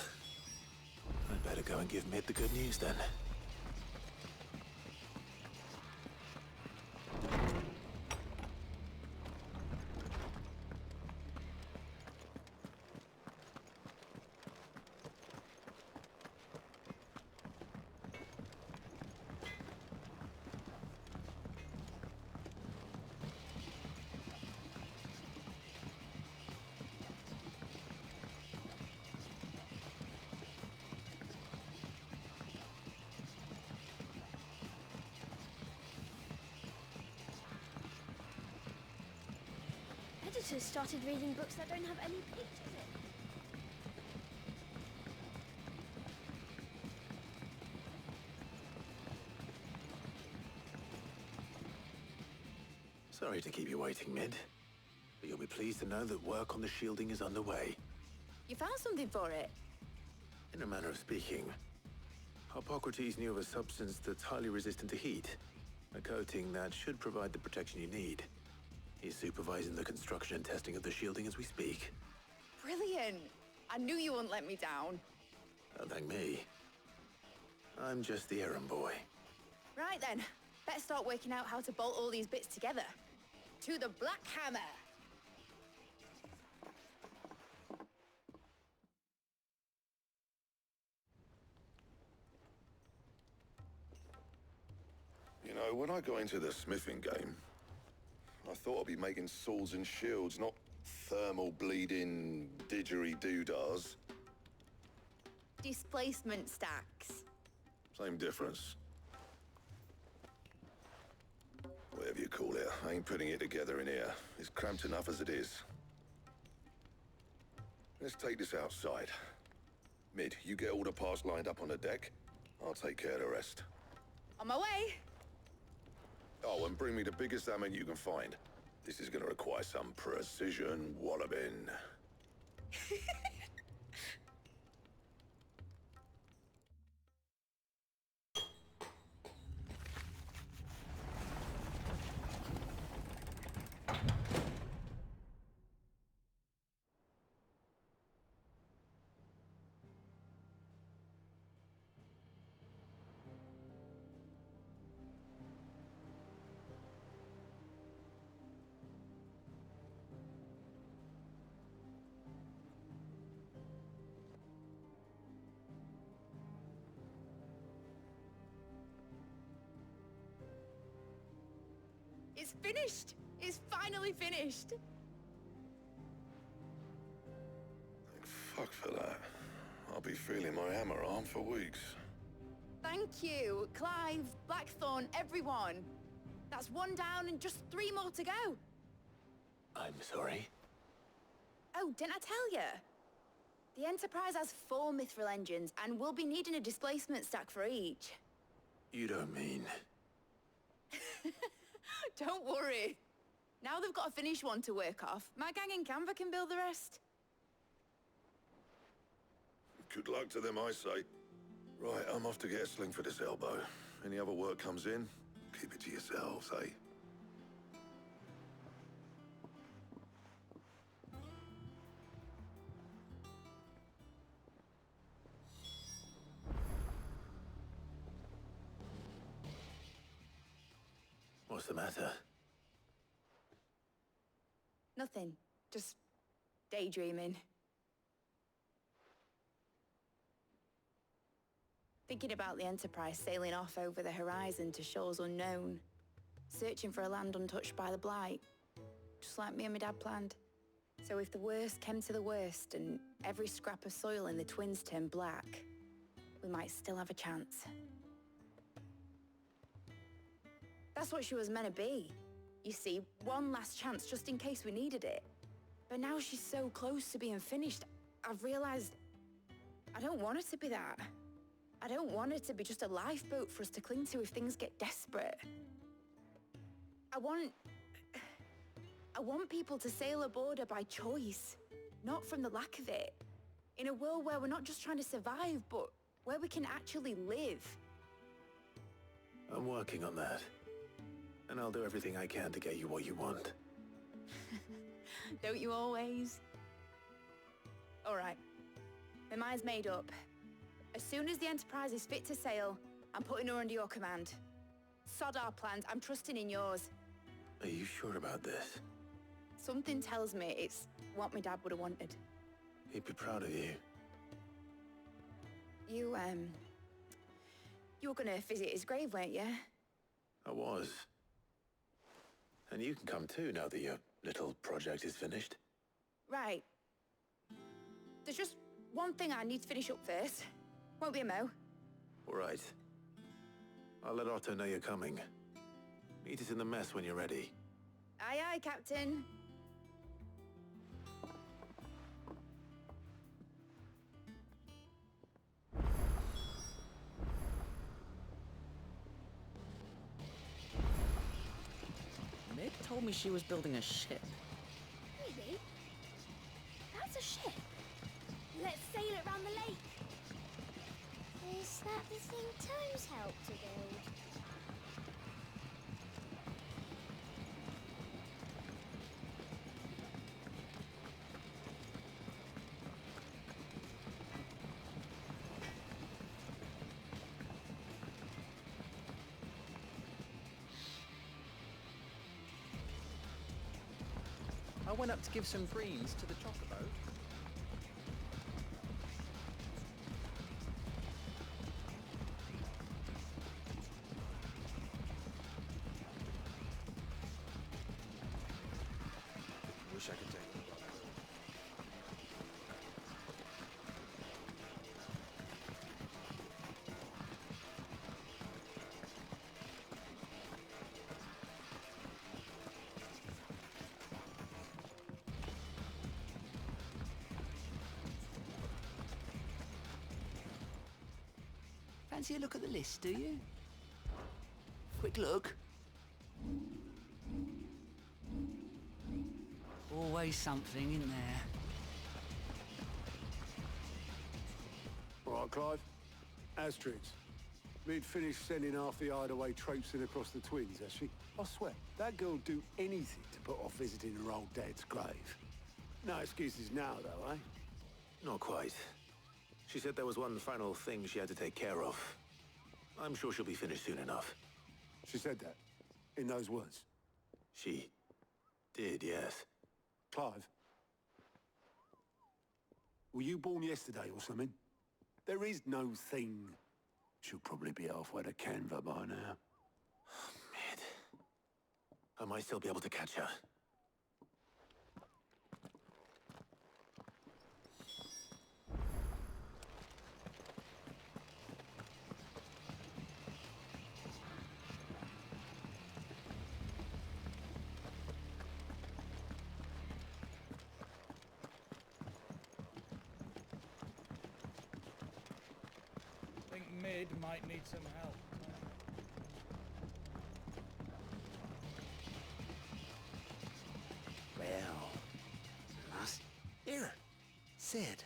I'd better go and give Mid the good news then. Editors started reading books that don't have any pictures in. Sorry to keep you waiting, Mid. But you'll be pleased to know that work on the shielding is underway. You found something for it? In a manner of speaking, Hippocrates knew of a substance that's highly resistant to heat. A coating that should provide the protection you need. He's supervising the construction and testing of the shielding as we speak. Brilliant. I knew you wouldn't let me down. Don't thank me. I'm just the errand boy. Right then, better start working out how to bolt all these bits together. To the Black Hammer! You know, when I got into the smithing game, I thought I'd be making swords and shields, not thermal bleeding didgeridoo-dahs. Displacement stacks. Same difference. Whatever you call it, I ain't putting it together in here. It's cramped enough as it is. Let's take this outside. Mid, you get all the parts lined up on the deck. I'll take care of the rest. On my way! Oh, and bring me the biggest salmon you can find. This is gonna require some precision walloping. finished! It's finally finished! Fuck for that. I'll be feeling my hammer arm for weeks. Thank you, Clive, Blackthorn, everyone. That's one down and just 3 more to go. I'm sorry. Oh, didn't I tell you? The Enterprise has 4 mithril engines, and we'll be needing a displacement stack for each. You don't mean... Don't worry. Now they've got a finished one to work off, my gang in Canva can build the rest. Good luck to them, I say. Right, I'm off to get a sling for this elbow. Any other work comes in, keep it to yourselves, eh? What's the matter? Nothing. Just daydreaming. Thinking about the Enterprise sailing off over the horizon to shores unknown. Searching for a land untouched by the Blight. Just like me and my dad planned. So if the worst came to the worst and every scrap of soil in the Twins turned black, we might still have a chance. That's what she was meant to be. You see, one last chance just in case we needed it. But now she's so close to being finished, I've realized I don't want it to be that. I don't want it to be just a lifeboat for us to cling to if things get desperate. I want people to sail aboard her by choice, not from the lack of it. In a world where we're not just trying to survive, but where we can actually live. I'm working on that. And I'll do everything I can to get you what you want. Don't you always? All right. My mind's made up. As soon as the Enterprise is fit to sail, I'm putting her under your command. Sod our plans, I'm trusting in yours. Are you sure about this? Something tells me it's what my dad would have wanted. He'd be proud of you. You were gonna visit his grave, weren't you? I was. And you can come too now that your little project is finished. Right. There's just one thing I need to finish up first. Won't be a mo. All right. I'll let Otto know you're coming. Meet us in the mess when you're ready. Aye, aye, Captain. Meg told me she was building a ship. Really? That's a ship. Let's sail it round the lake. Is that the thing Tomes helped to build? I went up to give some greens to the chocobo. Wish I could take them. Fancy a look at the list, do you? Quick look. Always something in there. All right, Clive. Astrix. We'd finished sending half the hideaway traipsing across the Twins, has she? I swear, that girl'd do anything to put off visiting her old dad's grave. No excuses now, though, eh? Not quite. She said there was one final thing she had to take care of. I'm sure she'll be finished soon enough. She said that? In those words? She did, yes. Clive? Were you born yesterday or something? There is no thing. She'll probably be halfway to Canva by now. I might still be able to catch her. I think Mid might need some help. Well, lass. Here, Sid.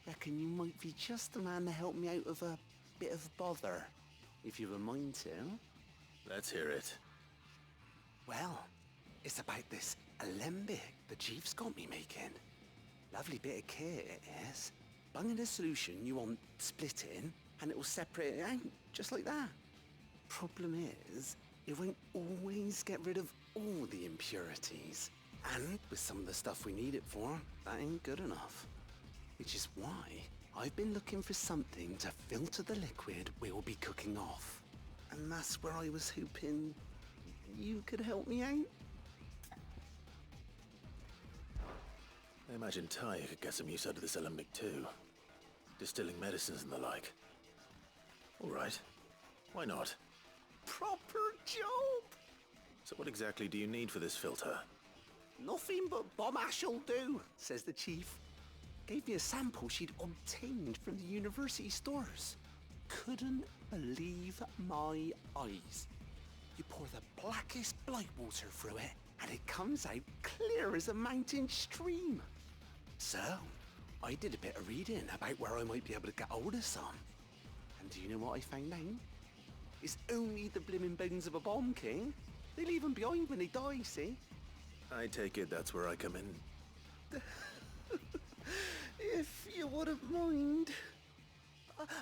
Reckon you might be just the man to help me out of a bit of bother, if you've a mind to. Let's hear it. Well, it's about this alembic the chief's got me making. Lovely bit of kit it is. Bung in a solution you want splitting, and it will separate it out, just like that. Problem is, it won't always get rid of all the impurities. And with some of the stuff we need it for, that ain't good enough. Which is why I've been looking for something to filter the liquid we'll be cooking off. And that's where I was hoping you could help me out. I imagine Ty could get some use out of this alembic too. Distilling medicines and the like. All right. Why not? Proper job! So what exactly do you need for this filter? Nothing but bomb ash'll do, says the chief. Gave me a sample she'd obtained from the university stores. Couldn't believe my eyes. You pour the blackest blight water through it, and it comes out clear as a mountain stream. So, I did a bit of reading about where I might be able to get hold of some. And do you know what I found out? It's only the blimmin' bones of a bomb king. They leave them behind when they die, see? I take it that's where I come in. If you wouldn't mind.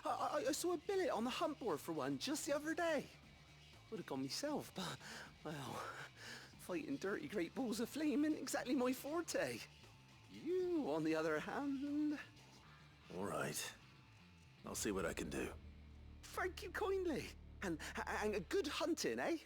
I saw a billet on the hunt board for one just the other day. Would have gone myself, but, well, fighting dirty great balls of flame ain't exactly my forte. You, on the other hand... All right. I'll see what I can do. Thank you kindly. And a good hunting, eh?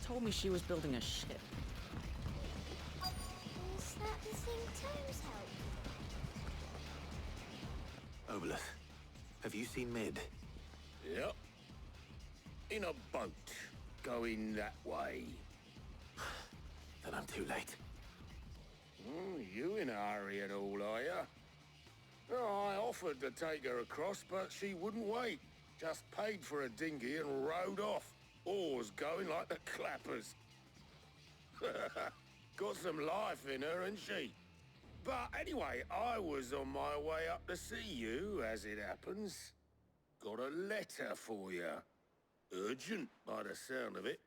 Told me she was building a ship. Is that the thing Tomes helped? Oboleth, have you seen Mid? Yep. In a boat, going that way. Then I'm too late. You in a hurry at all, are ya? Oh, I offered to take her across, but she wouldn't wait. Just paid for a dinghy and rowed off. Oars going like the clappers. Got some life in her, ain't she? But anyway, I was on my way up to see you, as it happens. Got a letter for you. Urgent, by the sound of it.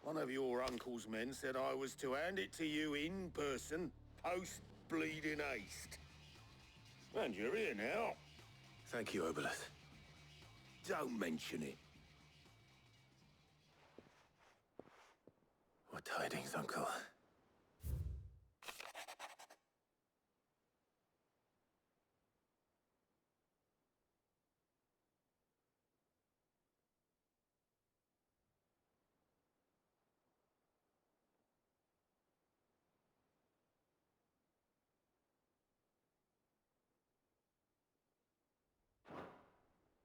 One of your uncle's men said I was to hand it to you in person, post-bleeding haste. And you're here now. Thank you, Oboleth. Don't mention it. What tidings, Uncle?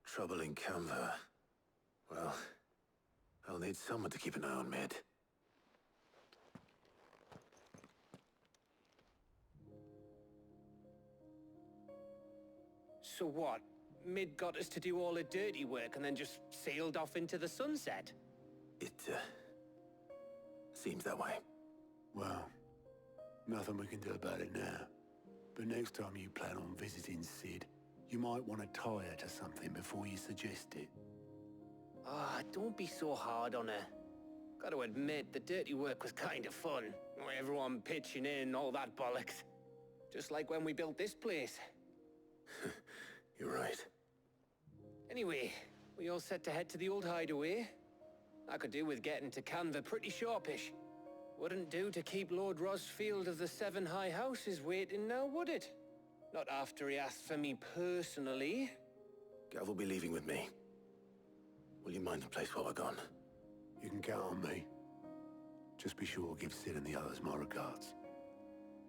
Trouble in Canva. Well, I'll need someone to keep an eye on Mid. So what? Mid got us to do all the dirty work and then just sailed off into the sunset? It, seems that way. Well, nothing we can do about it now. But next time you plan on visiting Sid, you might want to tie her to something before you suggest it. Ah, don't be so hard on her. Gotta admit, the dirty work was kind of fun. Everyone pitching in, all that bollocks. Just like when we built this place. You're right. Anyway, we all set to head to the old hideaway. I could do with getting to Canva pretty sharpish. Wouldn't do to keep Lord Rosfield of the Seven High Houses waiting now, would it? Not after he asked for me personally. Gav will be leaving with me. Will you mind the place while we're gone? You can count on me. Just be sure to give Sid and the others my regards.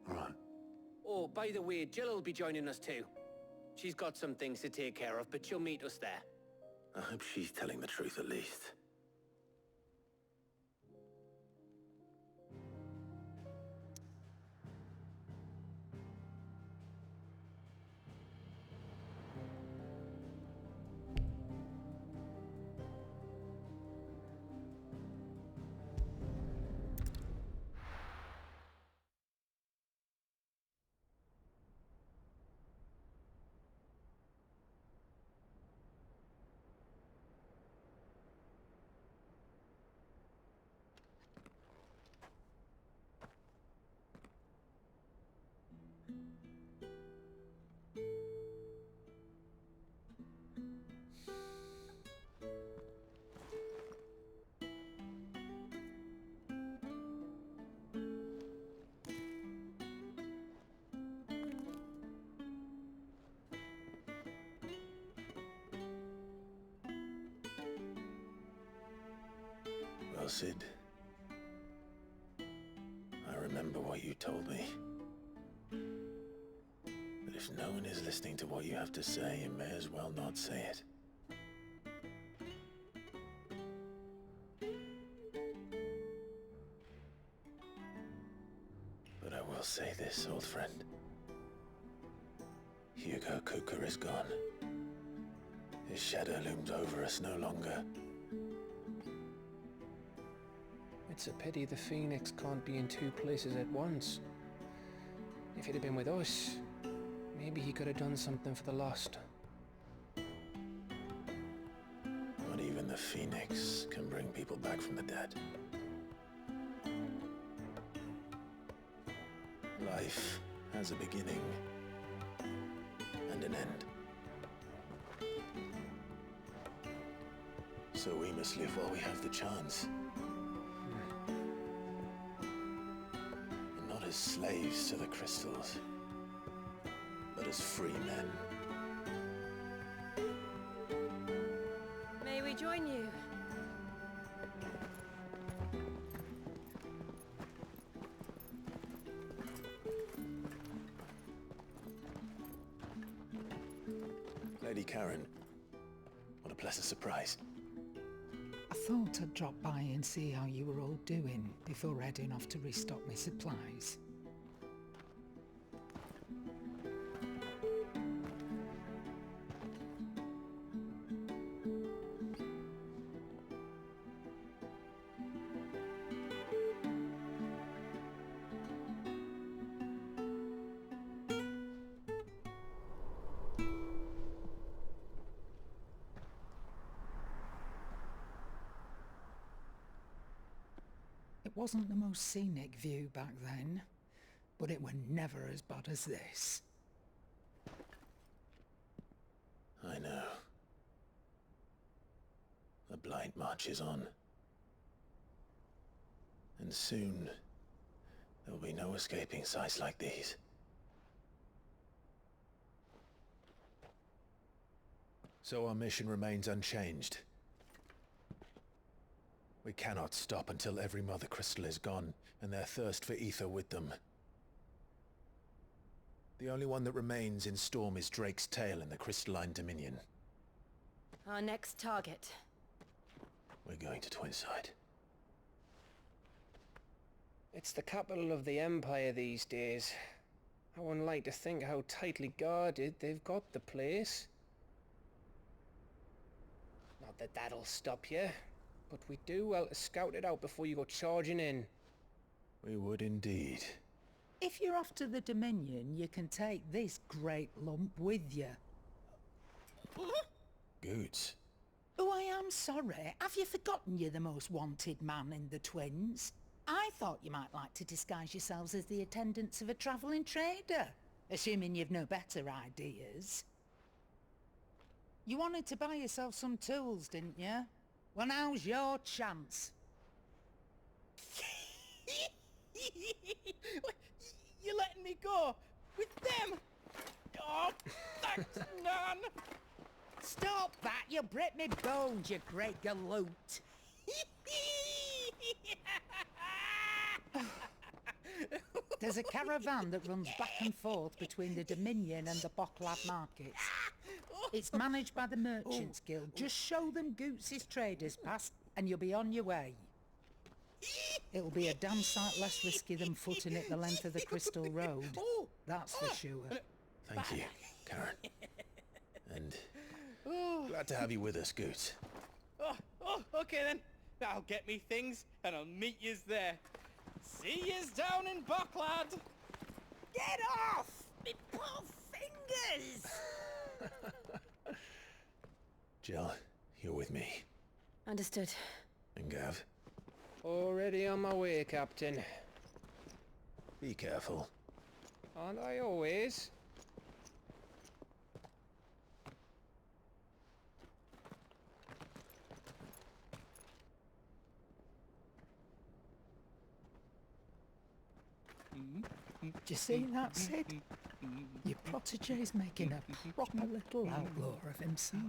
All right. Oh, by the way, Jill will be joining us too. She's got some things to take care of, but she'll meet us there. I hope she's telling the truth at least. Well, Sid, I remember what you told me. That if no one is listening to what you have to say, you may as well not say it. But I will say this, old friend. Hugo Kuka is gone. His shadow looms over us no longer. It's a pity the Phoenix can't be in two places at once. If he'd have been with us, maybe he could have done something for the lost. Not even the Phoenix can bring people back from the dead. Life has a beginning and an end. So we must live while we have the chance. And not as slaves to the crystals, but as free men. May we join you? Lady Karen, what a pleasant surprise. I thought I'd drop by and see how you were all doing before heading off to restock my supplies. It wasn't the most scenic view back then, but it were never as bad as this. I know. The blight marches on. And soon, there'll be no escaping sights like these. So our mission remains unchanged. We cannot stop until every Mother Crystal is gone, and their thirst for ether with them. The only one that remains in Storm is Drake's tail in the Crystalline Dominion. Our next target. We're going to Twinside. It's the capital of the Empire these days. I wouldn't like to think how tightly guarded they've got the place. Not that that'll stop you, but we do well to scout it out before you go charging in. We would indeed. If you're off to the Dominion, you can take this great lump with you. Goods. Oh, I am sorry. Have you forgotten you're the most wanted man in the Twins? I thought you might like to disguise yourselves as the attendants of a travelling trader, assuming you've no better ideas. You wanted to buy yourself some tools, didn't you? Well, now's your chance. You're letting me go with them? Oh, thanks, Nan. Stop that! You'll break me bones, you great galoot. There's a caravan that runs back and forth between the Dominion and the Bocklad markets. It's managed by the Merchants Guild. Just show them Goots' traders pass and you'll be on your way. It'll be a damn sight less risky than footing it the length of the Crystal Road. That's for sure. Thank you, Karen. And glad to have you with us, Goots. Okay then. I'll get me things and I'll meet yous there. See yous down in Bocklad. Get off! Me poor fingers! Jill, you're with me. Understood. And Gav? Already on my way, Captain. Be careful. Aren't I always? Do you see that, Sid? Your protege's making a proper little outlaw of himself.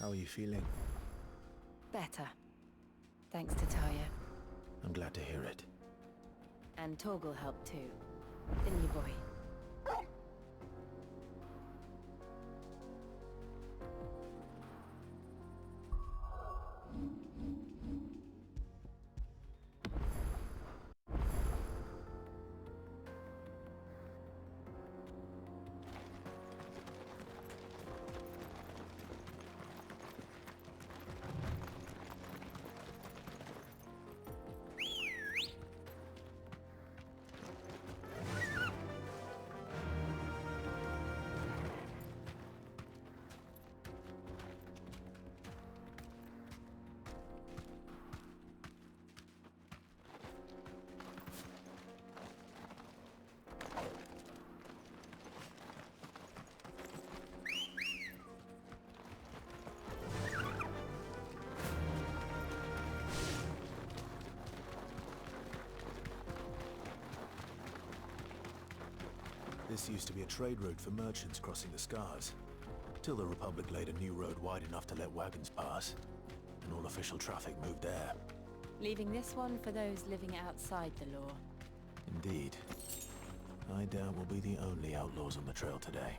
How are you feeling? Better. Thanks to Talia. I'm glad to hear it. And Torgal helped too. Didn't you, boy? This used to be a trade route for merchants crossing the Scars, till the Republic laid a new road wide enough to let wagons pass. and all official traffic moved there. Leaving this one for those living outside the law. Indeed. I doubt we'll be the only outlaws on the trail today.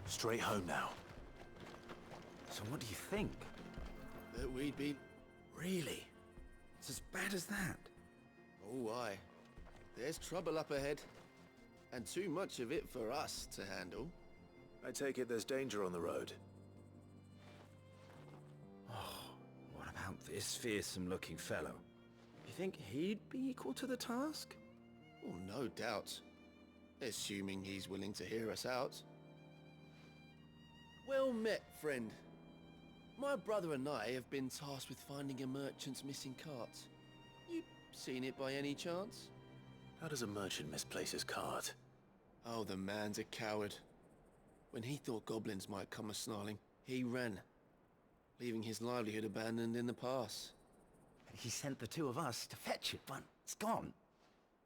Straight home now. So what do you think? That we'd been... Really? It's as bad as that? Oh, aye. There's trouble up ahead. And too much of it for us to handle. I take it there's danger on the road. What about this fearsome-looking fellow? You think he'd be equal to the task? Oh, no doubt. Assuming he's willing to hear us out. Well met, friend. My brother and I have been tasked with finding a merchant's missing cart. You seen it by any chance? How does a merchant misplace his cart? Oh, the man's a coward. When he thought goblins might come a-snarling, he ran, leaving his livelihood abandoned in the pass. He sent the two of us to fetch it, but it's gone.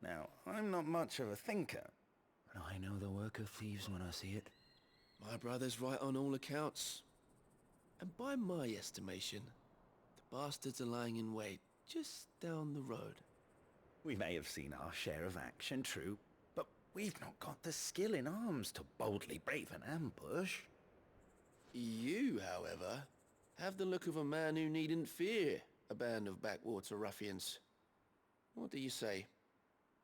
Now, I'm not much of a thinker, but I know the work of thieves when I see it. My brother's right on all accounts. And by my estimation, the bastards are lying in wait just down the road. We may have seen our share of action, true, but we've not got the skill in arms to boldly brave an ambush. You, however, have the look of a man who needn't fear a band of backwater ruffians. What do you say?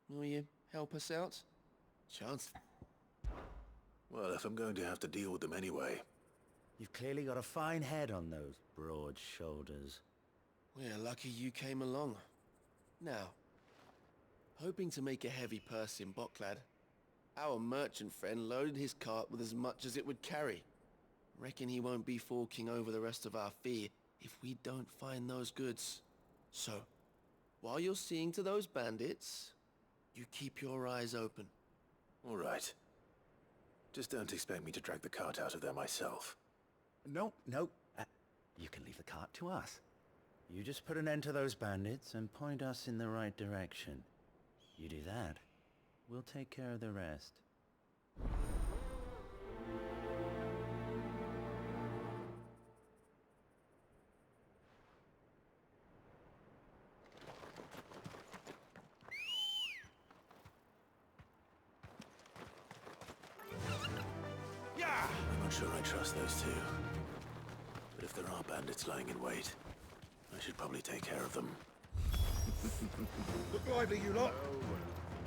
Will you help us out? Chance? Well, if I'm going to have to deal with them anyway. You've clearly got a fine head on those broad shoulders. We're lucky you came along. Now, hoping to make a heavy purse in Bocklad, our merchant friend loaded his cart with as much as it would carry. Reckon he won't be forking over the rest of our fee if we don't find those goods. So, while you're seeing to those bandits, you keep your eyes open. All right. Just don't expect me to drag the cart out of there myself. No. You can leave the cart to us. You just put an end to those bandits and point us in the right direction. You do that, we'll take care of the rest. I'm not sure I trust those two. But if there are bandits lying in wait, I should probably take care of them. Look lively, you lot.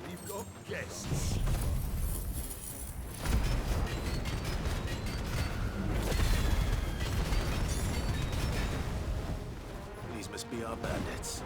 We've got guests. These must be our bandits.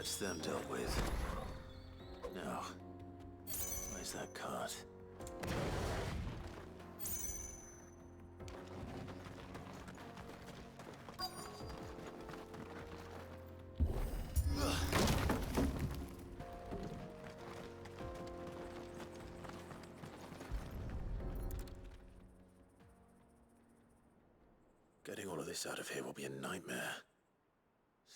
That's them dealt with. Now, where's that cart? Getting all of this out of here will be a nightmare.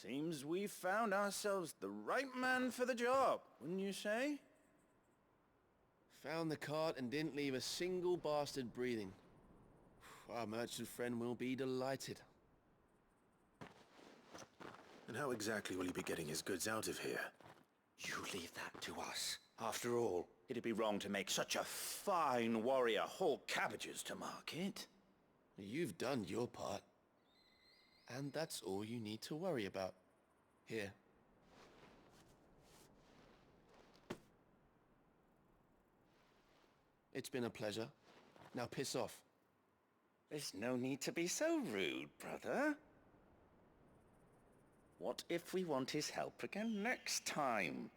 Seems we've found ourselves the right man for the job, wouldn't you say? Found the cart and didn't leave a single bastard breathing. Our merchant friend will be delighted. And how exactly will he be getting his goods out of here? You leave that to us. After all, it'd be wrong to make such a fine warrior haul cabbages to market. You've done your part. And that's all you need to worry about. Here. It's been a pleasure. Now piss off. There's no need to be so rude, brother. What if we want his help again next time?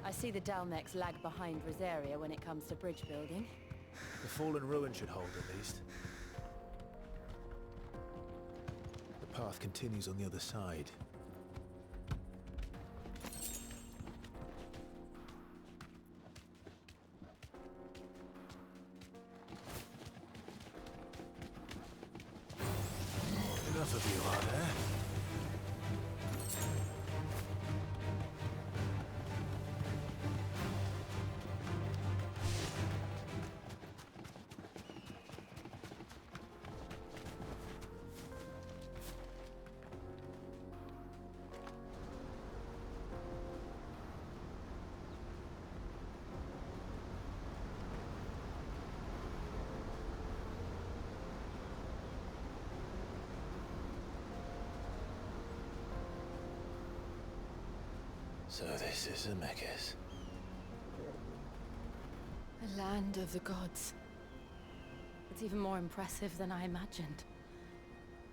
I see the Dalnecs lag behind Rosaria when it comes to bridge building. The fallen ruin should hold, at least. The path continues on the other side. Enough of you, are there? So this is Zemeckis. The land of the gods. It's even more impressive than I imagined.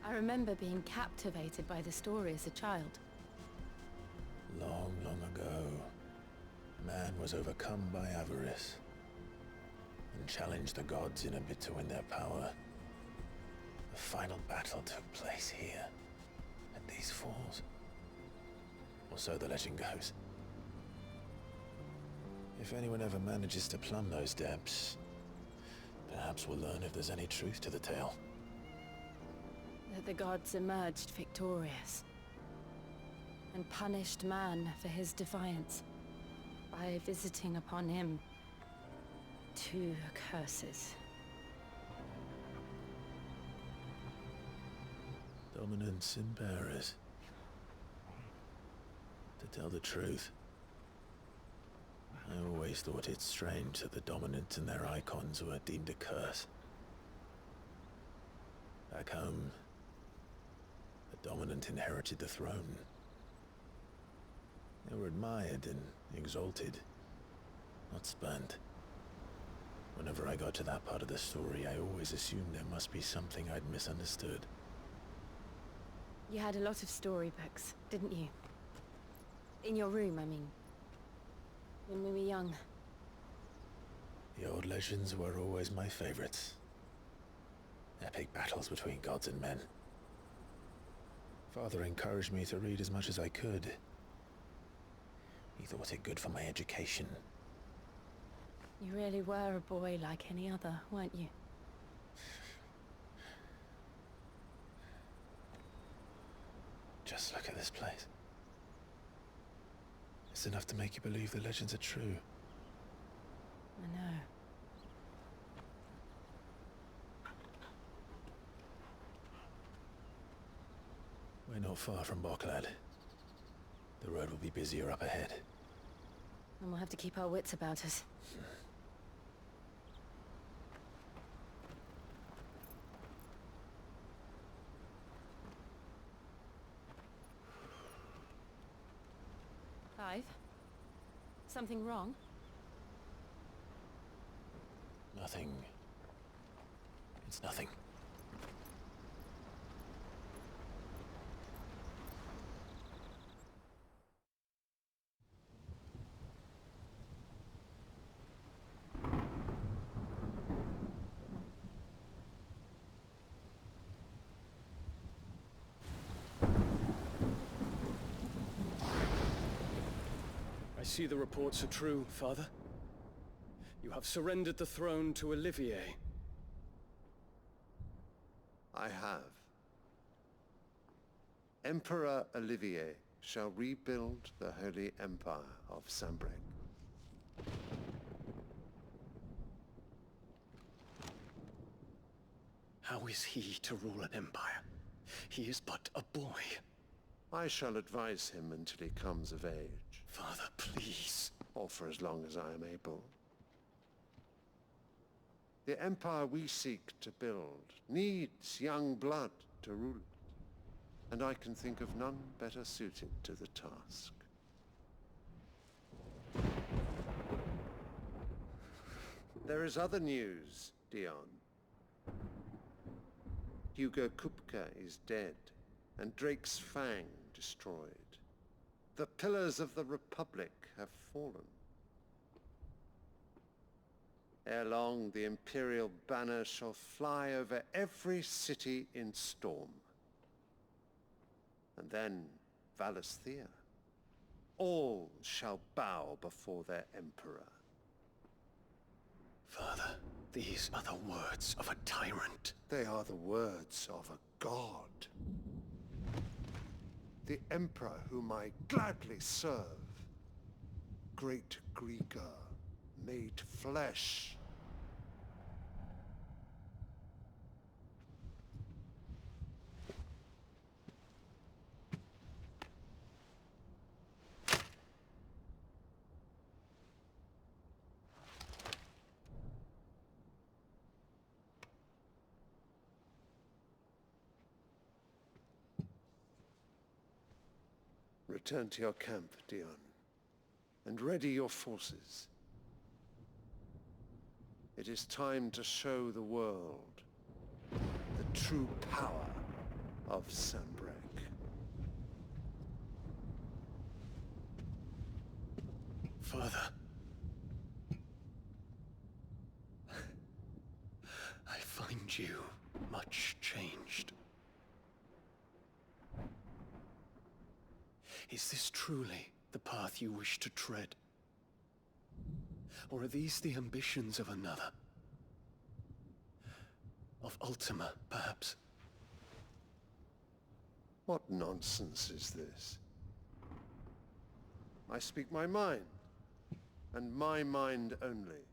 I remember being captivated by the story as a child. Long, long ago, man was overcome by avarice and challenged the gods in a bid to win their power. The final battle took place here, at these falls. Or so the legend goes. If anyone ever manages to plumb those depths, perhaps we'll learn if there's any truth to the tale. That the gods emerged victorious and punished man for his defiance by visiting upon him 2 curses. Dominance and bearers. To tell the truth, I always thought it strange that the dominant and their icons were deemed a curse. Back home, the dominant inherited the throne. They were admired and exalted, not spurned. Whenever I got to that part of the story, I always assumed there must be something I'd misunderstood. You had a lot of storybooks, didn't you? In your room, I mean. When we were young. The old legends were always my favorites. Epic battles between gods and men. Father encouraged me to read as much as I could. He thought it good for my education. You really were a boy like any other, weren't you? Just look at this place. It's enough to make you believe the legends are true. I know. We're not far from Boklad. The road will be busier up ahead. And we'll have to keep our wits about us. Clive? Something wrong? Nothing. It's nothing. I see the reports are true, Father. You have surrendered the throne to Olivier. I have. Emperor Olivier shall rebuild the Holy Empire of Sambrec. How is he to rule an empire? He is but a boy. I shall advise him until he comes of age. Father, please. Or for as long as I am able. The empire we seek to build needs young blood to rule it, and I can think of none better suited to the task. There is other news, Dion. Hugo Kupka is dead, and Drake's Fang destroyed. The pillars of the Republic have fallen. Ere long, the Imperial banner shall fly over every city in Storm. And then, Valisthea. All shall bow before their Emperor. Father, these are the words of a tyrant. They are the words of a god. The Emperor whom I gladly serve. Great Grieger, made flesh. Return to your camp, Dion, and ready your forces. It is time to show the world the true power of Sambrec. Father. I find you much changed. Is this truly the path you wish to tread? Or are these the ambitions of another? Of Ultima, perhaps? What nonsense is this? I speak my mind, and my mind only.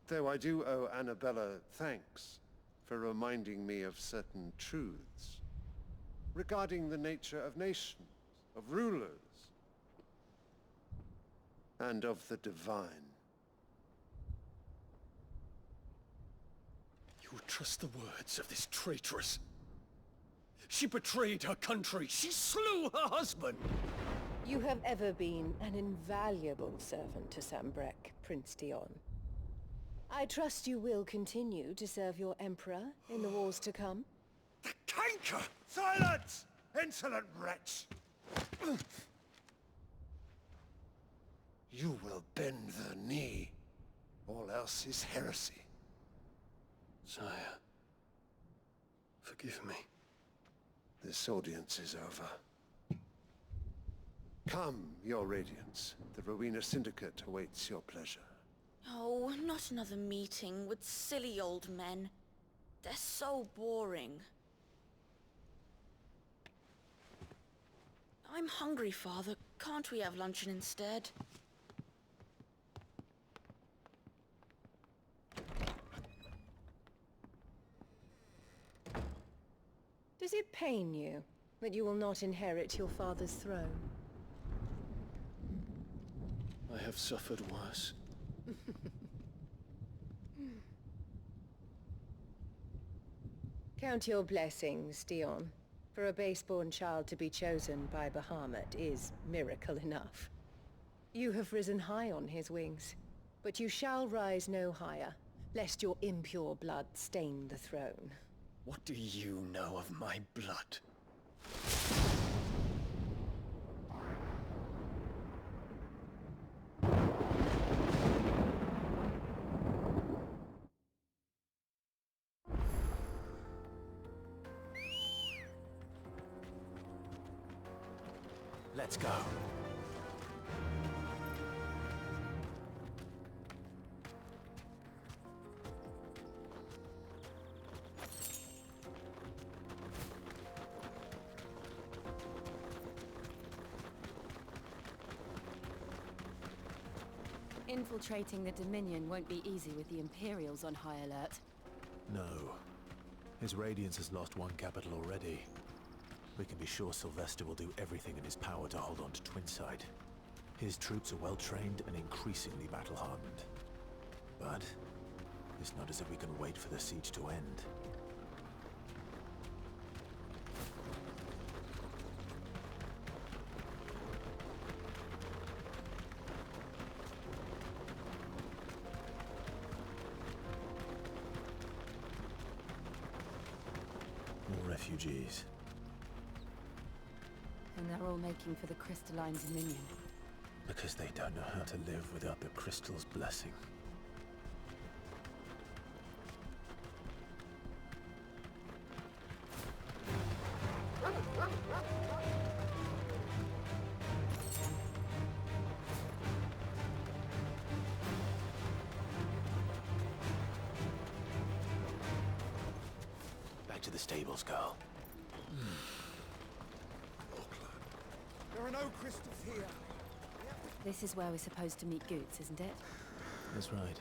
Though I do owe Annabella thanks for reminding me of certain truths regarding the nature of nations, of rulers, and of the divine. You would trust the words of this traitress? She betrayed her country. She slew her husband. You have ever been an invaluable servant to Sambrec, Prince Dion. I trust you will continue to serve your Emperor in the wars to come. The canker! Silence! Insolent wretch! You will bend the knee. All else is heresy. Sire, forgive me. This audience is over. Come, your Radiance. The Rowena Syndicate awaits your pleasure. Oh, not another meeting with silly old men. They're so boring. I'm hungry, Father. Can't we have luncheon instead? Does it pain you that you will not inherit your father's throne? I have suffered worse. Count your blessings, Dion. For a base-born child to be chosen by Bahamut is miracle enough. You have risen high on his wings, but you shall rise no higher, lest your impure blood stain the throne. What do you know of my blood? Let's go. Infiltrating the Dominion won't be easy with the Imperials on high alert. No. His Radiance has lost one capital already. We can be sure Sylvester will do everything in his power to hold on to Twinside. His troops are well-trained and increasingly battle-hardened. But it's not as if we can wait for the siege to end. More refugees. And they're all making for the Crystalline Dominion. Because they don't know how to live without the Crystal's blessing. Back to the stables, Carl. There are no crystals here. This is where we're supposed to meet Goots, isn't it? That's right.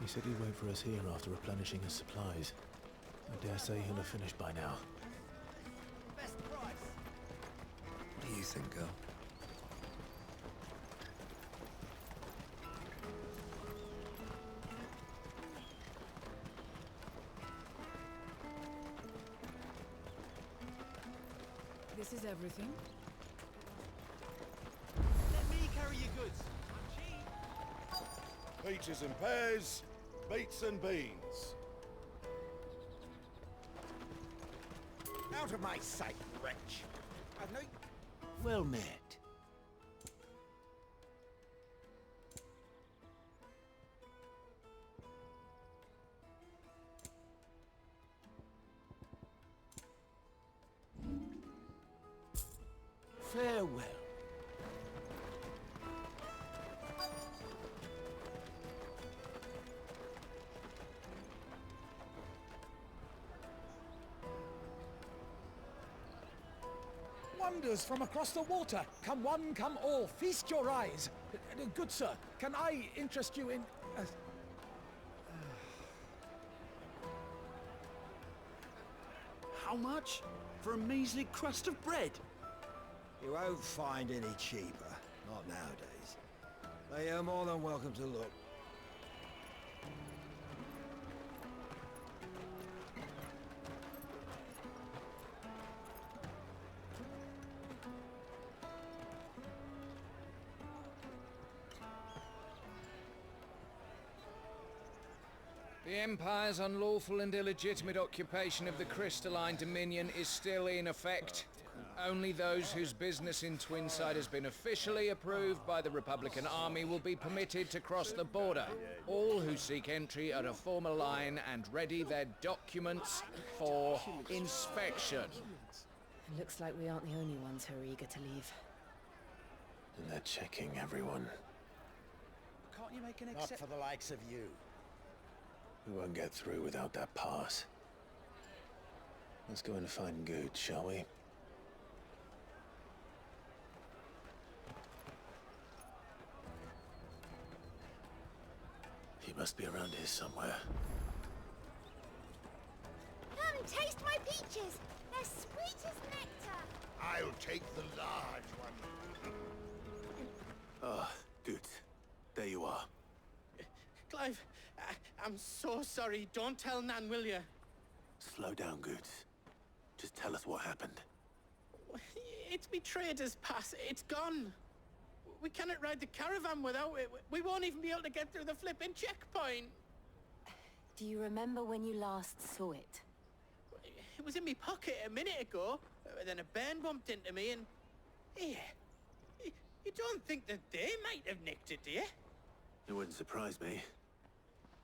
He said he'd wait for us here after replenishing his supplies. I dare say he'll have finished by now. Best price. What do you think, girl? This is everything. Let me carry your goods. I'm cheap. Peaches and pears, beets and beans. Out of my sight, wretch. I've no... Well met. Farewell. Wonders from across the water. Come one, come all. Feast your eyes. Good sir, can I interest you in... How much? For a measly crust of bread? You won't find any cheaper. Not nowadays. They are more than welcome to look. The Empire's unlawful and illegitimate occupation of the Crystalline Dominion is still in effect. Only those whose business in Twinside has been officially approved by the Republican Army will be permitted to cross the border. All who seek entry are to form a line and ready their documents for inspection. It looks like we aren't the only ones who are eager to leave. And they're checking everyone. Can't you make an Not for the likes of you. We won't get through without that pass. Let's go and find Good, shall we? He must be around here somewhere. Come and taste my peaches. They're sweet as nectar. I'll take the large one. Ah, good. you are. Clive, I'm so sorry. Don't tell Nan, will you? Slow down, Goots. Just tell us what happened. It's me trader's pass. It's gone. We cannot ride the caravan without it. We won't even be able to get through the flipping checkpoint. Do you remember when you last saw it? It was in my pocket a minute ago. Then a bairn bumped into me and... Here. You don't think that they might have nicked it, do you? It wouldn't surprise me.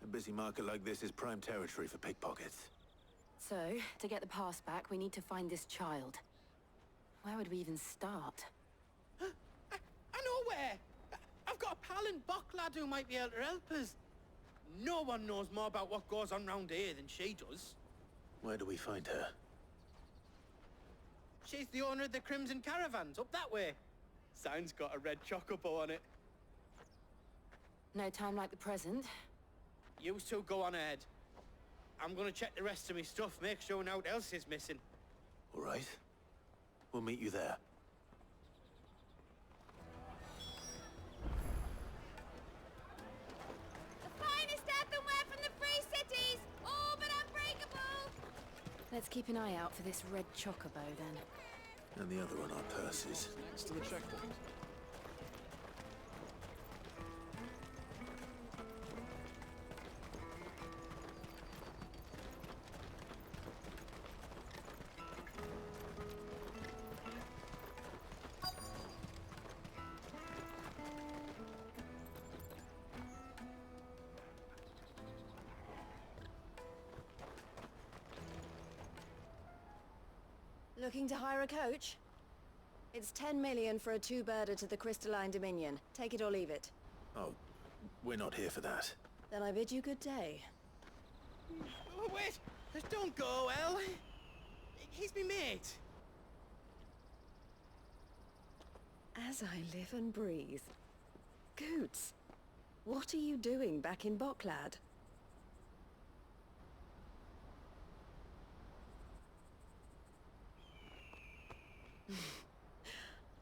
A busy market like this is prime territory for pickpockets. So, to get the pass back, we need to find this child. Where would we even start? I know where! I've got a pal in Bocklad who might be able to help us. No one knows more about what goes on round here than she does. Where do we find her? She's the owner of the Crimson Caravans, up that way. Sign's got a red chocobo on it. No time like the present. You two go on ahead. I'm gonna check the rest of my stuff, make sure nothing else is missing. All right. We'll meet you there. The finest earthenware from the Free Cities! All but unbreakable! Let's keep an eye out for this red chocobo, then. And the other on our purses. Next to the checkpoint. Looking to hire a coach? It's 10 million for a two-birder to the Crystalline Dominion. Take it or leave it. Oh, we're not here for that. Then I bid you good day. Oh, wait! Don't go, El! He's me mate. As I live and breathe. Goots, what are you doing back in Bocklad?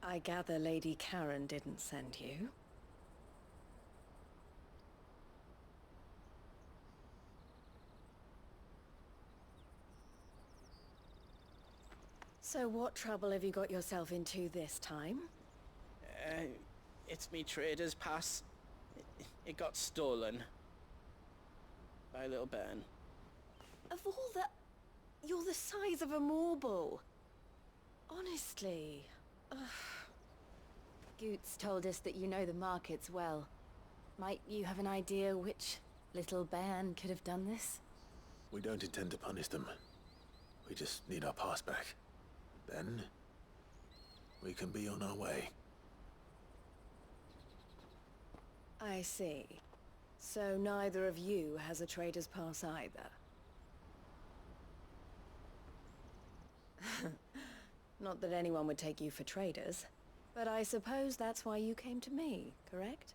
I gather Lady Karen didn't send you. So what trouble have you got yourself into this time? It's me trader's pass. It got stolen. By a little bairn. Of all the... You're the size of a marble. Honestly. Ugh. Goots told us that you know the markets well. Might you have an idea which little bairn could have done this? We don't intend to punish them. We just need our pass back. Then, we can be on our way. I see. So neither of you has a trader's pass either. Not that anyone would take you for traders, but I suppose that's why you came to me, correct?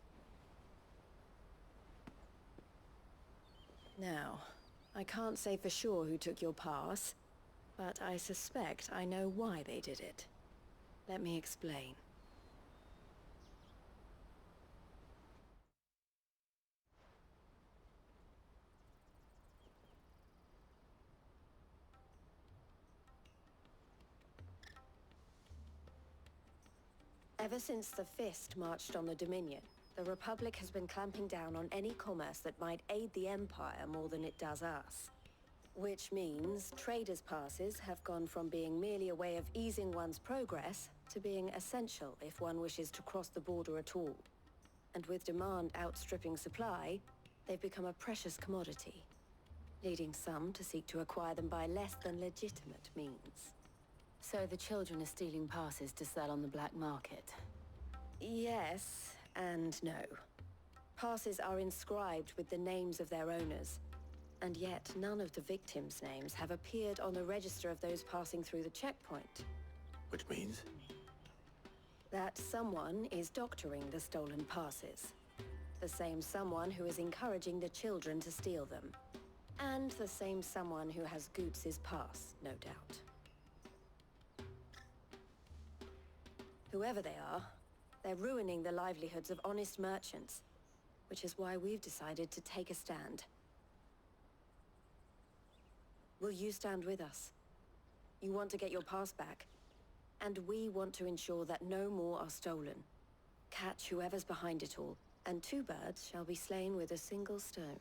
Now, I can't say for sure who took your pass, but I suspect I know why they did it. Let me explain. Ever since the Fist marched on the Dominion, the Republic has been clamping down on any commerce that might aid the Empire more than it does us. Which means traders' passes have gone from being merely a way of easing one's progress to being essential if one wishes to cross the border at all. And with demand outstripping supply, they've become a precious commodity, leading some to seek to acquire them by less than legitimate means. So the children are stealing passes to sell on the black market? Yes, and no. Passes are inscribed with the names of their owners, and yet none of the victims' names have appeared on the register of those passing through the checkpoint. Which means? That someone is doctoring the stolen passes. The same someone who is encouraging the children to steal them. And the same someone who has Goots' pass, no doubt. Whoever they are, they're ruining the livelihoods of honest merchants. which is why we've decided to take a stand. Will you stand with us? You want to get your pass back, and we want to ensure that no more are stolen. Catch whoever's behind it all, and 2 birds shall be slain with a single stone.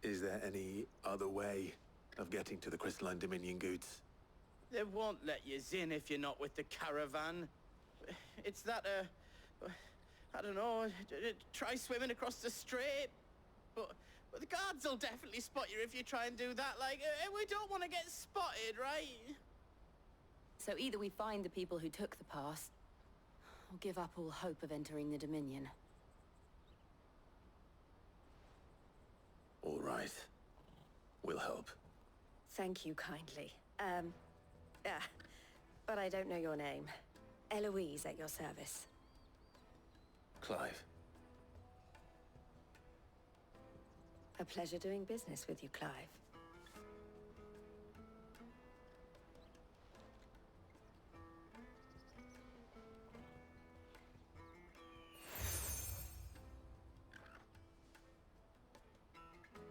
Is there any other way of getting to the Crystalline Dominion goods? They won't let you in if you're not with the caravan. It's that, I don't know, try swimming across the strait. But the guards will definitely spot you if you try and do that. Like, we don't want to get spotted, right? So either we find the people who took the pass, or give up all hope of entering the Dominion. All right. We'll help. Thank you kindly. But I don't know your name. Eloise at your service. Clive. A pleasure doing business with you, Clive.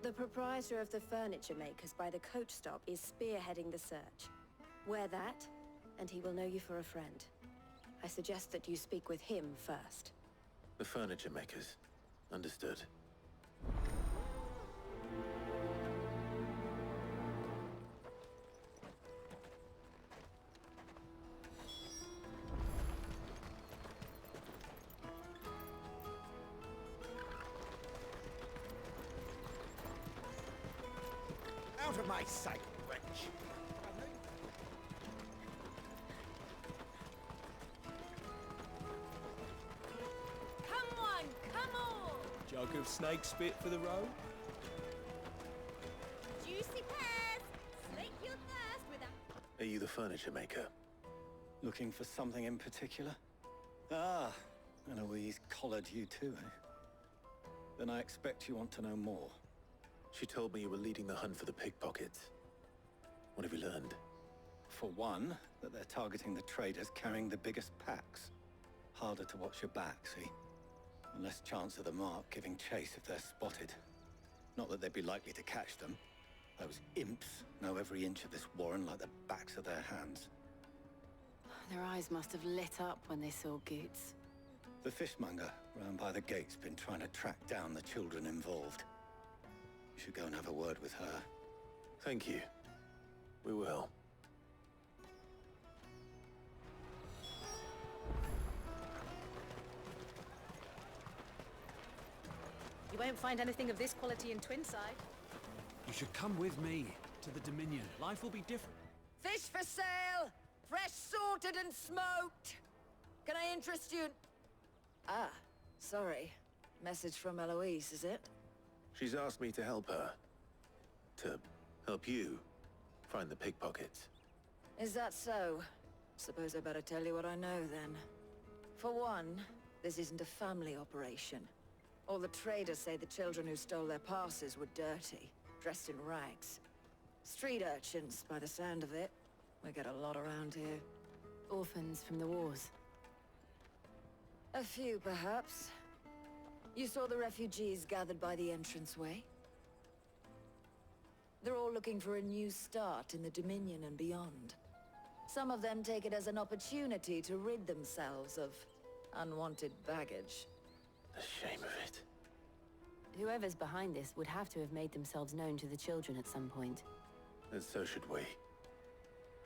The proprietor of the furniture makers by the coach stop is spearheading the search. Wear that, and he will know you for a friend. I suggest that you speak with him first. The furniture makers. Understood. Out of my sight, wretch! Come on, come on! Jug of snake spit for the road? Juicy pears! Slake your thirst with a... Are you the furniture maker? Looking for something in particular? Ah, Eloise collared you too, eh? Then I expect you want to know more. She told me you were leading the hunt for the pickpockets. What have you learned? For one, that they're targeting the traders carrying the biggest packs. Harder to watch your back, see? And less chance of the mark giving chase if they're spotted. Not that they'd be likely to catch them. Those imps know every inch of this warren like the backs of their hands. Their eyes must have lit up when they saw Goots. The fishmonger round by the gate's been trying to track down the children involved. You should go and have a word with her. Thank you. We will. You won't find anything of this quality in Twinside. You should come with me to the Dominion. Life will be different. Fish for sale! Fresh sorted and smoked! Can I interest you in... Ah, sorry. Message from Eloise, is it? She's asked me to help her. To help you find the pickpockets. Is that so? Suppose I better tell you what I know, then. For one, this isn't a family operation. All the traders say the children who stole their passes were dirty, dressed in rags. Street urchins, by the sound of it. We get a lot around here. Orphans from the wars. A few, perhaps. You saw the refugees gathered by the entranceway? They're all looking for a new start in the Dominion and beyond. Some of them take it as an opportunity to rid themselves of unwanted baggage. The shame of it. Whoever's behind this would have to have made themselves known to the children at some point. And so should we.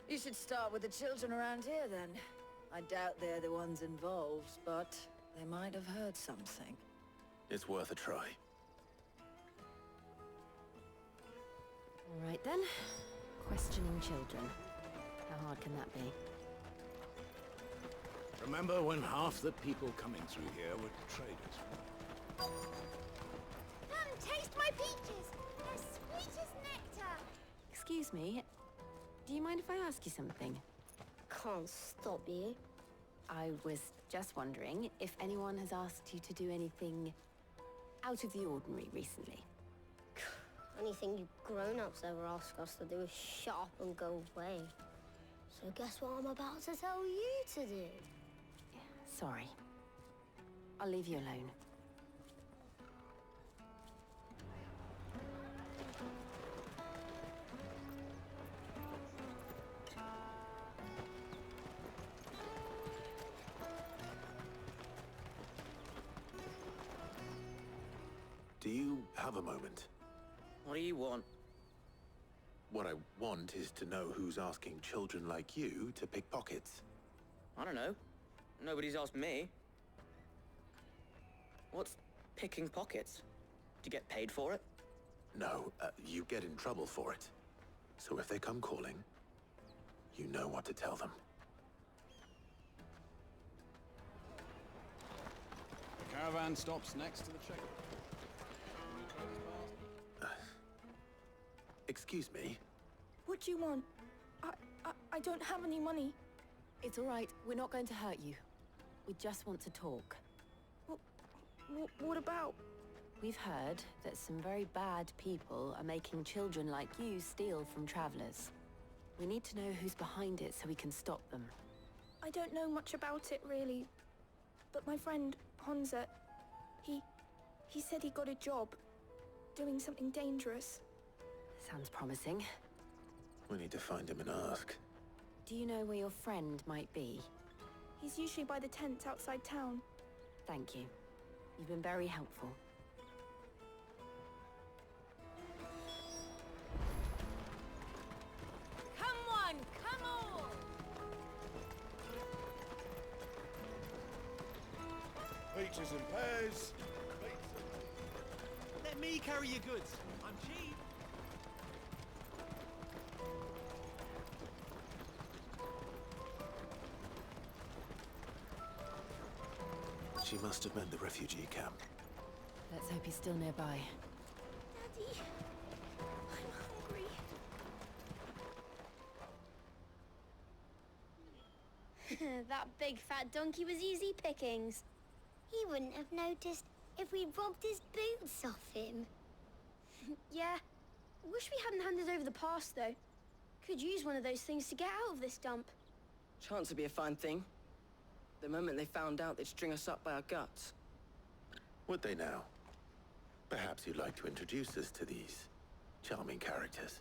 You should start with the children around here, then. I doubt they're the ones involved, but they might have heard something. It's worth a try. All right then. Questioning children. How hard can that be? Remember when half the people coming through here were traders? Come, taste my peaches! They're sweet as nectar! Excuse me. Do you mind if I ask you something? Can't stop you. I was just wondering if anyone has asked you to do anything out of the ordinary recently. Anything you grown-ups ever ask us to do is shut up and go away. So guess what I'm about to tell you to do? Sorry. I'll leave you alone. Do you have a moment? What do you want? What I want is to know who's asking children like you to pick pockets. I don't know. Nobody's asked me. What's picking pockets? Do you get paid for it? No, you get in trouble for it. So if they come calling, you know what to tell them. The caravan stops next to the check. Excuse me? What do you want? I don't have any money. It's all right. We're not going to hurt you. We just want to talk. What about? We've heard that some very bad people are making children like you steal from travelers. We need to know who's behind it so we can stop them. I don't know much about it, really. But my friend, Honza, he said he got a job doing something dangerous. Sounds promising. We need to find him and ask. Do you know where your friend might be? He's usually by the tents outside town. Thank you. You've been very helpful. Come on, come on! Peaches and pears. Let me carry your goods. I'm cheap. She must have meant the refugee camp. Let's hope he's still nearby. Daddy, I'm hungry. That big fat donkey was easy pickings. He wouldn't have noticed if we robbed his boots off him. Yeah. Wish we hadn't handed over the pass, though. Could use one of those things to get out of this dump. Chance would be a fine thing. The moment they found out, they'd string us up by our guts. Would they now? Perhaps you'd like to introduce us to these charming characters.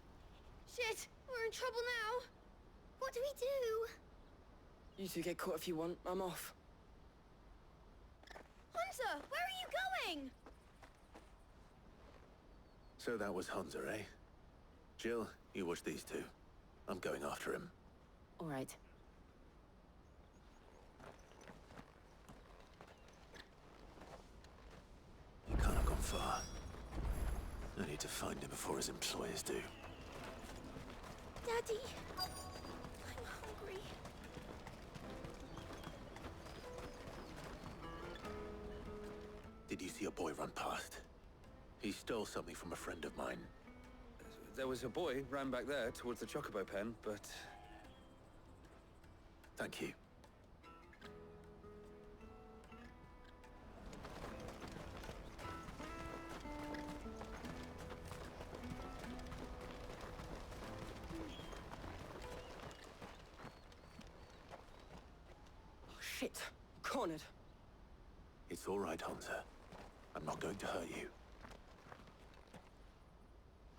Shit, we're in trouble now. What do we do? You two get caught if you want. I'm off. Hunter, where are you going? So that was Hunza, eh? Jill, you watch these two. I'm going after him. All right. He can't have gone far. I need to find him before his employers do. Daddy, I'm hungry. Did you see a boy run past? He stole something from a friend of mine. There was a boy ran back there towards the chocobo pen, but... Thank you. Oh, shit. Cornered. It's all right, Hunter. I'm not going to hurt you.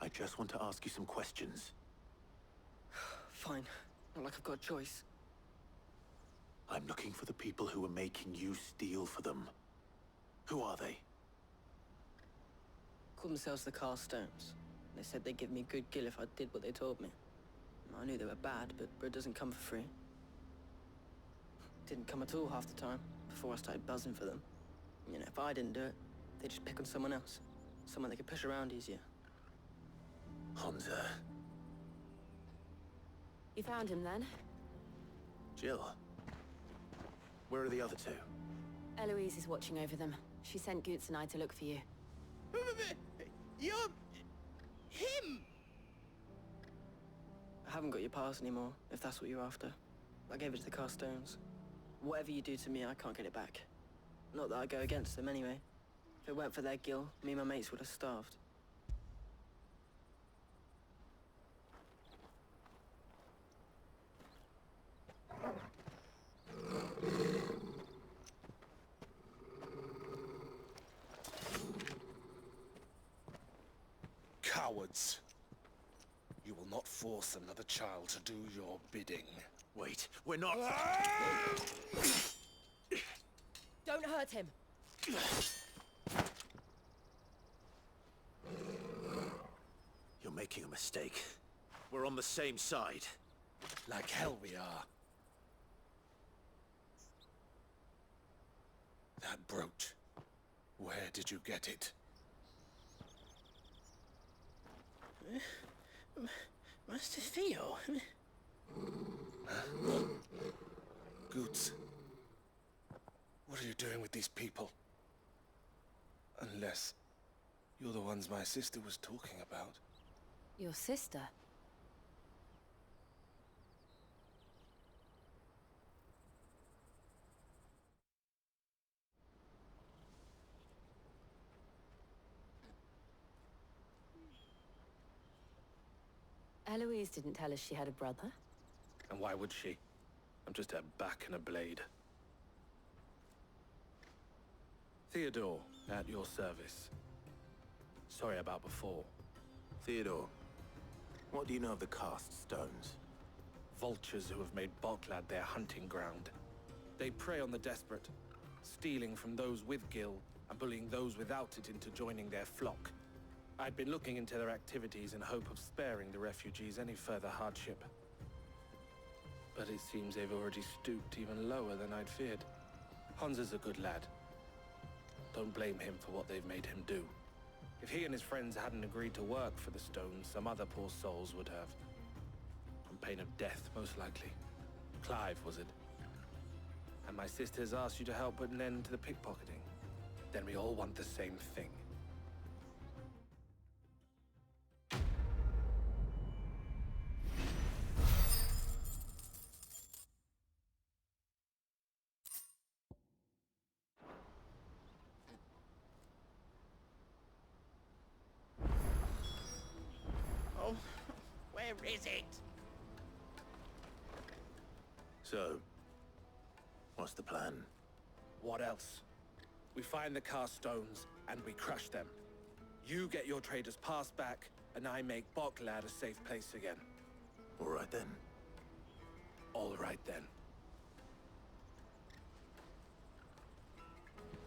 I just want to ask you some questions. Fine. Not like I've got a choice. I'm looking for the people who are making you steal for them. Who are they? Call themselves the Carstones. They said they'd give me good gill if I did what they told me. I knew they were bad, but bread doesn't come for free. Didn't come at all half the time, before I started buzzing for them. You know, if I didn't do it, they'd just pick on someone else. Someone they could push around easier. Hunter. You found him then? Jill. Where are the other two? Eloise is watching over them. She sent Goots and I to look for you. You're... him! I haven't got your pass anymore, if that's what you're after. I gave it to the Carstones. Whatever you do to me, I can't get it back. Not that I go against them anyway. If it weren't for their gill, me and my mates would have starved. Cowards. You will not force another child to do your bidding. Wait, we're not... Don't hurt him. You're making a mistake. We're on the same side. Like hell we are. That brooch. Where did you get it? Master Theo? Goots. What are you doing with these people? Unless you're the ones my sister was talking about. Your sister? Eloise didn't tell us she had a brother. And why would she? I'm just her back and a blade. Theodore, at your service. Sorry about before. Theodore, what do you know of the cast stones? Vultures who have made Boklad their hunting ground. They prey on the desperate, stealing from those with gil and bullying those without it into joining their flock. I'd been looking into their activities in hope of sparing the refugees any further hardship. But it seems they've already stooped even lower than I'd feared. Hans is a good lad. Don't blame him for what they've made him do. If he and his friends hadn't agreed to work for the stones, some other poor souls would have. On pain of death, most likely. Clive, was it? And my sisters asked you to help put an end to the pickpocketing. Then we all want the same thing. Oh, where is it? So, what's the plan? What else? We find the cast stones and we crush them. You get your trader's pass back, and I make Boklad a safe place again. All right then. All right then.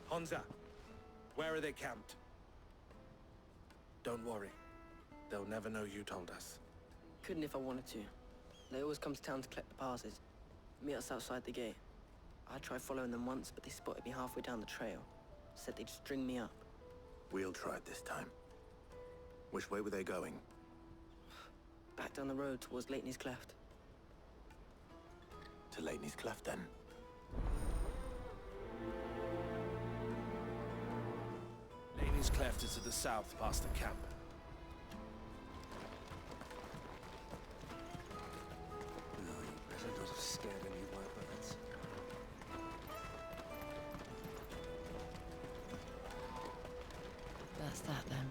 Honza, where are they camped? Don't worry. They'll never know you told us. Couldn't if I wanted to. They always come to town to collect the passes. Meet us outside the gate. I tried following them once, but they spotted me halfway down the trail. Said they'd string me up. We'll try it this time. Which way were they going? Back down the road towards Leighton's Cleft. To Leighton's Cleft, then. Laney's Cleft is to the south, past the camp. No, you better not have scared any of my birds. That's that then.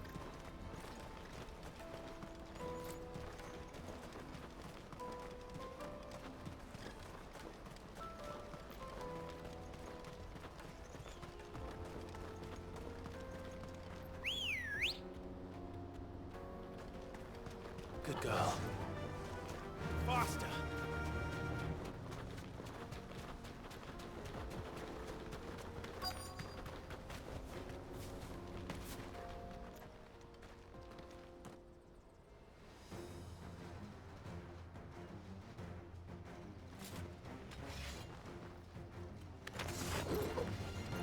Good girl. Faster!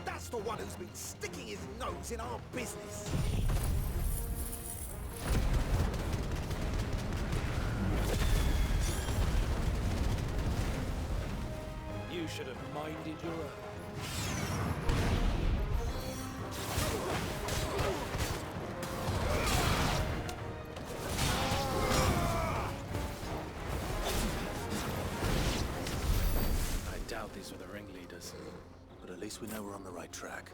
That's the one who's been sticking his nose in our business. You should have minded your own. I doubt these were the ringleaders. But at least we know we're on the right track.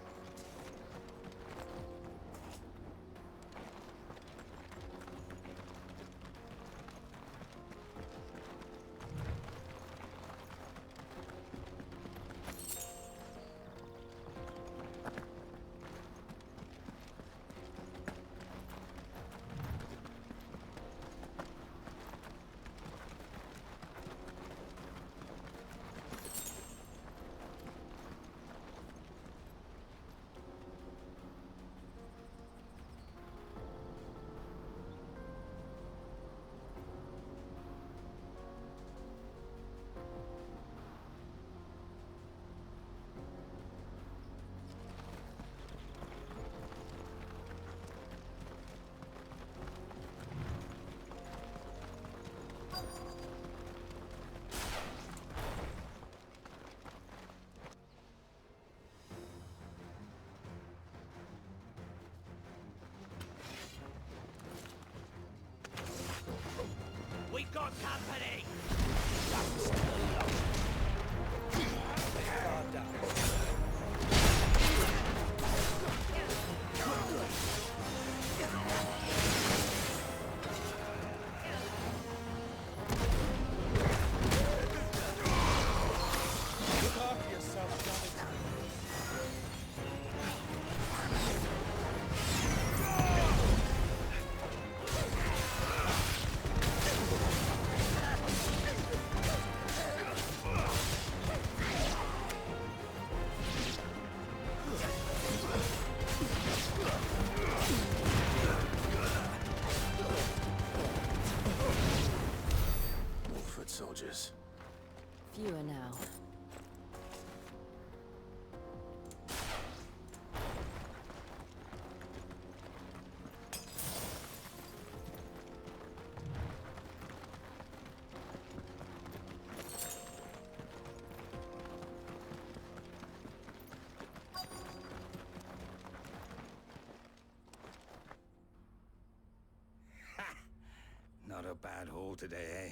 bad haul today,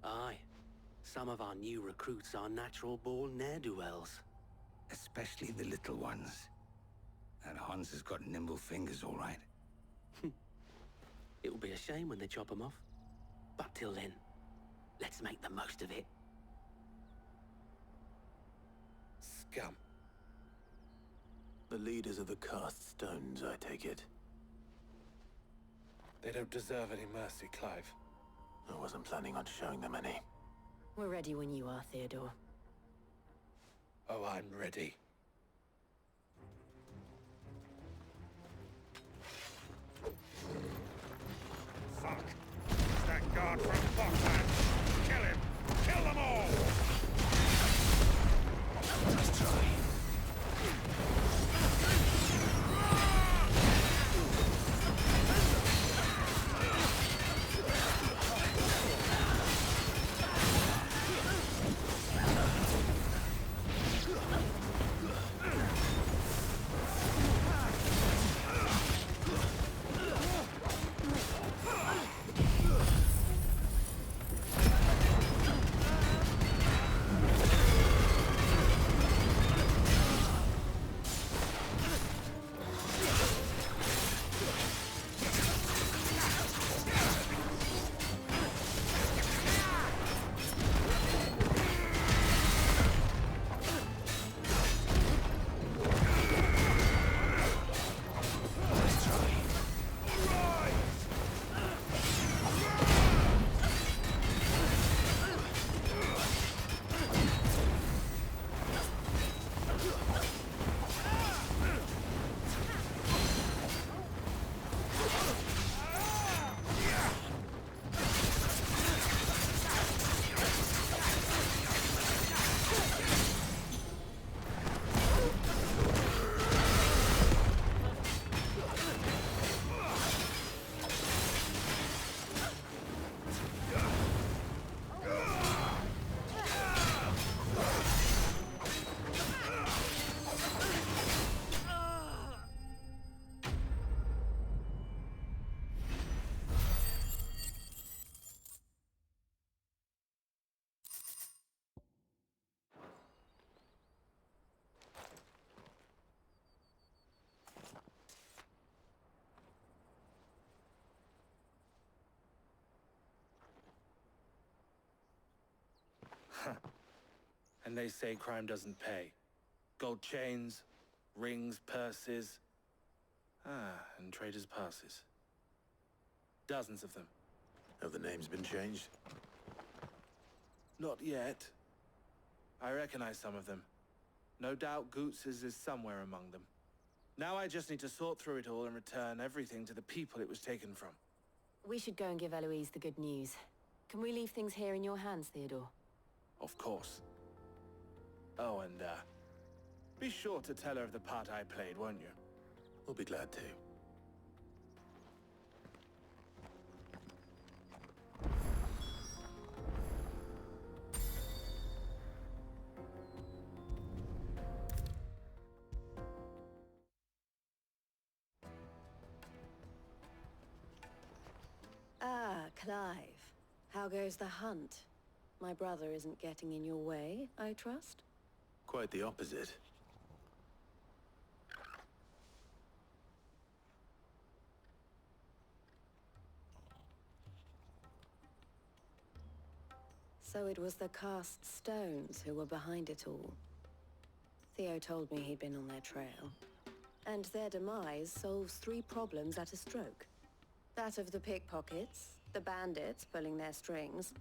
eh? Aye. Some of our new recruits are natural-born ne'er-do-wells. Especially the little ones. That Hans has got nimble fingers, all right. It'll be a shame when they chop them off. But till then, let's make the most of it. Scum. The leaders of the cast stones, I take it. They don't deserve any mercy, Clive. I wasn't planning on showing them any. We're ready when you are, Theodore. Oh, I'm ready. Fuck! It's that guard from Bockland! Kill him! Kill them all! Let's try. And they say crime doesn't pay. Gold chains, rings, purses. And traders' passes. Dozens of them. Have the names been changed? Not yet. I recognize some of them. No doubt Goots's is somewhere among them. Now I just need to sort through it all and return everything to the people it was taken from. We should go and give Eloise the good news. Can we leave things here in your hands, Theodore? Of course. Oh, and, be sure to tell her of the part I played, won't you? We'll be glad to. Ah, Clive. How goes the hunt? My brother isn't getting in your way, I trust? Quite the opposite. So it was the cast stones who were behind it all. Theo told me he'd been on their trail. And their demise solves 3 problems at a stroke. That of the pickpockets, the bandits pulling their strings,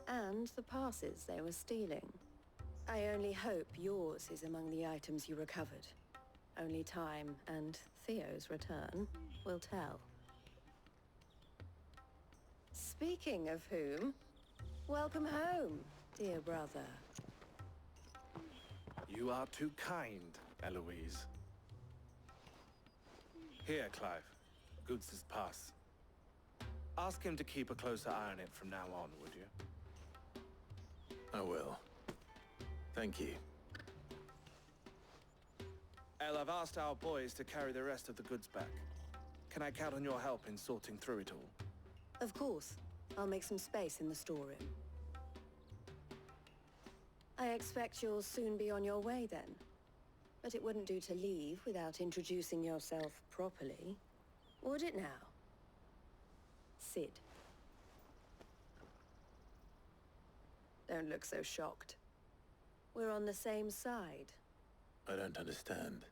and the passes they were stealing. I only hope yours is among the items you recovered. Only time and Theo's return will tell. Speaking of whom, welcome home, dear brother. You are too kind, Eloise. Here, Clive. Goots's pass. Ask him to keep a closer eye on it from now on, would you? I will. Thank you. El, I've asked our boys to carry the rest of the goods back. Can I count on your help in sorting through it all? Of course. I'll make some space in the storeroom. I expect you'll soon be on your way then. But it wouldn't do to leave without introducing yourself properly, would it now? Sid. Don't look so shocked. We're on the same side. I don't understand.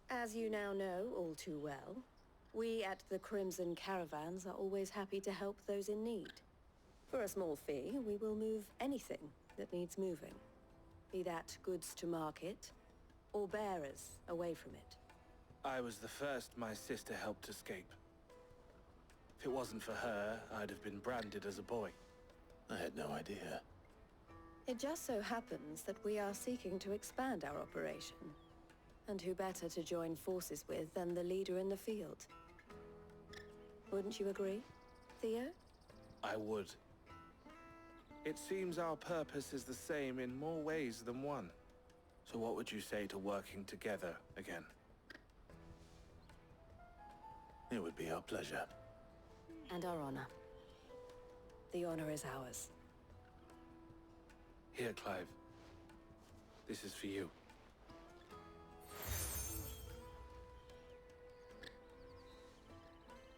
As you now know all too well, we at the Crimson Caravans are always happy to help those in need. For a small fee, we will move anything that needs moving. Be that goods to market, or bearers away from it. I was the first my sister helped escape. If it wasn't for her, I'd have been branded as a boy. I had no idea. It just so happens that we are seeking to expand our operation. And who better to join forces with than the leader in the field? Wouldn't you agree, Theo? I would. It seems our purpose is the same in more ways than one. So what would you say to working together again? It would be our pleasure. And our honor. The honor is ours. Here, Clive. This is for you.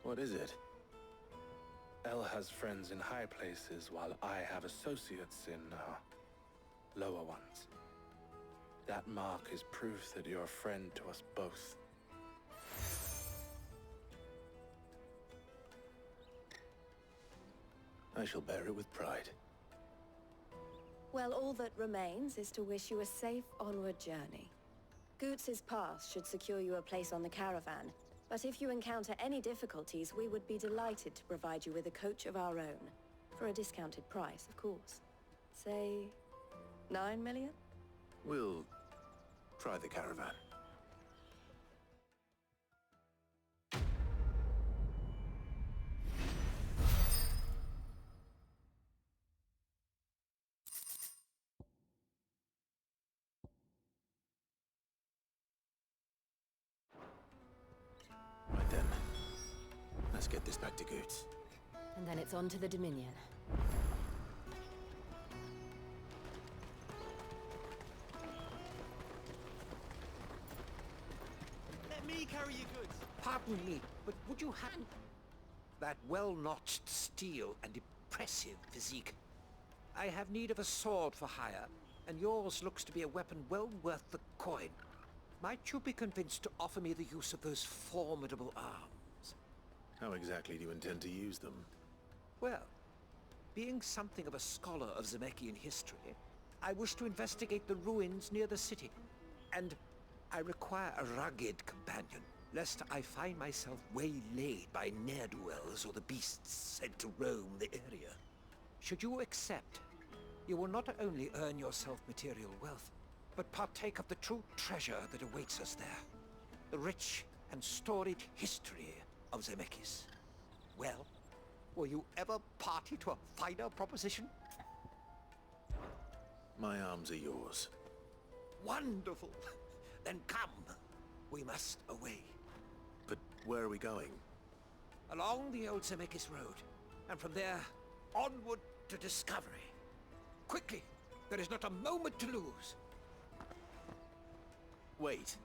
What is it? Elle has friends in high places, while I have associates in, lower ones. That mark is proof that you're a friend to us both. I shall bear it with pride. Well, all that remains is to wish you a safe onward journey. Goots's pass should secure you a place on the caravan, but if you encounter any difficulties, we would be delighted to provide you with a coach of our own. For a discounted price, of course. Say, 9 million? We'll try the caravan. Right then. Let's get this back to Goots. And then it's on to the Dominion. Let me carry your goods. Pardon me, but would you happen... That well-notched steel and impressive physique. I have need of a sword for hire, and yours looks to be a weapon well worth the coin. Might you be convinced to offer me the use of those formidable arms? How exactly do you intend to use them? Well, being something of a scholar of Zemeckis history, I wish to investigate the ruins near the city. And I require a rugged companion, lest I find myself waylaid by ne'er-do-wells or the beasts sent to roam the area. Should you accept, you will not only earn yourself material wealth, but partake of the true treasure that awaits us there. The rich and storied history of Zemeckis. Well, will you ever party to a finer proposition? My arms are yours. Wonderful! Then come. We must away. But where are we going? Along the old Zemeckis Road, and from there, onward to discovery. Quickly! There is not a moment to lose. Wait.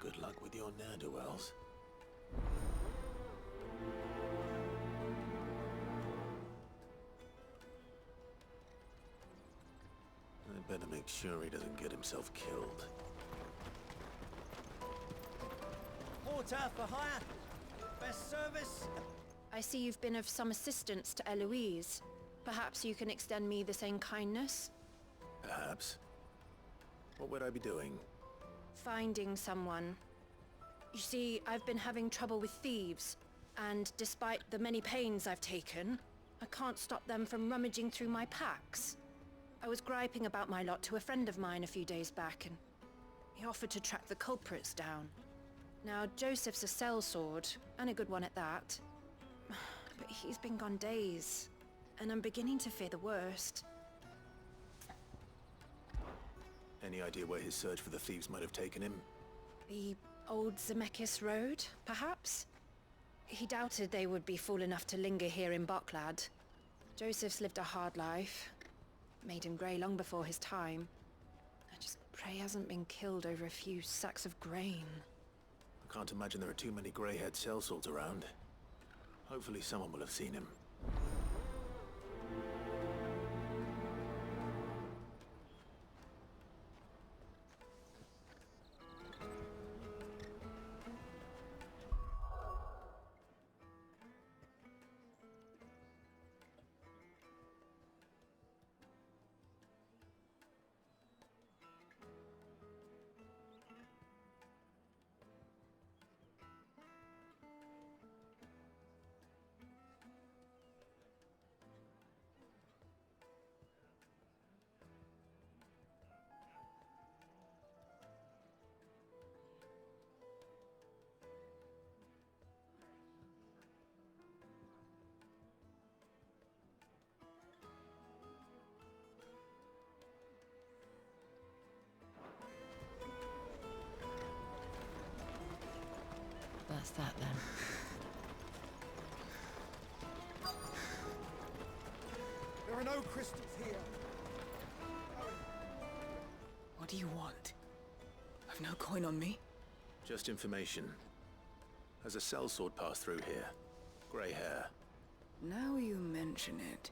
Good luck with your ne'er-do-wells. I'd better make sure he doesn't get himself killed. Porter for hire. Best service. I see you've been of some assistance to Eloise. Perhaps you can extend me the same kindness? Perhaps. What would I be doing? Finding someone. You see, I've been having trouble with thieves, and despite the many pains I've taken, I can't stop them from rummaging through my packs. I was griping about my lot to a friend of mine a few days back, and he offered to track the culprits down. Now, Joseph's a sellsword, and a good one at that. But he's been gone days, and I'm beginning to fear the worst. Any idea where his search for the thieves might have taken him? The old Zemeckis Road, perhaps? He doubted they would be fool enough to linger here in Boklad. Joseph's lived a hard life. Made him grey long before his time. I just pray he hasn't been killed over a few sacks of grain. I can't imagine there are too many grey-haired sellswords around. Hopefully someone will have seen him. That's that then. There are no crystals here. What do you want? I've no coin on me. Just information. Has a sellsword passed through here? Grey hair. Now you mention it,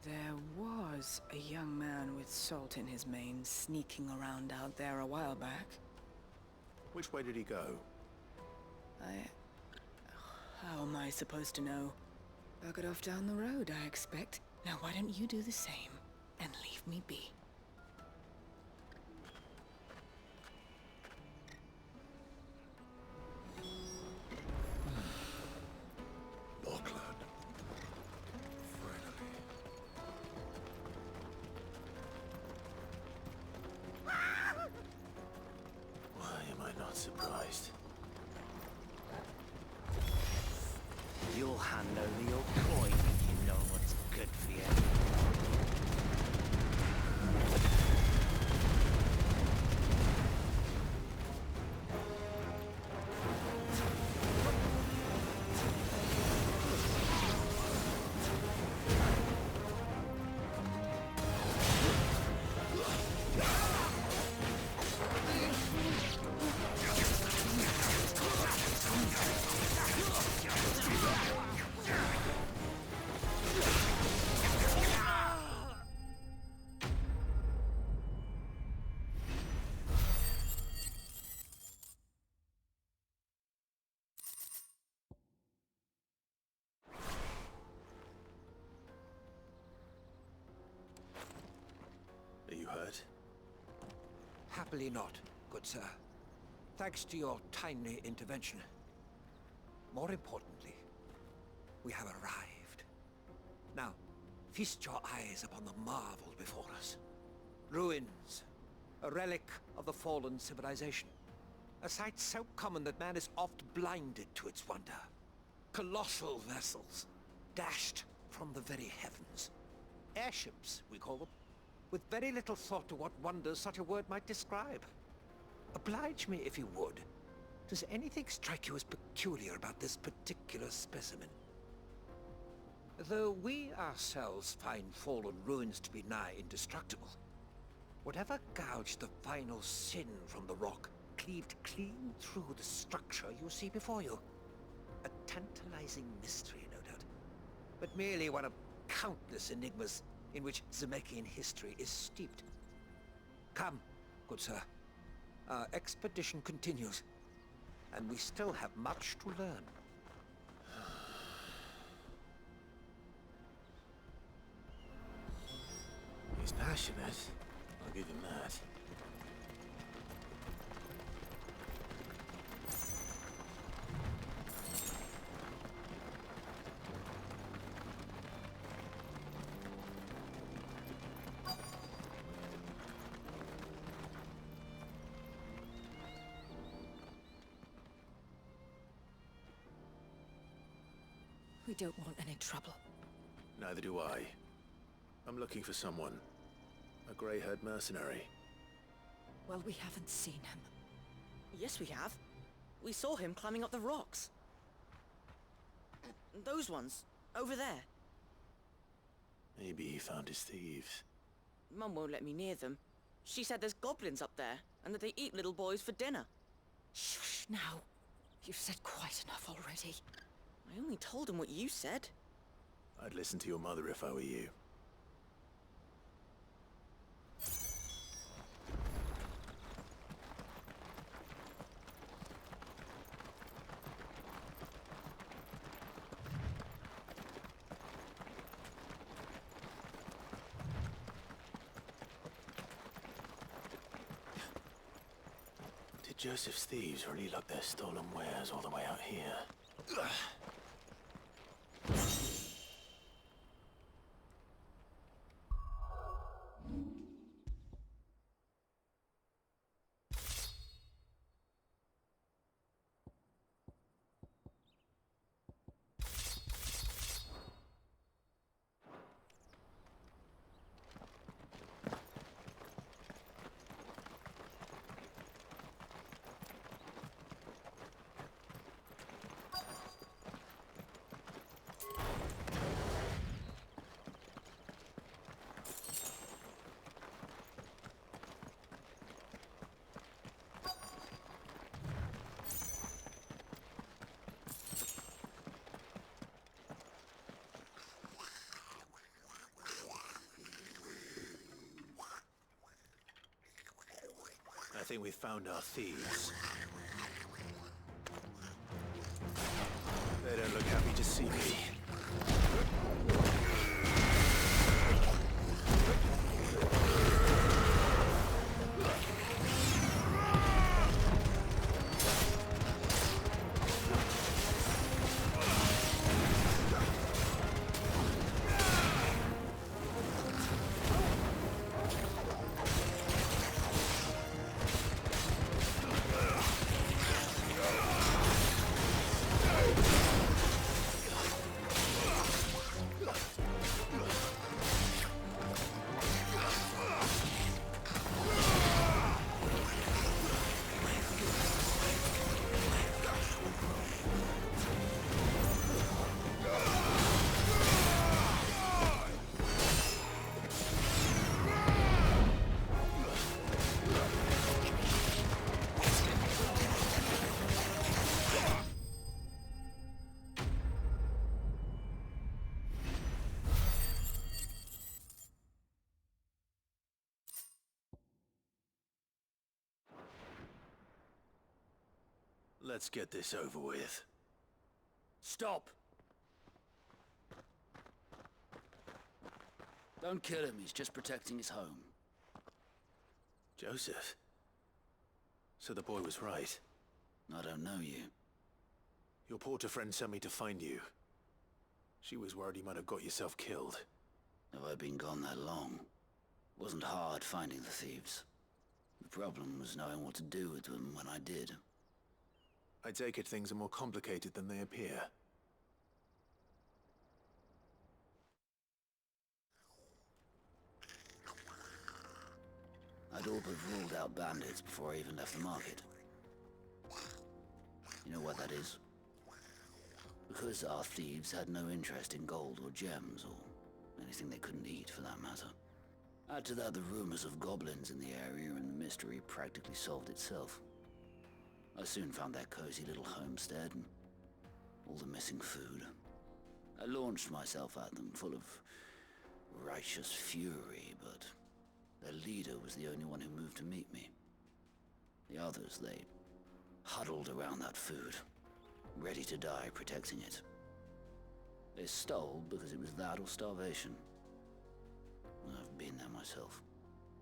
there was a young man with salt in his mane sneaking around out there a while back. Which way did he go? How am I supposed to know? Buggered off down the road, I expect. Now why don't you do the same, and leave me be? Boklad. Finally. Why am I not surprised? You'll hand over your coin if you know what's good for you. Are you hurt? Happily not, good sir. Thanks to your timely intervention. More importantly, we have arrived. Now, feast your eyes upon the marvel before us. Ruins, a relic of the fallen civilization. A sight so common that man is oft blinded to its wonder. Colossal vessels, dashed from the very heavens. Airships, we call them, with very little thought to what wonders such a word might describe. Oblige me if you would. Does anything strike you as peculiar about this particular specimen? Though we ourselves find fallen ruins to be nigh indestructible, whatever gouged the final sin from the rock cleaved clean through the structure you see before you. A tantalizing mystery, no doubt, but merely one of countless enigmas in which Zemeckis history is steeped. Come, good sir. Our expedition continues, and we still have much to learn. He's passionate. I'll give him that. We don't want any trouble. Neither do I. I'm looking for someone. A grey-haired mercenary. Well, we haven't seen him. Yes, we have. We saw him climbing up the rocks. Those ones, over there. Maybe he found his thieves. Mum won't let me near them. She said there's goblins up there, and that they eat little boys for dinner. Shush now. You've said quite enough already. I only told him what you said. I'd listen to your mother if I were you. Did Joseph's thieves really lug their stolen wares all the way out here? I think we found our thieves. They don't look happy to see me. Let's get this over with. Stop! Don't kill him, he's just protecting his home. Joseph? So the boy was right. I don't know you. Your porter friend sent me to find you. She was worried you might have got yourself killed. Have I been gone that long? Wasn't hard finding the thieves. The problem was knowing what to do with them when I did. I take it things are more complicated than they appear. I'd all but ruled out bandits before I even left the market. You know what that is? Because our thieves had no interest in gold or gems, or anything they couldn't eat for that matter. Add to that the rumors of goblins in the area, and the mystery practically solved itself. I soon found their cozy little homestead and all the missing food. I launched myself at them, full of righteous fury, but their leader was the only one who moved to meet me. The others, they huddled around that food, ready to die protecting it. They stole because it was that or starvation. I've been there myself,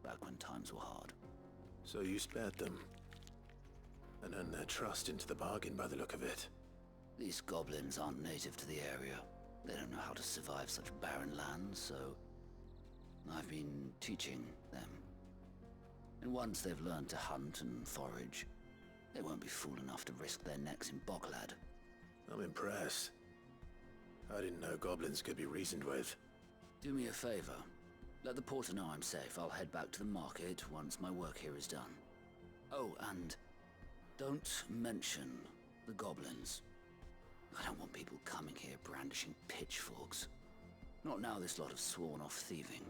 back when times were hard. So you spared them? And earned their trust into the bargain by the look of it. These goblins aren't native to the area. They don't know how to survive such barren lands, so I've been teaching them. And once they've learned to hunt and forage, they won't be fool enough to risk their necks in Boklad. I'm impressed. I didn't know goblins could be reasoned with. Do me a favor. Let the porter know I'm safe. I'll head back to the market once my work here is done. Oh, and don't mention the goblins. I don't want people coming here brandishing pitchforks. Not now this lot have sworn off thieving.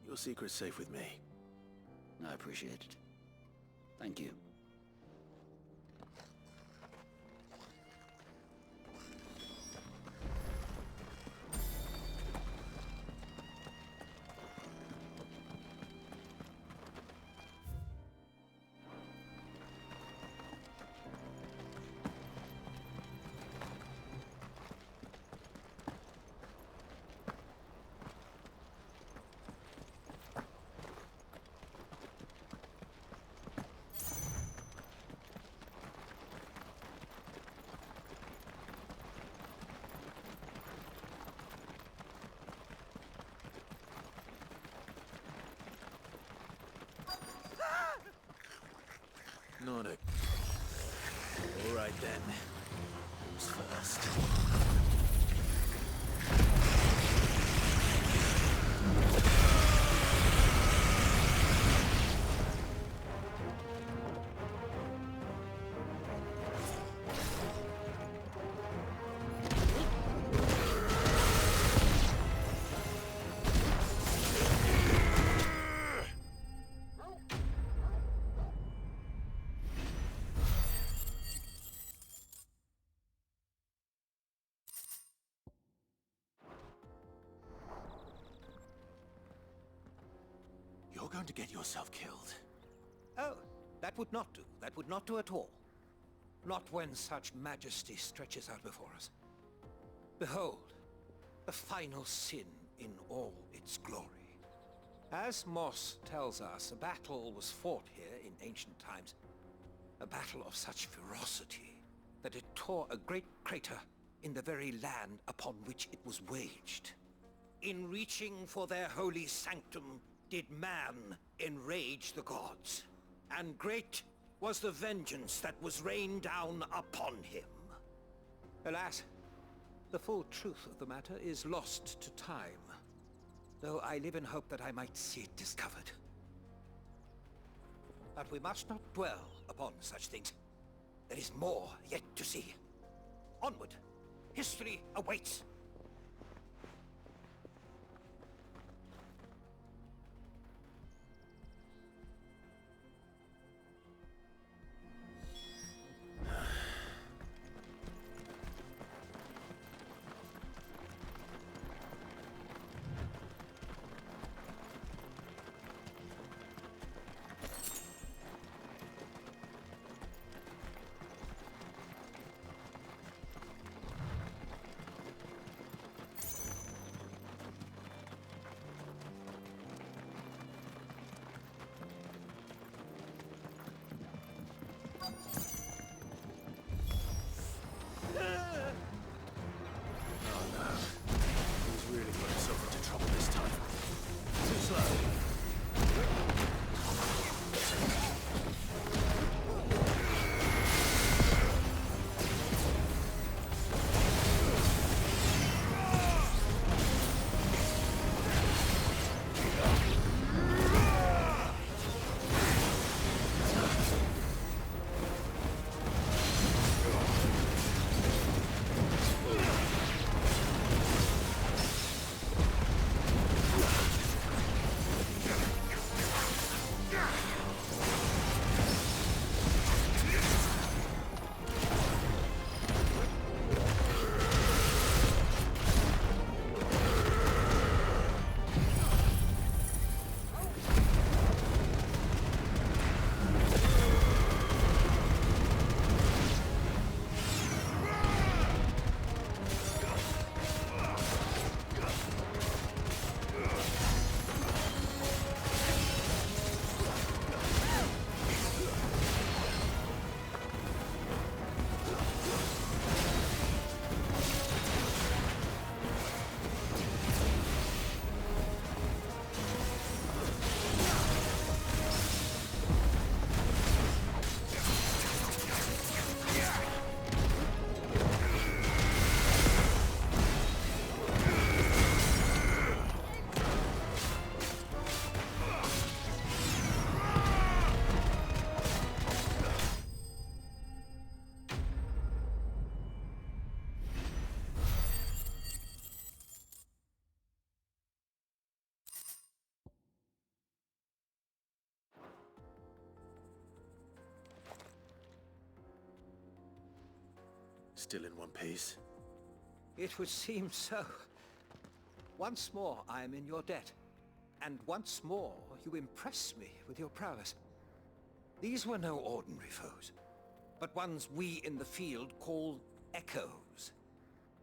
Your secret's safe with me. I appreciate it. Thank you. Not a... All right then. Who's first? You're going to get yourself killed. Oh, that would not do. That would not do at all. Not when such majesty stretches out before us. Behold, the final sin in all its glory. As Moss tells us, a battle was fought here in ancient times. A battle of such ferocity that it tore a great crater in the very land upon which it was waged. In reaching for their holy sanctum, did man enrage the gods, and great was the vengeance that was rained down upon him. Alas, the full truth of the matter is lost to time, though I live in hope that I might see it discovered. But we must not dwell upon such things. There is more yet to see. Onward! History awaits! Still in one piece? It would seem so. Once more I am in your debt. And once more you impress me with your prowess. These were no ordinary foes, but ones we in the field call echoes.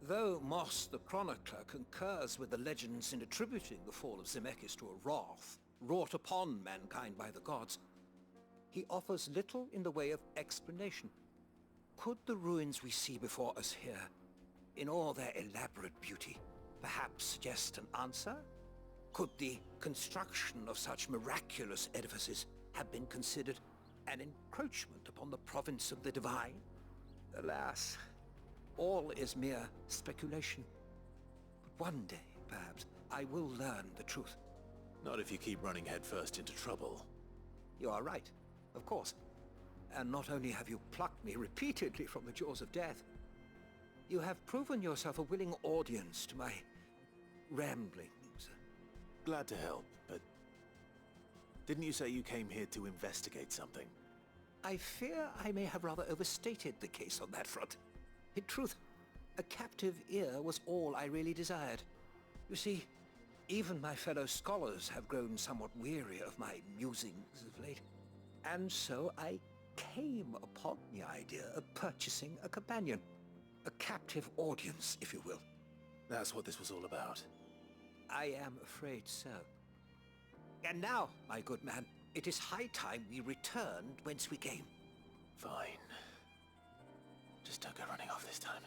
Though Moss the Chronicler concurs with the legends in attributing the fall of Zemeckis to a wrath wrought upon mankind by the gods, he offers little in the way of explanation. Could the ruins we see before us here, in all their elaborate beauty, perhaps suggest an answer? Could the construction of such miraculous edifices have been considered an encroachment upon the province of the divine? Alas, all is mere speculation. But one day, perhaps, I will learn the truth. Not if you keep running headfirst into trouble. You are right, of course. And not only have you plucked me repeatedly from the jaws of death, you have proven yourself a willing audience to my ramblings. Glad to help, but didn't you say you came here to investigate something? I fear I may have rather overstated the case on that front. In truth, a captive ear was all I really desired. You see, even my fellow scholars have grown somewhat weary of my musings of late. And so I came upon the idea of purchasing a companion. A captive audience, if you will. That's what this was all about. I am afraid so. And now, my good man, it is high time we returned whence we came. Fine. Just don't go running off this time.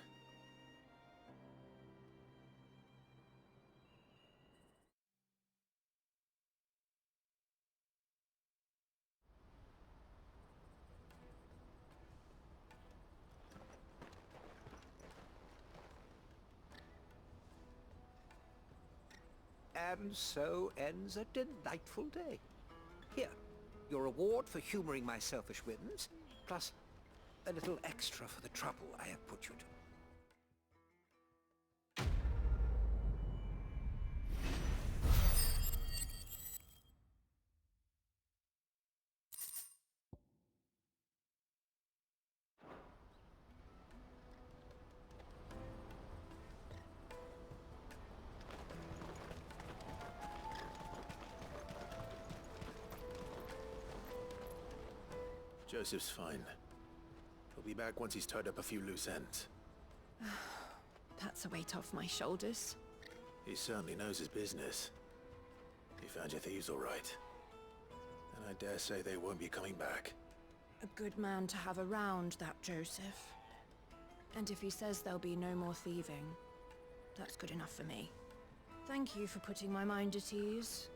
And so ends a delightful day. Here, your reward for humoring my selfish whims, plus a little extra for the trouble I have put you to. Joseph's fine. He'll be back once he's tied up a few loose ends. That's a weight off my shoulders. He certainly knows his business. You found your thieves all right. And I dare say they won't be coming back. A good man to have around, that Joseph. And if he says there'll be no more thieving, that's good enough for me. Thank you for putting my mind at ease.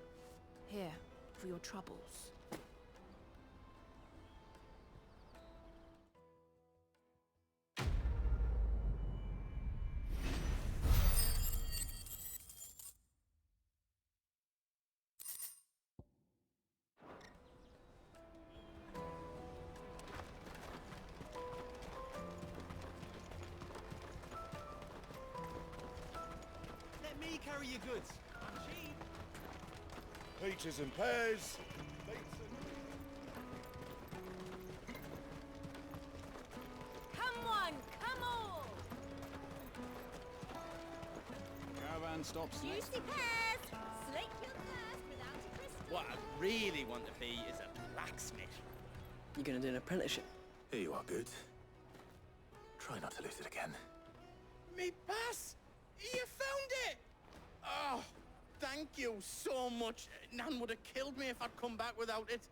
Here, for your troubles. Let me carry your goods. I'm cheap. Peaches and pears. Come one, come all! Caravan stops next. Juicy pears! Slake your thirst without a crystal. What I really want to be is a blacksmith. You gonna do an apprenticeship? Here you are, good. Try not to lose it again. Me bass! You found it! Oh, thank you so much. Nan would have killed me if I'd come back without it.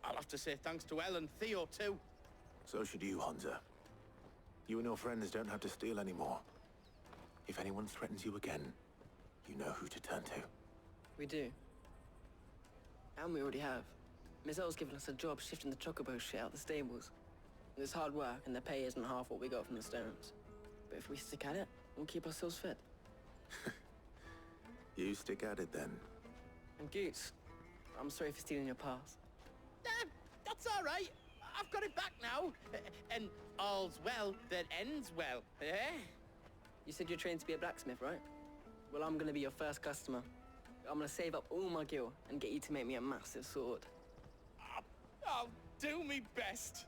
I'll have to say thanks to Elle and Theo, too. So should you, Hunter. You and your friends don't have to steal anymore. If anyone threatens you again, you know who to turn to. We do. And we already have. Miss Elle's given us a job shifting the chocobo shit out the stables. It's hard work, and the pay isn't half what we got from the stones. But if we stick at it, we'll keep ourselves fit. You stick at it then. And Goots, I'm sorry for stealing your pass. That's all right. I've got it back now. And all's well that ends well, eh? You said you're trained to be a blacksmith, right? Well, I'm gonna be your first customer. I'm gonna save up all my gil and get you to make me a massive sword. I'll do me best.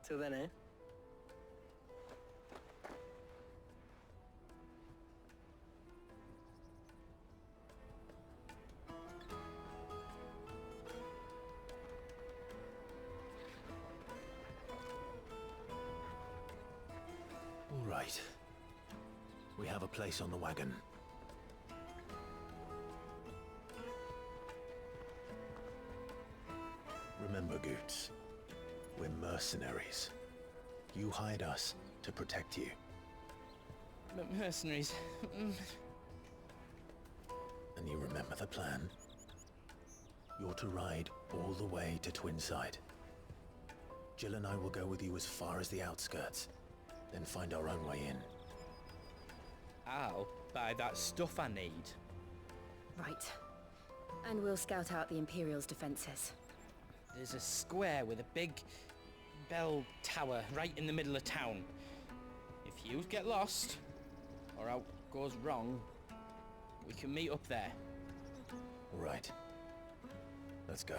Till then, eh? have a place on the wagon. Remember, Goots, we're mercenaries. You hired us to protect you. But mercenaries... And you remember the plan? You're to ride all the way to Twinside. Jill and I will go with you as far as the outskirts, then find our own way in. I'll buy that stuff I need. Right. And we'll scout out the Imperial's defenses. There's a square with a big bell tower right in the middle of town. If you get lost, or out goes wrong, we can meet up there. Right. Let's go.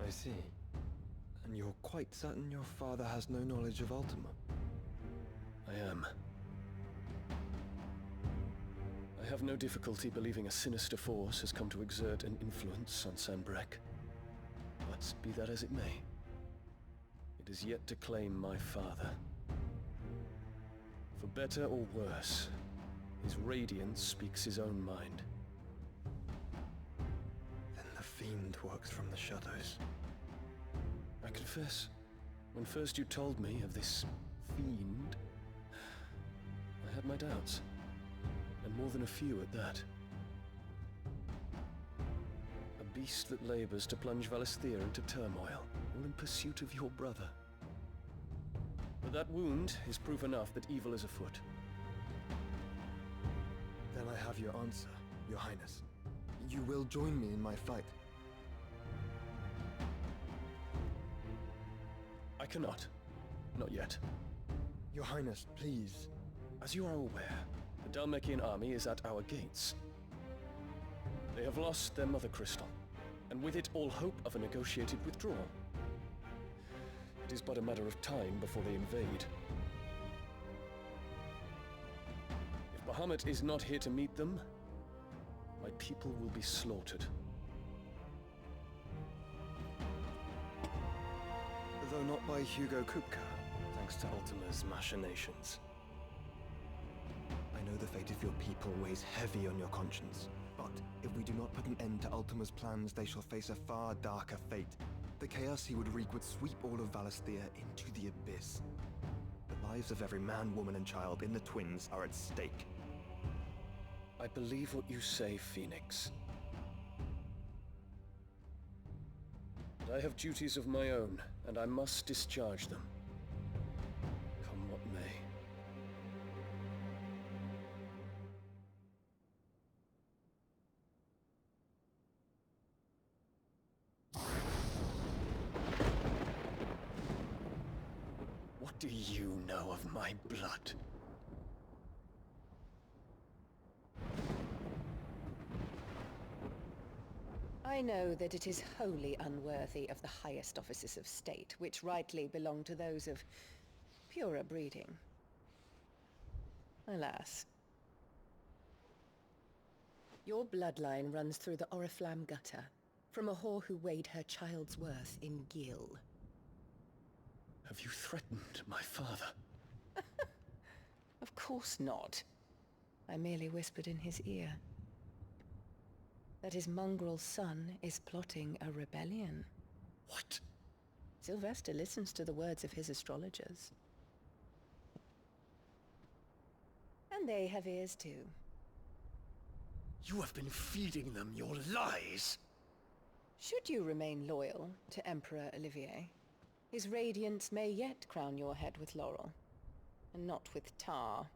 I see. And you're quite certain your father has no knowledge of Ultima? I am. I have no difficulty believing a sinister force has come to exert an influence on Sanbreque. But be that as it may, it is yet to claim my father. For better or worse, his radiance speaks his own mind. Then the fiend works from the shadows. I confess, when first you told me of this fiend, I had my doubts, and more than a few at that. A beast that labors to plunge Valisthea into turmoil, all in pursuit of your brother. But that wound is proof enough that evil is afoot. Then I have your answer, Your Highness. You will join me in my fight. I cannot. Not yet. Your Highness, please. As you are aware, the Dhalmekian army is at our gates. They have lost their mother crystal, and with it all hope of a negotiated withdrawal. It is but a matter of time before they invade. If Bahamut is not here to meet them, my people will be slaughtered. Though not by Hugo Kupka, thanks to Ultima's machinations. I know the fate of your people weighs heavy on your conscience, but if we do not put an end to Ultima's plans, they shall face a far darker fate. The chaos he would wreak would sweep all of Valisthea into the abyss. The lives of every man, woman, and child in the Twins are at stake. I believe what you say, Phoenix. But I have duties of my own, and I must discharge them. Come what may. What do you know of my blood? I know that it is wholly unworthy of the highest offices of state, which rightly belong to those of purer breeding. Alas. Your bloodline runs through the Oriflamme gutter, from a whore who weighed her child's worth in gil. Have you threatened my father? Of course not. I merely whispered in his ear that his mongrel son is plotting a rebellion. What? Sylvester listens to the words of his astrologers. And they have ears too. You have been feeding them your lies! Should you remain loyal to Emperor Olivier, his radiance may yet crown your head with laurel, and not with tar.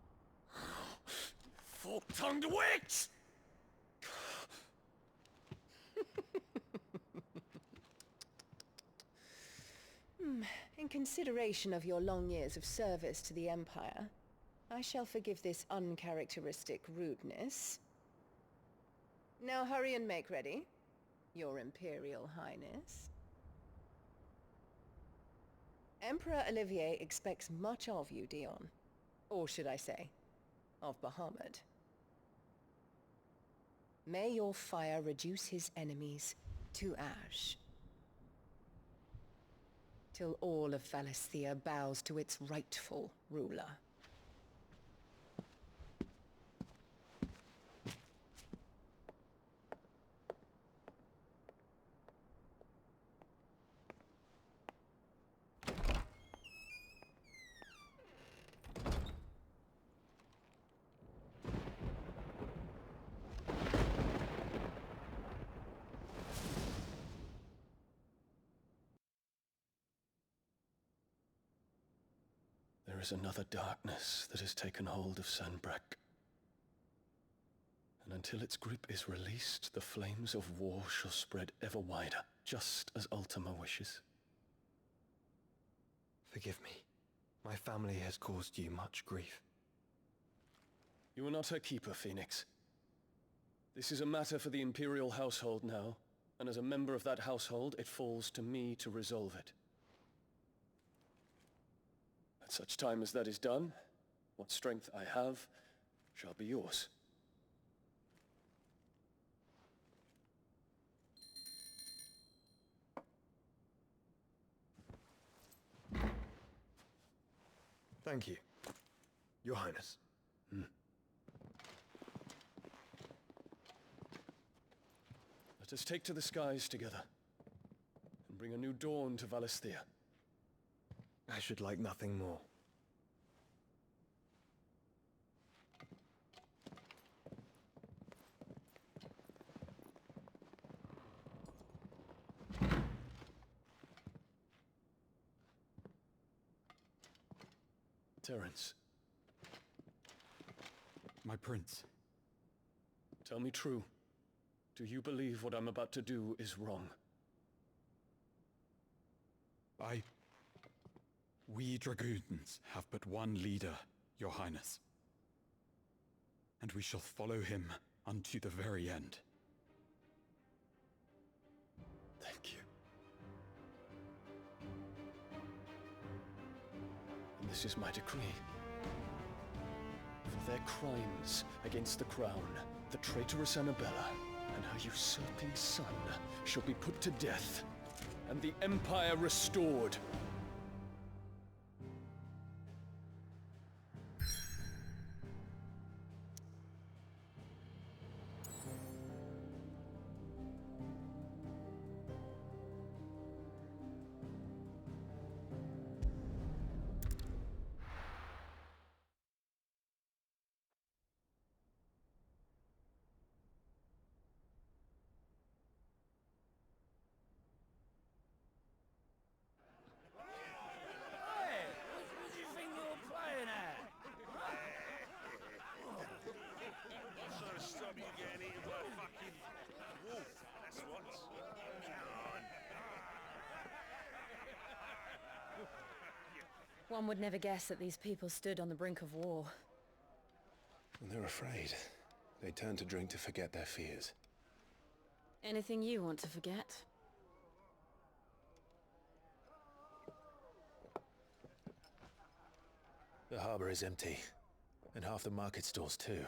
Fork-tongued witch! In consideration of your long years of service to the Empire, I shall forgive this uncharacteristic rudeness. Now hurry and make ready, Your Imperial Highness. Emperor Olivier expects much of you, Dion. Or should I say, of Bahamut. May your fire reduce his enemies to ash, till all of Valisthea bows to its rightful ruler. There is another darkness that has taken hold of Sanbreque. And until its grip is released, the flames of war shall spread ever wider, just as Ultima wishes. Forgive me. My family has caused you much grief. You are not her keeper, Phoenix. This is a matter for the Imperial household now, and as a member of that household, it falls to me to resolve it. At such time as that is done, what strength I have shall be yours. Thank you, Your Highness. Let us take to the skies together, and bring a new dawn to Valisthea. I should like nothing more. Terence. My prince. Tell me true. Do you believe what I'm about to do is wrong? We dragoons have but one leader, Your Highness. And we shall follow him unto the very end. Thank you. And this is my decree. For their crimes against the crown, the traitorous Annabella and her usurping son shall be put to death, and the Empire restored. One would never guess that these people stood on the brink of war. And they're afraid. They turn to drink to forget their fears. Anything you want to forget? The harbor is empty, and half the market stalls too.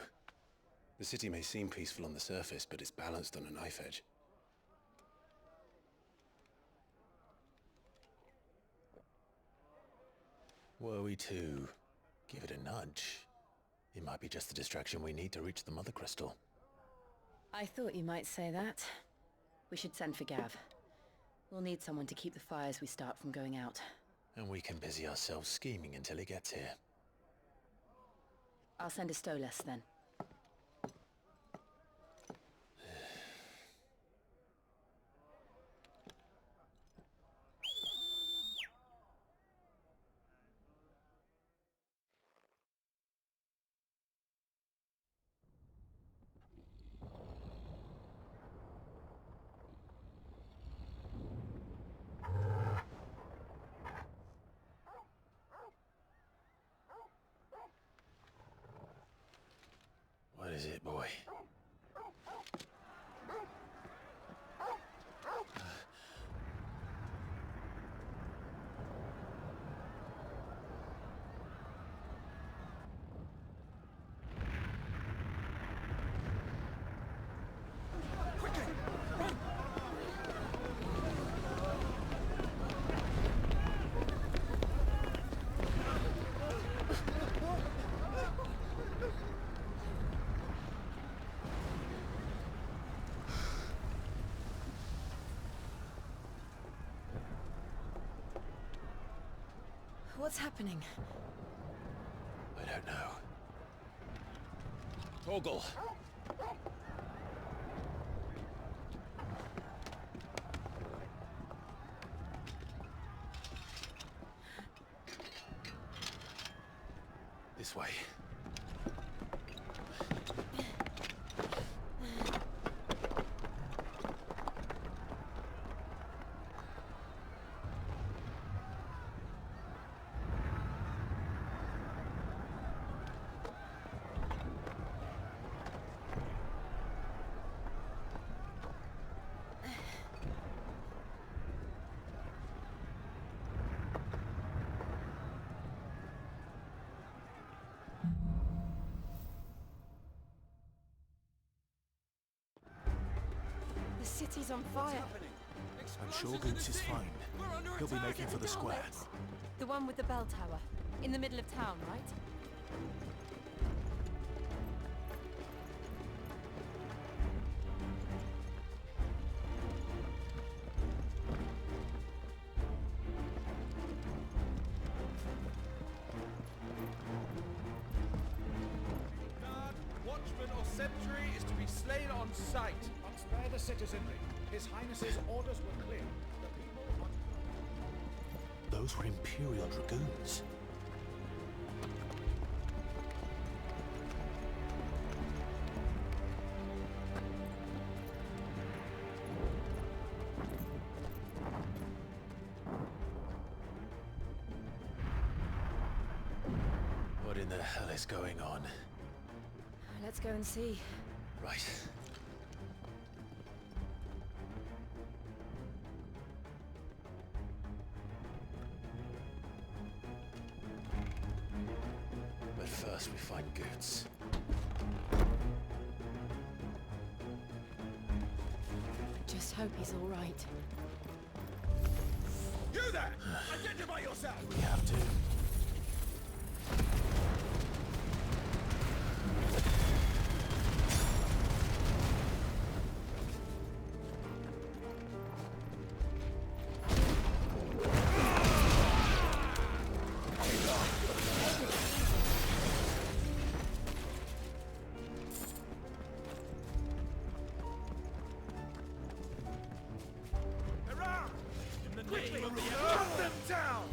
The city may seem peaceful on the surface, but it's balanced on a knife edge. Were we to give it a nudge, it might be just the distraction we need to reach the Mother Crystal. I thought you might say that. We should send for Gav. We'll need someone to keep the fires we start from going out. And we can busy ourselves scheming until he gets here. I'll send a Stolas then. What's happening? I don't know. Torgal! This way. The city's on fire. I'm sure Goots is fine. He'll be making for the square. The one with the bell tower. In the middle of town, right? Guard, watchman or sentry is to be slain on sight. But spare the citizenry. His Highness's orders were clear. The people are... Those were Imperial Dragoons. What in the hell is going on? Let's go and see. Right. But first we find Goots. Just hope he's all right. You there! Identify yourself! We have to. Quickly! Cut them down!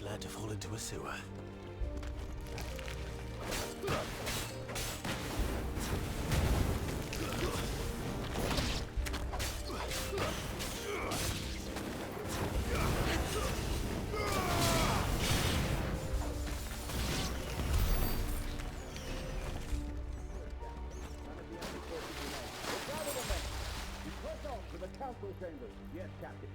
glad to fall into a sewer. Council chambers. Yes, Captain.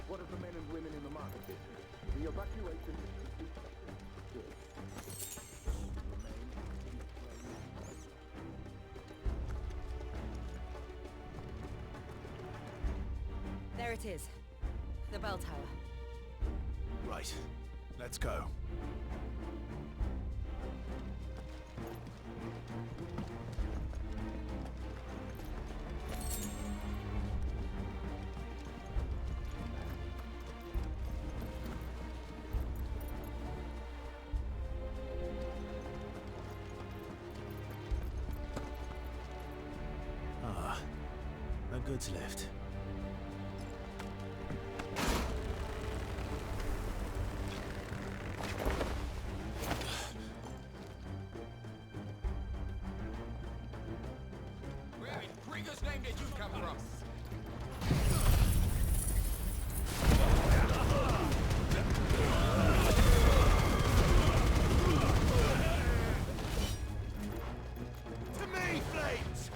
What of the men and women in the market district? The evacuation is good. There it is. The bell tower. Right. Let's go. A goods lift. Where in Gringer's name did you come from? To me, flames!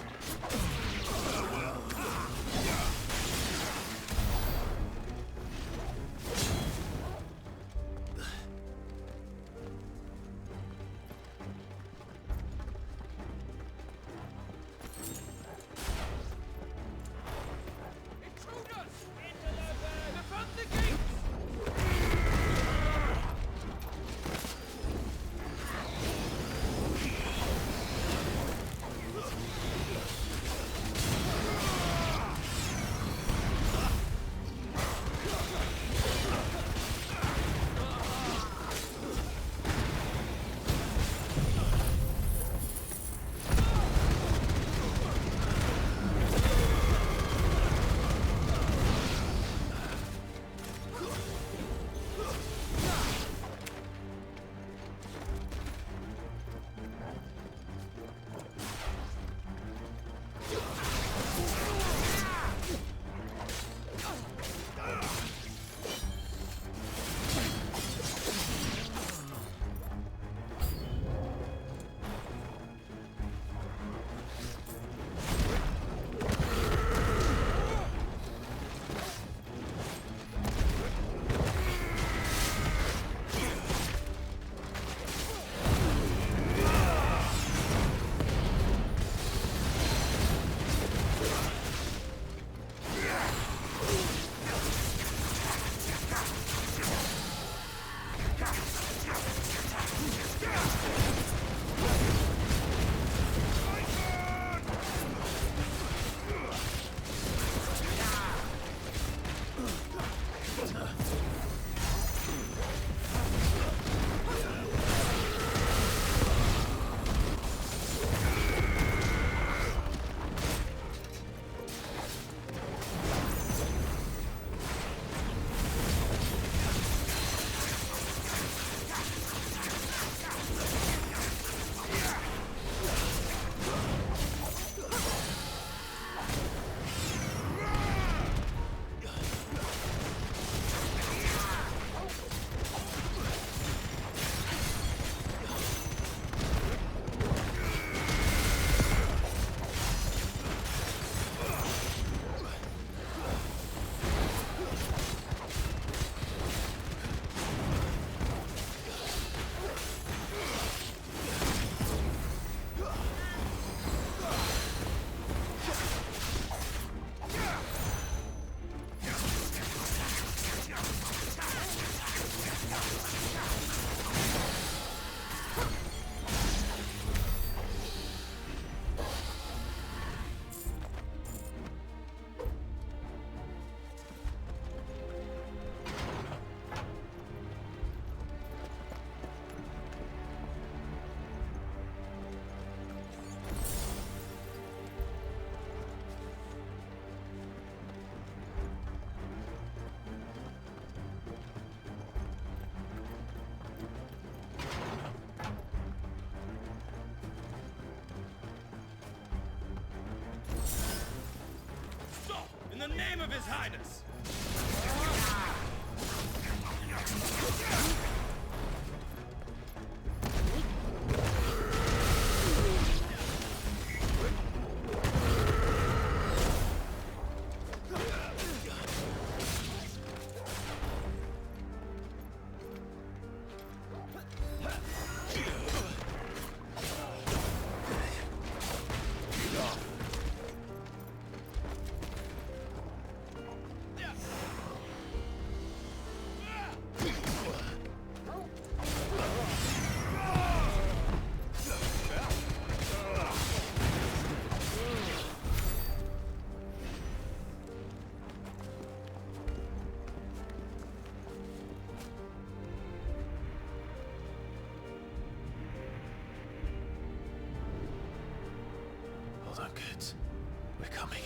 name of His Highness! Hold on, kids. We're coming.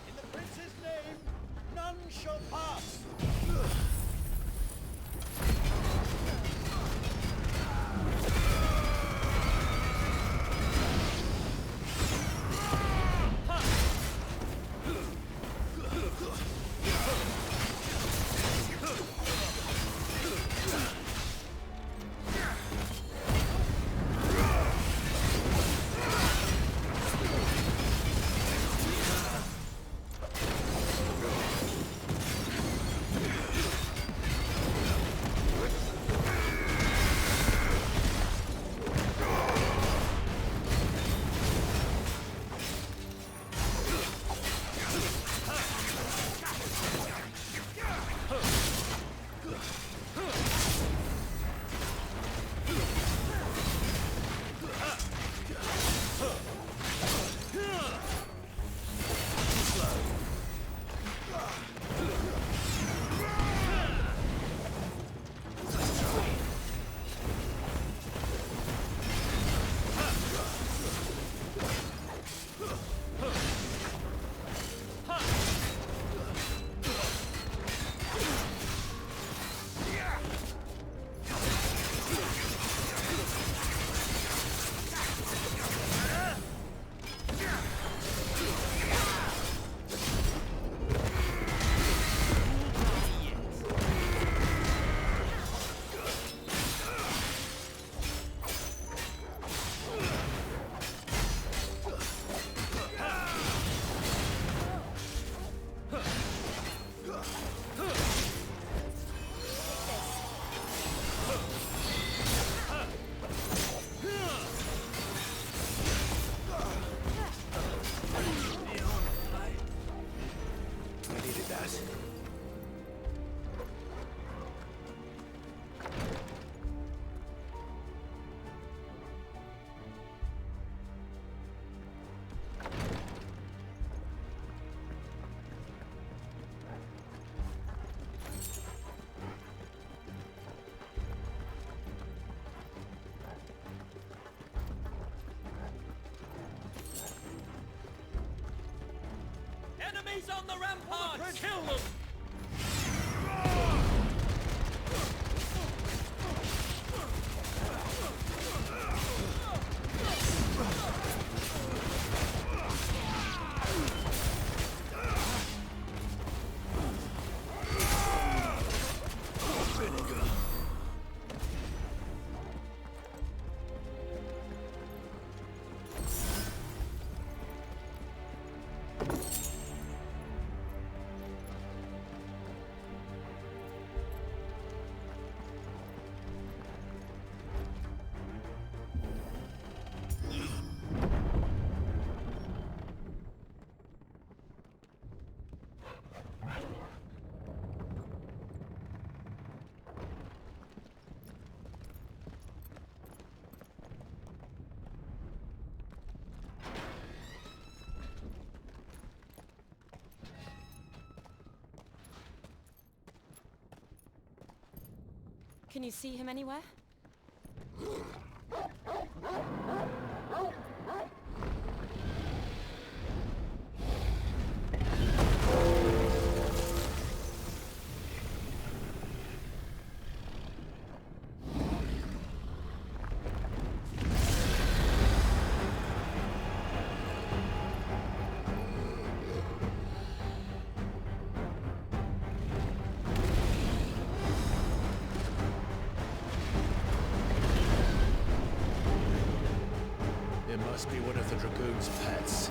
In the Prince's name, none shall pass! Enemies on the ramparts! Kill them! Can you see him anywhere? It must be one of the Dragoon's pets.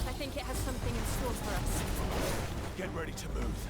I think it has something in store for us. Get ready to move.